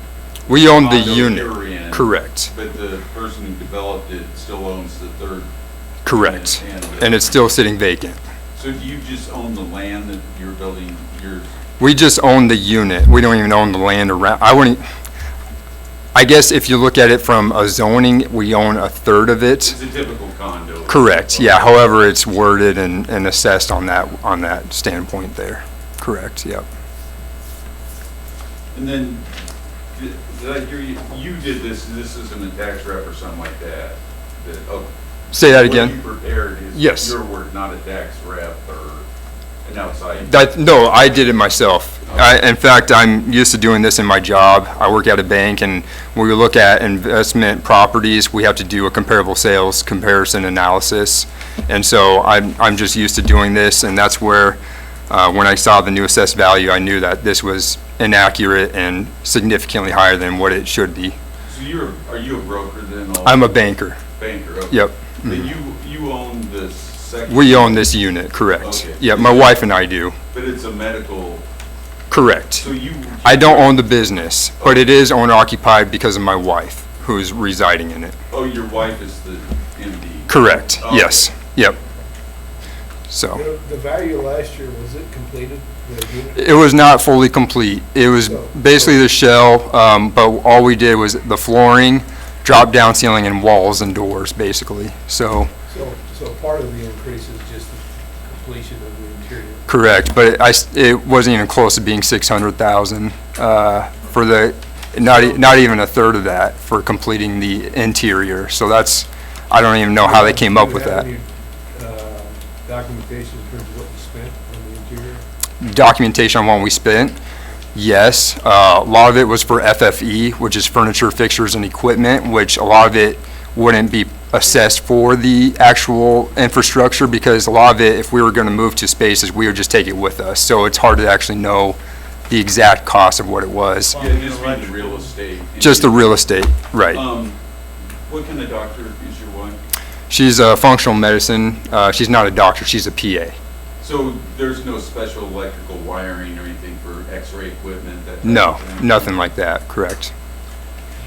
We own the condo unit, you're in, correct, but the person who developed it still owns the third? correct. unit And it's still sitting vacant. So do you just own the land that you're building yours? We just own the unit. We don't even own the land around. I guess if you look at it from a zoning, we own a third of it. It's a typical condo. Correct, yeah. However, it's worded and assessed on that standpoint there. Correct, yep. And then, did I hear you did this isn't a tax rep or something like that? Say that again? What you prepared is Yes. your work, not a tax rep or an outside? No, I did it myself. In fact, I'm used to doing this in my job. I work at a bank, and when we look at investment properties, we have to do a comparable sales comparison analysis. And so I'm just used to doing this, and that's where, when I saw the new assessed value, I knew that this was inaccurate and significantly higher than what it should be. So are you a broker then? I'm a banker. Banker, okay. Yep. But you own this second? We own this unit, correct. Okay. Yep, my wife and I do. But it's a medical, Correct. so you? I don't own the business, but it is owner occupied because of my wife, who's residing in it. Oh, your wife is the MD? Correct, Okay. yes, yep. So, The value last year, was it completed, the unit? it was not fully complete. It was basically the shell, but all we did was the flooring, drop-down ceiling, and walls and doors, basically. So, So part of the increase is just the completion of the interior. correct, but it wasn't even close to being 600,000 for the, not even a third of that for completing the interior. So that's, I don't even know how they came up with that. Do you have any documentation in terms of what you spent on the interior? Documentation on what we spent? Yes. A lot of it was for FFE, which is furniture, fixtures, and equipment, which a lot of it wouldn't be assessed for the actual infrastructure, because a lot of it, if we were gonna move to spaces, we would just take it with us. So it's hard to actually know the exact cost of what it was. Yeah, just mean the real estate. Just the real estate, right. What kind of doctor is your wife? She's a functional medicine, she's not a doctor, she's a PA. So there's no special electrical wiring or anything for x-ray equipment? That type No, of thing? nothing like that, correct.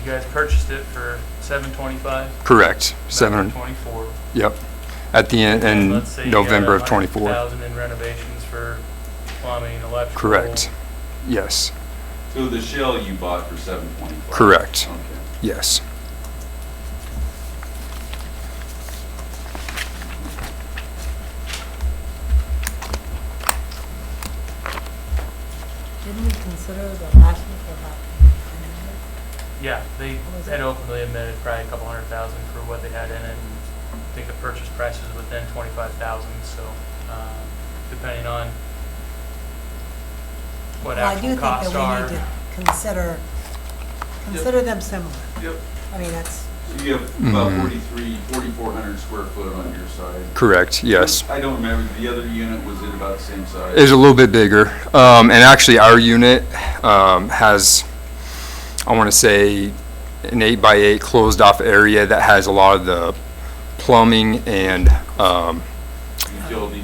You guys purchased it for $725? Correct, 700, 24. yep. At the end, in Let's say you November got of '24. 100,000 in renovations for plumbing, electrical. Correct, yes, So the shell you bought for $725? correct, Okay. yes. Didn't we consider the last one for about 900? Yeah, they What was had it? openly admitted probably a couple 100,000 for what they had in it. And I think the purchase price is within 25,000, so depending on what Well, I actual do think costs that we are. need to consider them similar. Yep. I mean, that's, So you have about 4,400 square foot on your side? Correct, yes. I don't remember, the other unit, was it about the same size? It's a little bit bigger, and actually our unit, has, I wanna say, an 8x8 closed off area that has a lot of the plumbing and,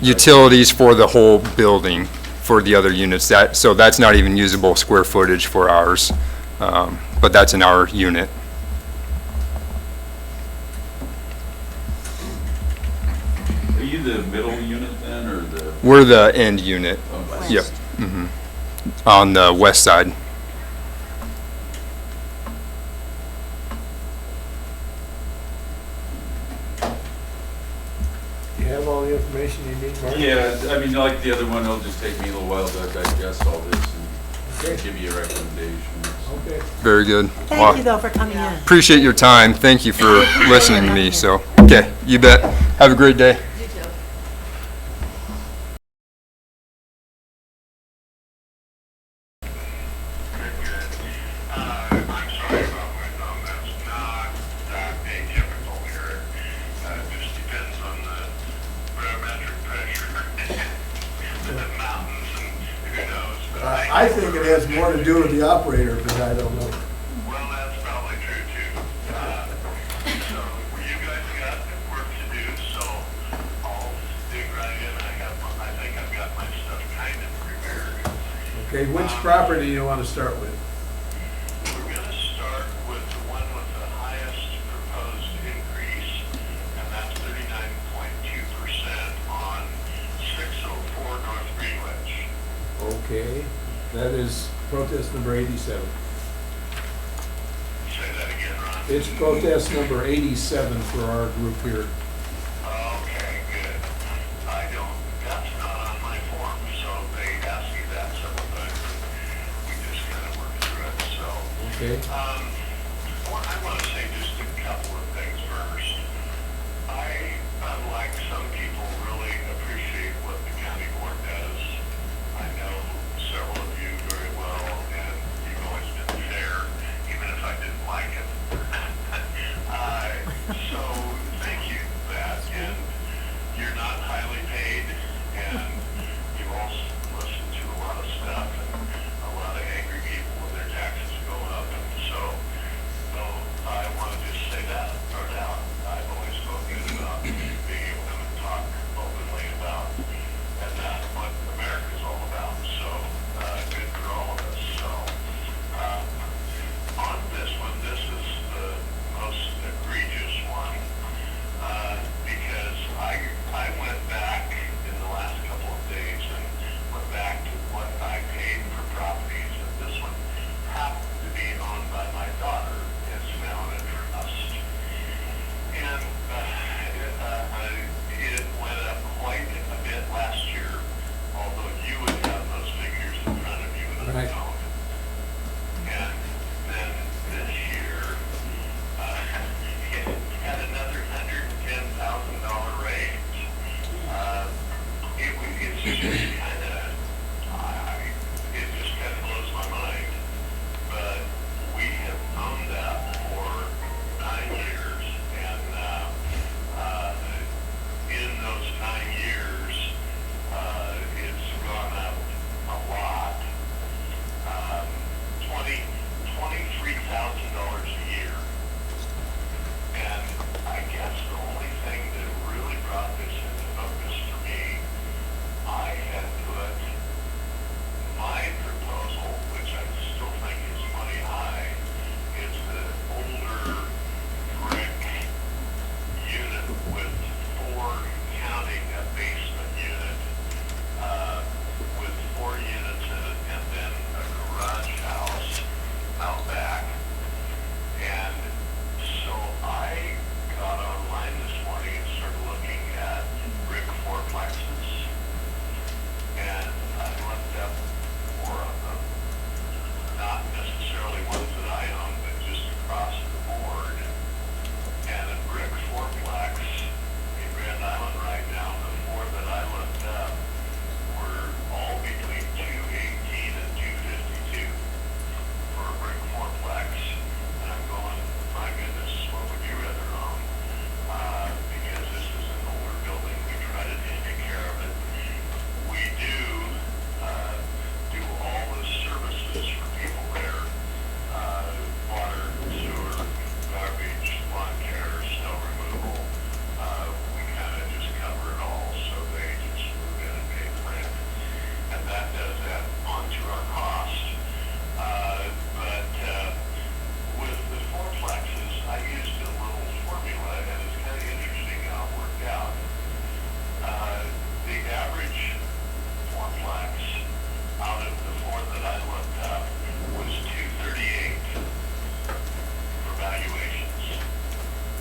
utilities for the whole building for the other units. So that's not even usable square footage for ours, but that's in our unit. Are you the middle unit then, or the? We're the end unit, Oh, yep, on the west side. You have all the information you need, Mark? Yeah, I mean, like the other one, it'll just take me a little while to digest all this Okay. and give you a recommendation. Okay. Very good. thank you though for coming in. Appreciate your time. Thank you for listening to me, so, okay, you bet. Have a great day. You too. I'm sorry about my thumb, that's not atypical here. Just depends on the barometric pressure, the mountains, and who knows. But I think it has more to do with the operator, but I don't know. well, that's probably true too. So you guys got work to do, so I'll dig right in. I think I've got my stuff kind of prepared. Okay, which property do you want to start with? We're gonna start with the one with the highest proposed increase, and that's 39.2% on 604 North Greenwich. Okay, that is protest number 87. Say that again, Ron. It's protest number 87 for our group here. Okay, good. That's not on my form, so they asked me that several times, and we just kind of worked through it, so. Okay, I want to say just a couple of things first. I, unlike some people, really appreciate what the county board does. I know several of you very well, and you've always been fair, even if I didn't like it. So, thank you for that, and you're not highly paid, and you've also listened to a lot of stuff, and a lot of angry people when their taxes go up, and so I want to just say that, start out. I've always felt good about being able to come and talk openly about, and that's what America's all about, so good for all of us. So on this one, this is the most egregious one, because I went back in the last couple of days and went back to what I paid for properties, and this one happened to be owned by my daughter. It's now in a trust. And it went up quite a bit last year, although you would have those figures in front of you and I Right. don't. And then this year, it had another $110,000 raise. It's just kind of, it just kind of blows my mind. But we have owned that for 9 years, and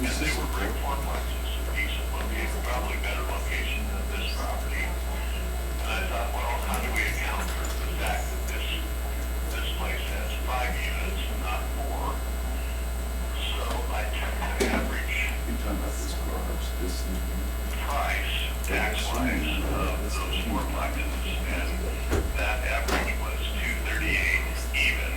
and they were brick fourplexes, decent location, probably better location than this property. And I thought, well, how do we account for the fact that this place has 5 units and not 4? So I took the average price, tax-wise, of those fourplexes, and that average was $238 even.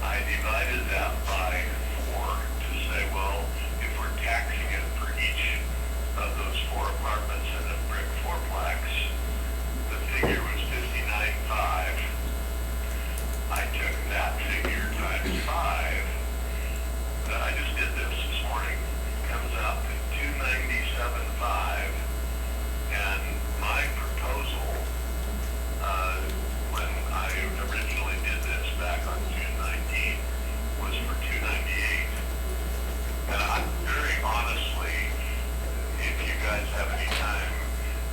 I divided that by 4 to say, well, if we're taxing it for each of those 4 apartments in a brick fourplex, the figure was $59.5. I took that figure times 5. I just did this morning. Comes out to $297.5. And my proposal, when I originally did this back on June 19, was for $298. And I very honestly, if you guys have any time,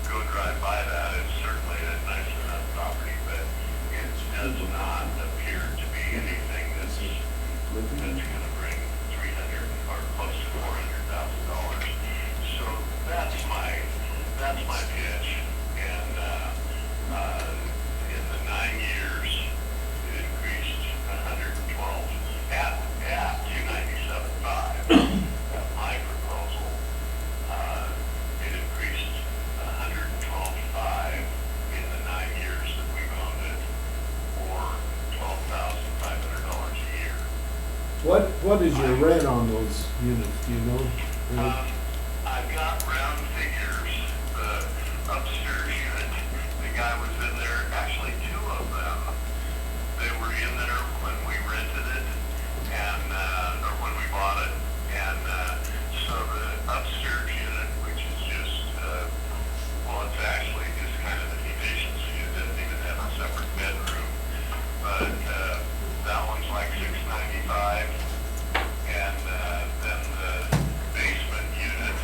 go drive by that. It's certainly a nice enough property, but it does not appear to be anything that's going to bring 300 or close to $400,000. So that's my pitch. And in the 9 years, it increased 112 at $297.5. My proposal, it increased 112.5 in the 9 years that we've owned it, or $12,500 a year. What is your rent on those units, do you know? I've got round figures. The upstairs unit, the guy was in there, actually 2 of them. They were in there when we rented it, and or when we bought it. And so the upstairs unit, which is just, well, it's actually just kind of an efficiency. It doesn't even have a separate bedroom. But that one's like $695. And then the basement unit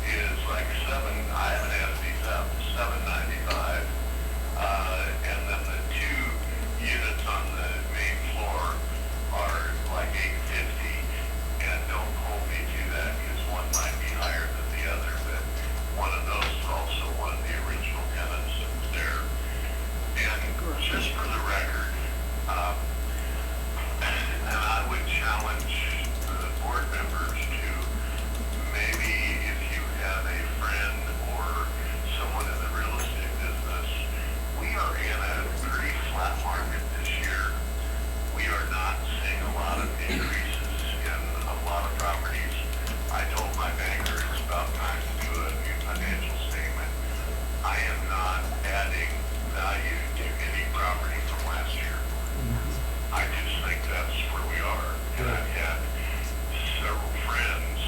is like I haven't added these up, $795. And then the 2 units on the main floor are like $850. And don't hold me to that, because one might be higher than the other, but one of those is also one of the original tenants that was there. And just for the record, and I would challenge the board members to maybe, if you have a friend or someone in the real estate business, we are in a pretty flat market this year. We are not seeing a lot of increases in a lot of properties. I told my banker it's about time to do a new financial statement. I am not adding value to any property from last year. I just think that's where we are. And I've had several friends,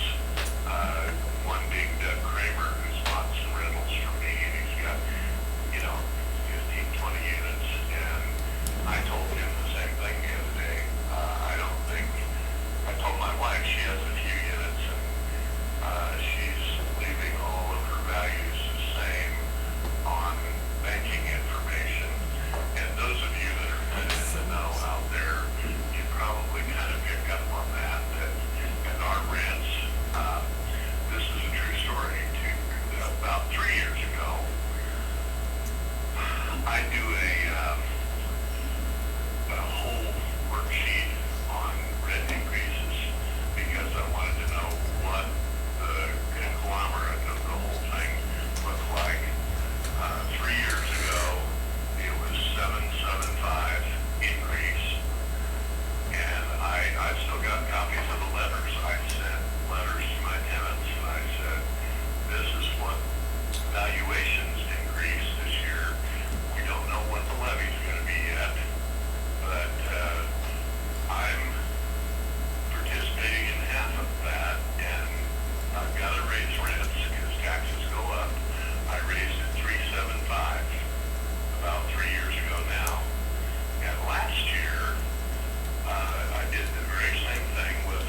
one being Doug Kramer, who's bought some rentals from me, and he's got, 15, 20 units. And I told him the same thing the other day. I told my wife she has a few units, and she's leaving all of her values the same on banking information. And those of you that are kind of in the know out there, you probably kind of pick up on that at our rents, this is a true story. About 3 years ago, I do a whole worksheet on rent increases because I wanted to know what the conglomerate of the whole thing looked like. 3 years ago, it was 775 increase, and I've still got copies of the letters. I sent letters to my tenants, and I said, this is what valuations increased this year. We don't know what the levy's going to be yet, but I'm participating in half of that, and I've got to raise rents because taxes go up. I raised it 375 about 3 years ago now. And last year, I did the very same thing with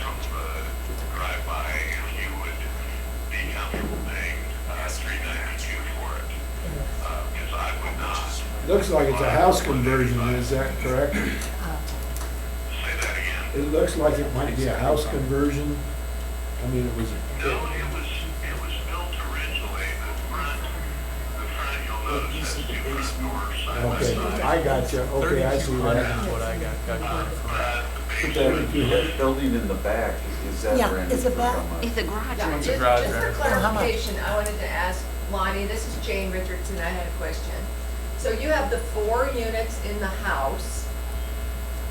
from the drive-by, if you would be comfortable paying $392 for it, because I would not. Looks like it's a house conversion, is that correct? Say that again. It looks like it might be a house conversion. I mean, it was. No, it was built originally, the front you'll notice has two front doors side by Okay, side. I got you. Okay, I see 3,200 that. is what I got calculated for. That building in the back, is that Yeah, rented it's a for back- how much? It's a garage. Yeah, It's just a garage just for rental. clarification, I wanted to ask Lonnie, this is Jane Richardson, I had a question. So you have the 4 units in the house,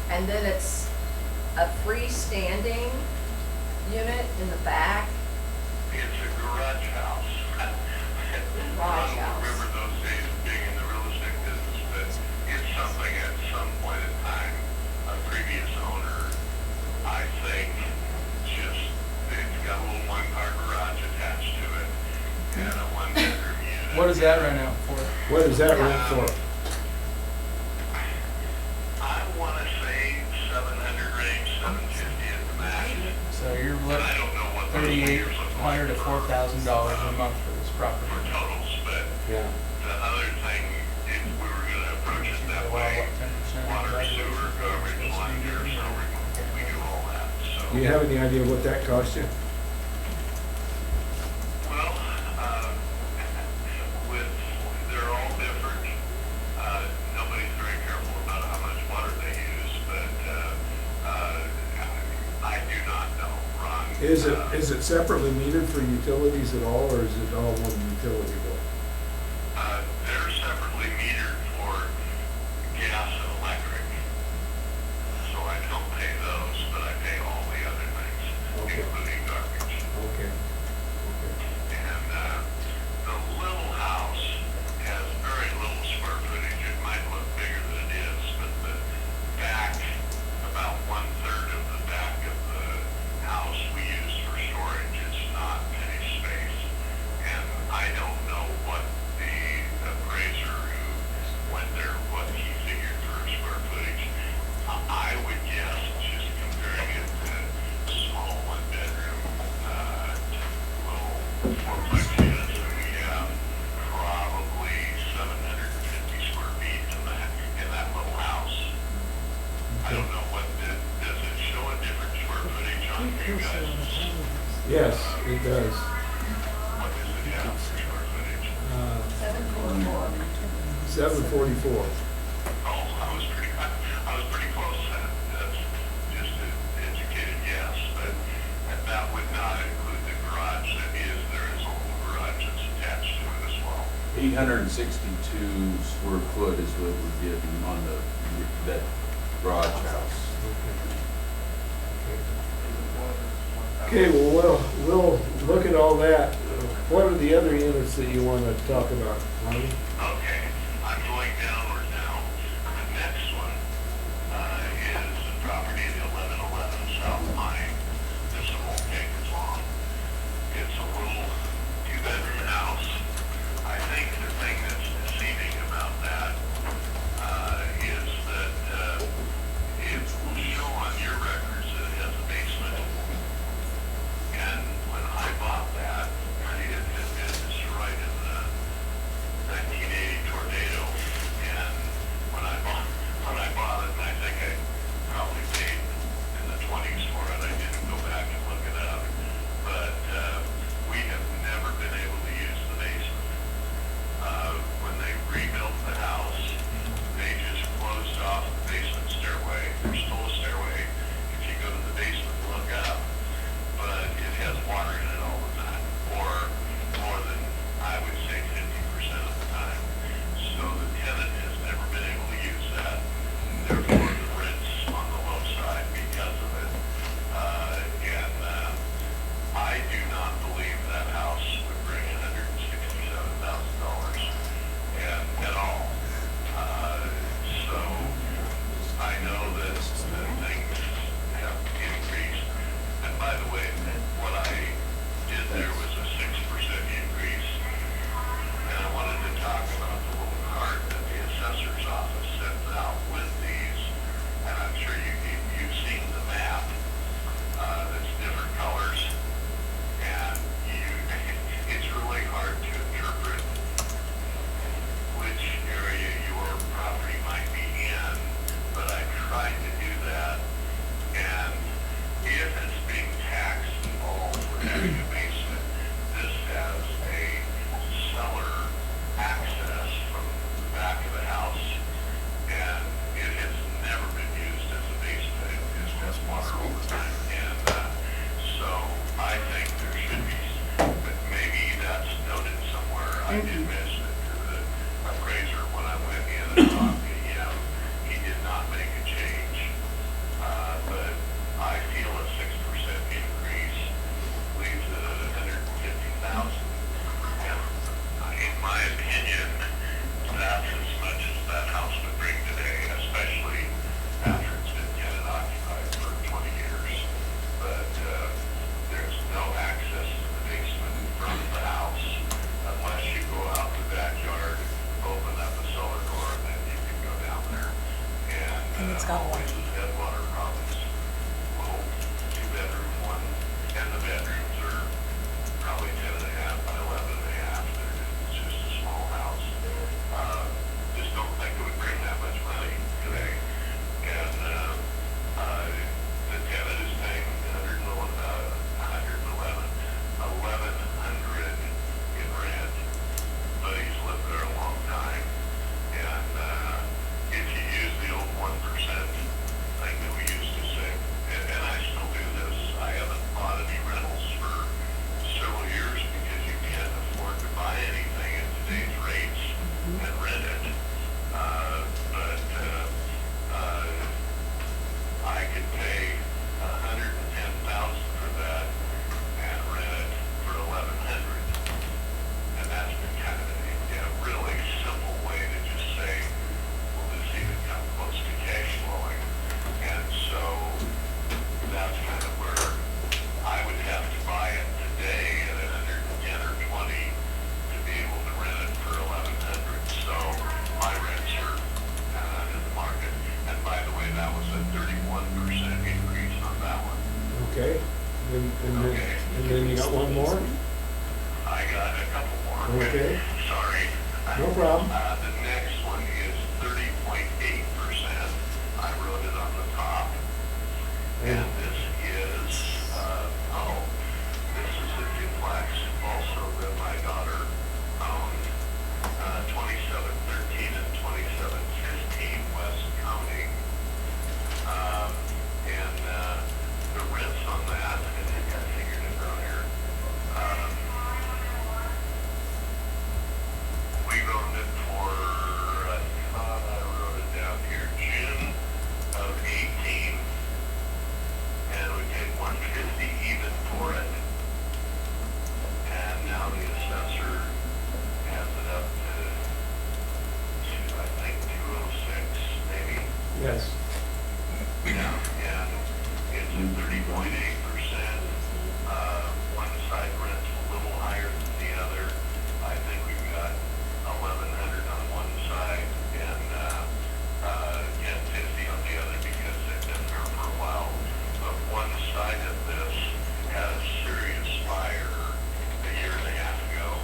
and then it's a freestanding unit in the back? It's a garage house. Garage I don't house. remember those days of being in the real estate business, but it's something at some point in time, a previous owner, I think, just, it's got a little one-car garage attached to it, and a one-bedroom unit. What does that rent out for? What is that rent for? I wanna say 700 range, 750 at the max. So you're And I looking don't know what those figures look like $3,800 to $4,000 a month for this property. for totals, but Yeah. the other thing, if we were gonna approach it that Well, way, what, 10% water, graduation sewer, fee garbage, is line, supposed to or be so we do all that, so. Do you have any idea what that cost you? Well, they're all different. Nobody's very careful about how much water they use, but, I do not know, Ron. Is it separately metered for utilities at all, or is it all one utility bill? They're separately metered for gas and electric. So I don't pay those, but I pay all the other things, Okay. including garbage. Okay. And, the little house has very little square footage. It might look bigger than it is, but the back, about 1/3 of the back of the house we use for storage. It's not finished space. And I don't know what the appraiser who went there, what he figured for square footage. I would guess, just comparing it to small one-bedroom, little fourplex units that we have, probably 750 square feet in that little house. I don't know does it show a different square footage on you guys? Yes, it does. What does it have for square footage? 744. 744. Oh, I was pretty close then. That's just an educated guess, but that would not include the garage there is a little garage that's attached to it as well. 862 square foot is what we're getting on that garage house. Okay, well, we'll look at all that. What are the other units that you want to talk about, Lonnie? Okay, I'm going downward now. The next one is the property at 1111 South Pine. This one won't take as long. It's a little 2-bedroom house. I think the thing that's deceiving about that is that it will show on your records that it has a basement. And when I bought that, it had been destroyed in the 1980s. and it's got water. Had water problems. Little two-bedroom one, and the bedrooms are probably 10.5 by 11.5. It's just a small house. Just don't think it would bring that much money today. And the tenant is paying 1,100 in rent, but he's lived there a long time. And if you use the old 1% thing that we used to say, and I still do this, I haven't bought any rentals for several years because you can't afford to buy anything at today's rates and rent it. But I could pay $110,000 for that and rent it for 1,100. And that's been kind of a really simple way to just say, well, this even come close to cash flowing. And so that's kind of where I would have to buy it today at 110 or 20 to be able to rent it for 1,100. So my rents are in the market. And by the way, that was a 31% increase on that one. Okay, and then you got one more? I got a couple more. Okay. Sorry. No problem. The next one is 30.8%. I wrote it on the top. And this is, this is a duplex also that my daughter owned, 2713 and 2715 West County. And the rents on that, I think I figured it down here. We wrote it for, I thought I wrote it down here, June of 18, and we paid $150 even for it. And now the assessor has it up to I think 206 maybe. Yes. Yeah, and it's at 30.8%. One side rent's a little higher than the other. I think we've got 1,100 on one side and 1050 on the other because they've been there for a while. But one side of this had a serious fire a year and a half ago,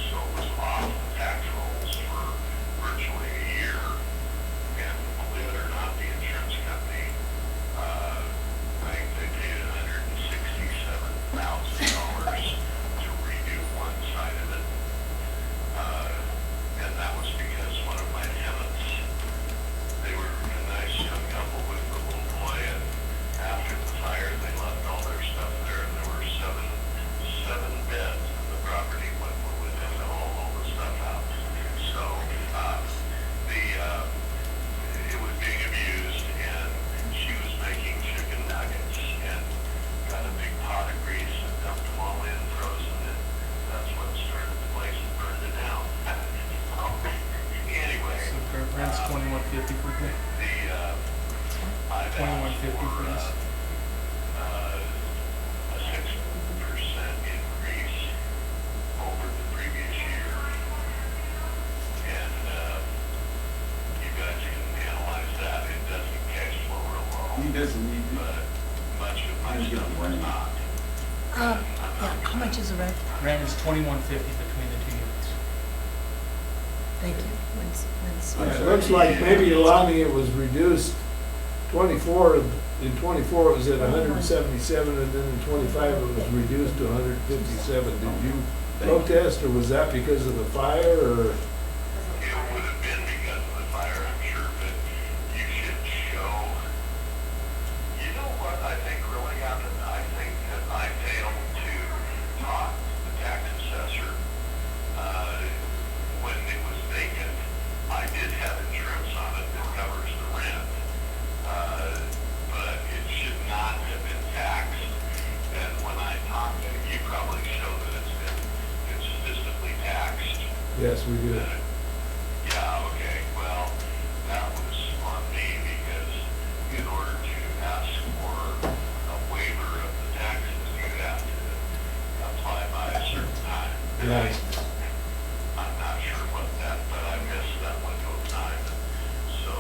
so it was off the tax rolls for virtually a year. And believe it or not, the insurance company, I think they paid $167,000 to redo one side of it. And that was because one of my tenants, they were a nice young couple with a little boy, and after the fire, they left all their stuff there, and there were seven beds in the property when we had to haul all the stuff out. So, it was being abused, and she was making chicken nuggets and got a big pot of grease and dumped them all in frozen, and that's what started the place and burned it down. Anyway. So current rent's 2150 for the, I've asked 2150 for for, this. a 6% increase over the previous year. And, you guys can analyze that. It doesn't cash flow real well. He doesn't need to. But much of my stuff is not. Yeah, how much is the rent? Rent is 2150 between the two units. Thank you. It looks like maybe Lonnie, it was reduced 24, in 24 it was at 177, and then in 25 it was reduced to 157. Did you protest, or was that because of the fire, or? It would have been because of the fire, I'm sure, but you should show, you know what I think really happened? I think that I failed to talk to the tax assessor, when it was vacant. I did have insurance on it that covers the rent, but it should not have been taxed. And when I talked to you, probably show that it's been consistently taxed. Yes, we do. Yeah, okay, well, that was on me because in order to ask for a waiver of the taxes, you have to apply by a certain time. And Right. I'm not sure what that, but I missed that window of time. So,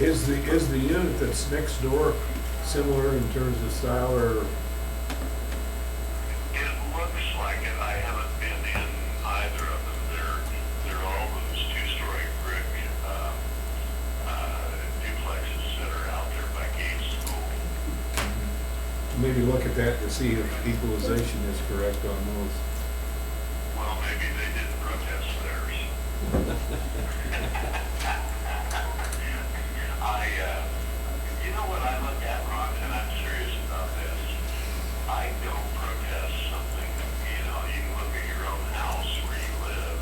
Is the unit that's next door similar in terms of style or? It looks like it. I haven't been in either of them. They're all those two-story brick duplexes that are out there by Gate School. Maybe look at that to see if equalization is correct on those. Well, maybe they didn't protest theirs. You know what I look at, Ron, and I'm serious about this. I don't protest something, you know, you can look at your own house where you live,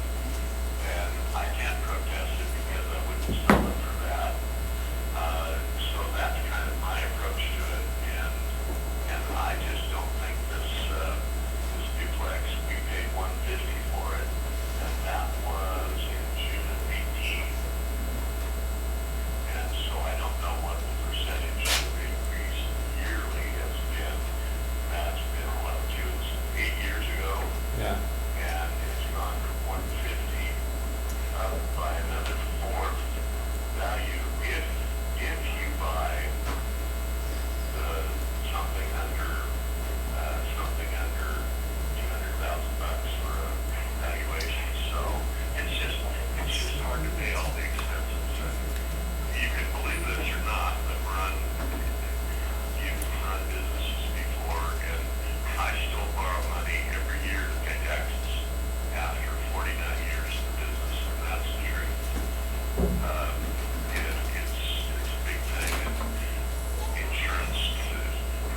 and I can't protest it because I wouldn't sell it for that. So that's kind of my approach to it, and I just don't think this duplex, we paid $150 for it, and that was in June of 18. And so I don't know what the percentage of increase yearly has been. That's been, what, 8 years ago? Yeah. And it's gone from 150 up by another fourth value if you buy something under $200,000 for a valuation. So it's just hard to pay all the expenses. You can believe this or not, but you've run businesses before, and I still borrow money every year to pay taxes after 49 years in the business, and that's the truth. It's a big thing. And insurance,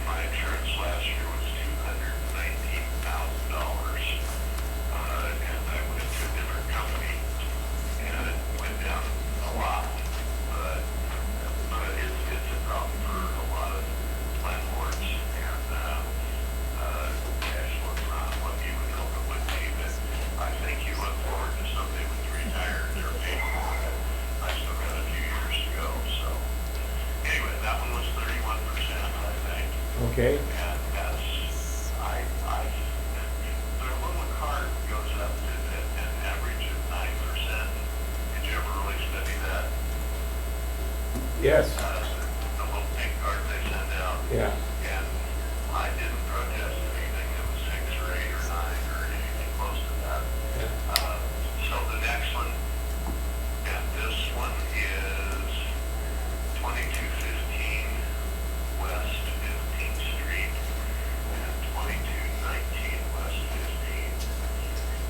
my insurance last year was $219,000, and I went to a different company, and it went down a lot. But it's a problem for a lot of landlords, and cash flow not what you would hope it would be, but I think you look forward to someday when you retire and you're paying for it. I still got a few years to go, so. Anyway, that one was 31%, I think. Okay. And that's, the little card goes up to an average of 9%. Did you ever really study that? Yes. The little pink card they send out. Yeah. And I didn't protest anything that was 6 or 8 or 9 or anything close to that. So the next one, and this one is 2215 West 15th Street and 2219 West 15th.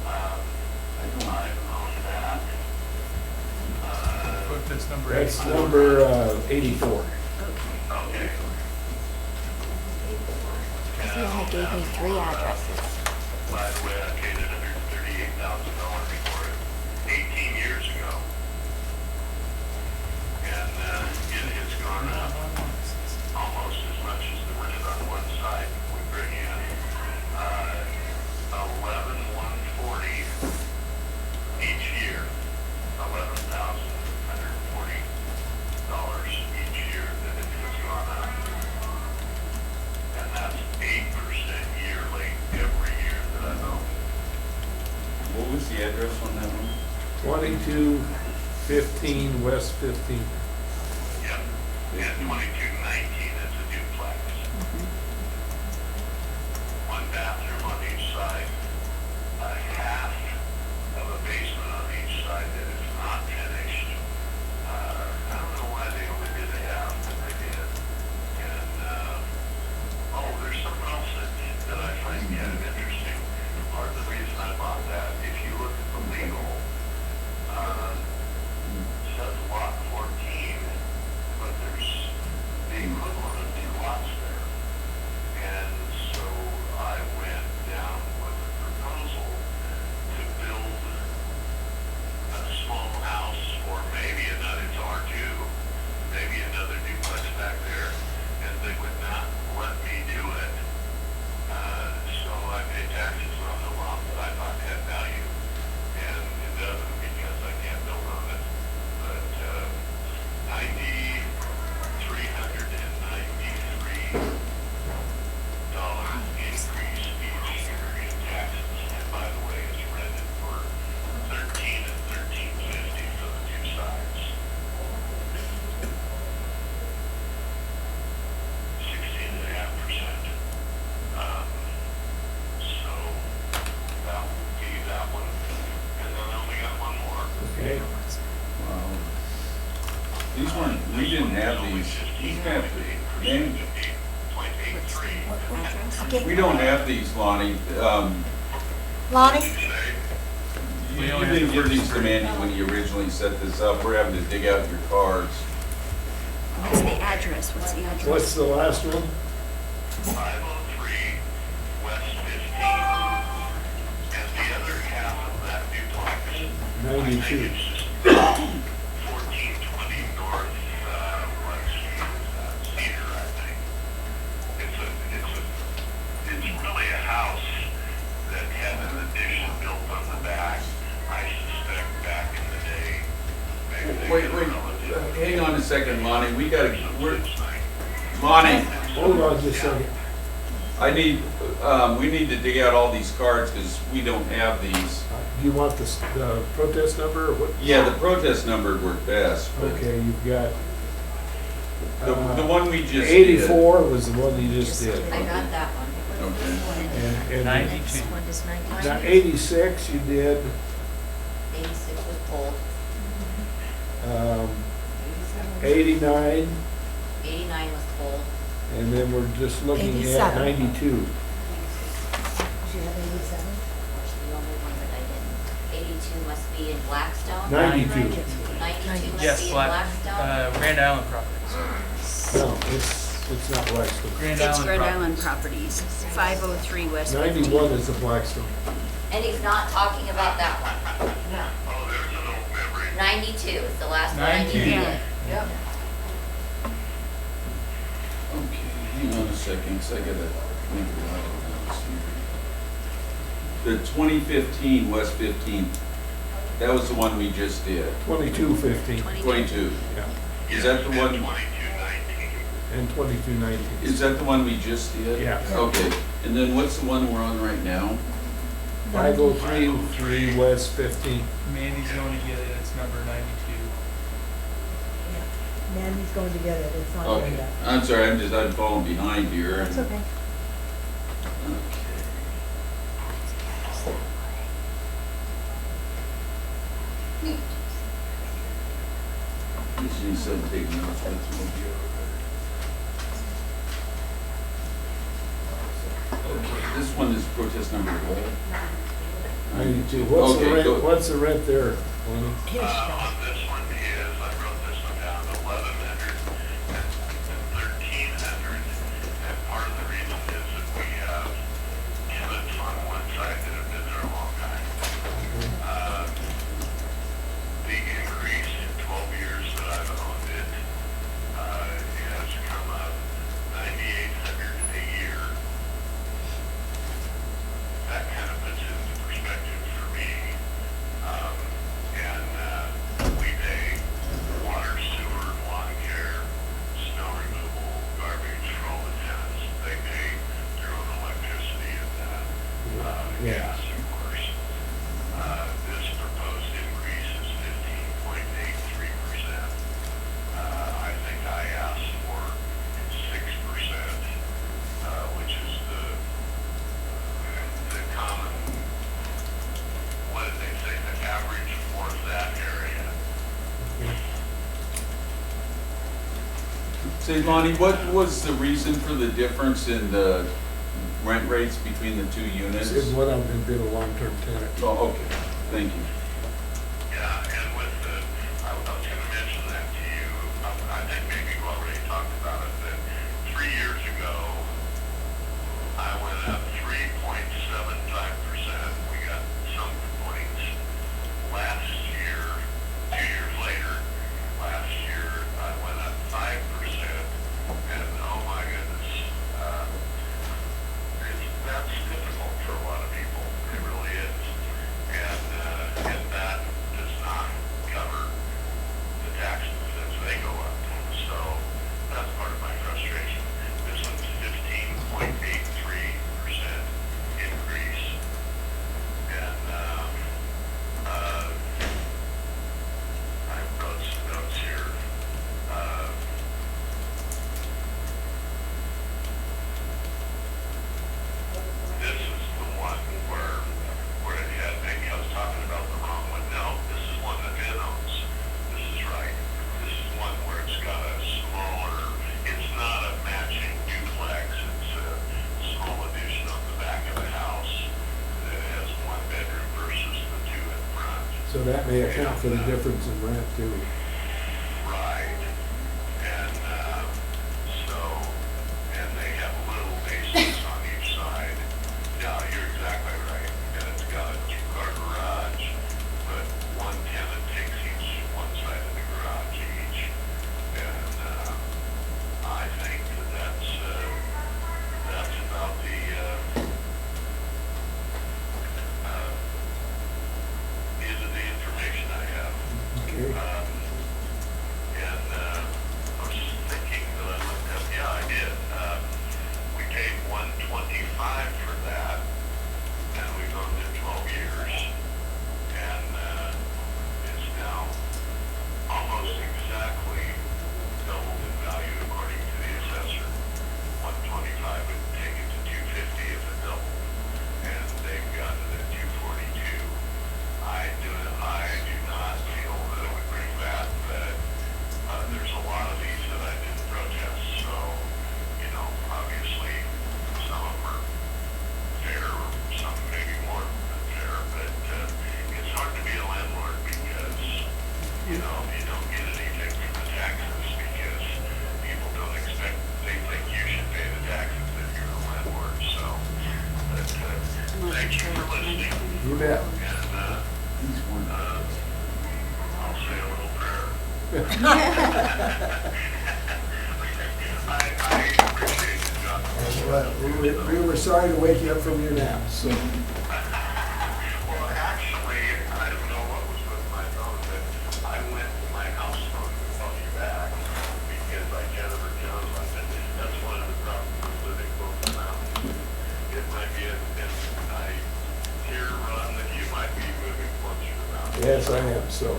I've owned that. Book that's number That's 84. number 84. Okay. He only gave me 3 addresses. By the way, I paid $138,000 for it 18 years ago. And it has gone up almost as much as the rent on one side we bring in. 11,140 each year. $11,140 each year that it has gone up. And that's 8% yearly every year that I've owned it. What was the address on that one? 2215 West 15th. Yep. And 2219 is a duplex. One bathroom on each side, half of a basement on each side that is not finished. I don't know why they only did a half, but they did. And, there's something else that I find kind of interesting. Part of the reason I bought that, if you look at the legal, it says lot 14, but there's the equivalent of 2 lots there. And so I went down with a proposal to build a small house, or maybe another, it's R2, And 15.83. Okay, we don't have these, Lonnie. Lonnie? You didn't give these to Mandy when you originally set this up. We're having to dig out your cards. What's the address? What's the address? What's the last one? 503 West 15. And the other half of that duplex, 92. 1420 North West Cedar, I think. It's really a house that had an addition built on the back. I suspect back in the day. maybe they Wait, had a wait, relative. hang on a second, Lonnie. Lonnie, Hold on just a second. we need to dig out all these cards because we don't have these. Do you want the protest number or what? Yeah, the protest number would work best, but Okay, you've got. the one we just did. 84 was the one you just did. I got that one. Okay. And 92. One does 92. now 86 you did, 86 was pulled. 89, 89 was pulled. and then we're just looking at 87. 92. Did you have 87? Which the only one that I didn't. 82 must be in Blackstone. 92. 92 must Yes, be in Black, Blackstone. Grand Island properties. No, it's not Blackstone. Grand It's Island Rhode properties. Island Properties, 503 West 15. 91 is the Blackstone. And he's not talking about that one. Oh, there's an old memory. 92 is the last one I 92. needed. Yep. Okay, hang on a second, 'cause I gotta make a lot of notes here. The 2015 West 15th, that was the one we just did. 2215. 22. Yeah, Is that the one? 2219. and 2219. Is that the one we just did? Yeah. Okay, and then what's the one we're on right now? 5033 West 15. Mandy's going to get it, it's number 92. Mandy's going to get it, it's not in Okay, yet. I'm sorry, I'm falling behind here. That's and- okay. Okay. Just need some big notes, but it's gonna be all right. Okay, this one is protest number what? 92. What's the Okay, rent, go- what's the rent there, Lenny? Here's Scott. On this one is, I wrote this one down, 1,100 and 1,300. And part of the reason is that we have tenants on one side that have been there a long time. The increase in 12 years that I've owned it, has come up 9,800 a year. That kind of puts it into perspective for me. We pay water, sewer, lawn care, snow removal, garbage for all the tenants. They pay their own electricity and Yeah. gas, of course. This proposed increase is 15.83%. I think I asked for 6%, which is the common, what did they say, the average for that area. Say, Lonnie, what was the reason for the difference in the rent rates between the two units? It's one of them been a long-term tenant. Oh, okay, thank you. Yeah, and with the, I was gonna mention that to you, I think maybe you already talked about it, that 3 years ago, I went up 3.75%. We got some complaints. Last year, 2 years later, last year, I went up 5%, and oh my goodness, that's difficult for a lot of people, it really is. And So that may account for the difference in rent too. Right. And, so, and they have little basements on each side. Yeah, you're exactly right. And it's got a two-car garage, but one tenant takes each one side of the garage each. And, I think that's about the, end of the information I have. Okay. And, I was just thinking that I looked up, yeah, I did. We paid $125 for that, and we've owned it 12 years. And, it's now almost exactly doubled in value according to the assessor. 125 would take it to 250 if it doubled, and they've got it at 242. I do not feel that it would bring that, but, there's a lot of these that I didn't protest, so, obviously, some of them are fair, some maybe more than fair, but, it's hard to be a landlord because, you don't get anything from the taxes because people don't expect, they think you should pay the taxes if you're a landlord, so, but, thank you for listening. You bet. And, I'll say a little prayer. I appreciate it, John. Well, we were sorry to wake you up from your nap, so. Well, actually, I don't know what was with my phone, but I went to my house phone to call you back because I Jennifer Jones, I said, that's one of the problems with living both the mountains. It might be, and I hear, Ron, that you might be moving closer to the mountains. Yes, I am, so.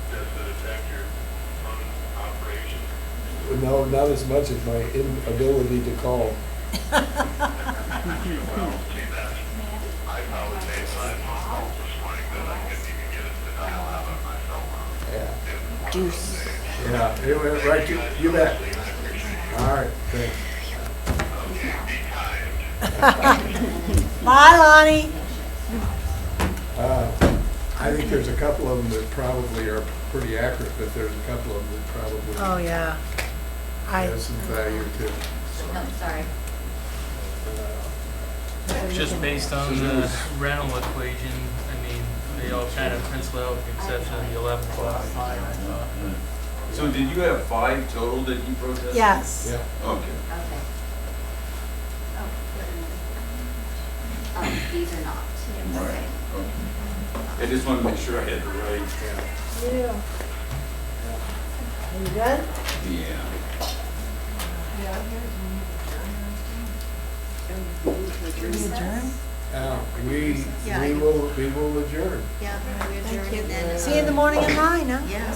Does it affect your phone operation? No, not as much as my inability to call. Well, see, that's, I probably made 5 phone calls this morning that I couldn't even get it to dial out on my cell phone. Yeah. It was one of those days. Yeah, it went right to, you bet. All right, thanks. Okay, be kind. Bye, Lonnie. I think there's a couple of them that probably are pretty accurate, but there's a couple of them that probably Oh, yeah. has some value too. Sorry. Just based on the rental equation, I mean, they all kind of pencil out with the exception of the 11 o'clock fine, I thought. So did you have 5 total that you protested? Yes. Yeah. Okay. Okay. These are not. Right, okay. I just wanted to make sure I had the right, Yeah. Are you good? yeah. We Yeah, will adjourn. Yeah, we adjourn and then. See you in the morning at 9, huh? Yes.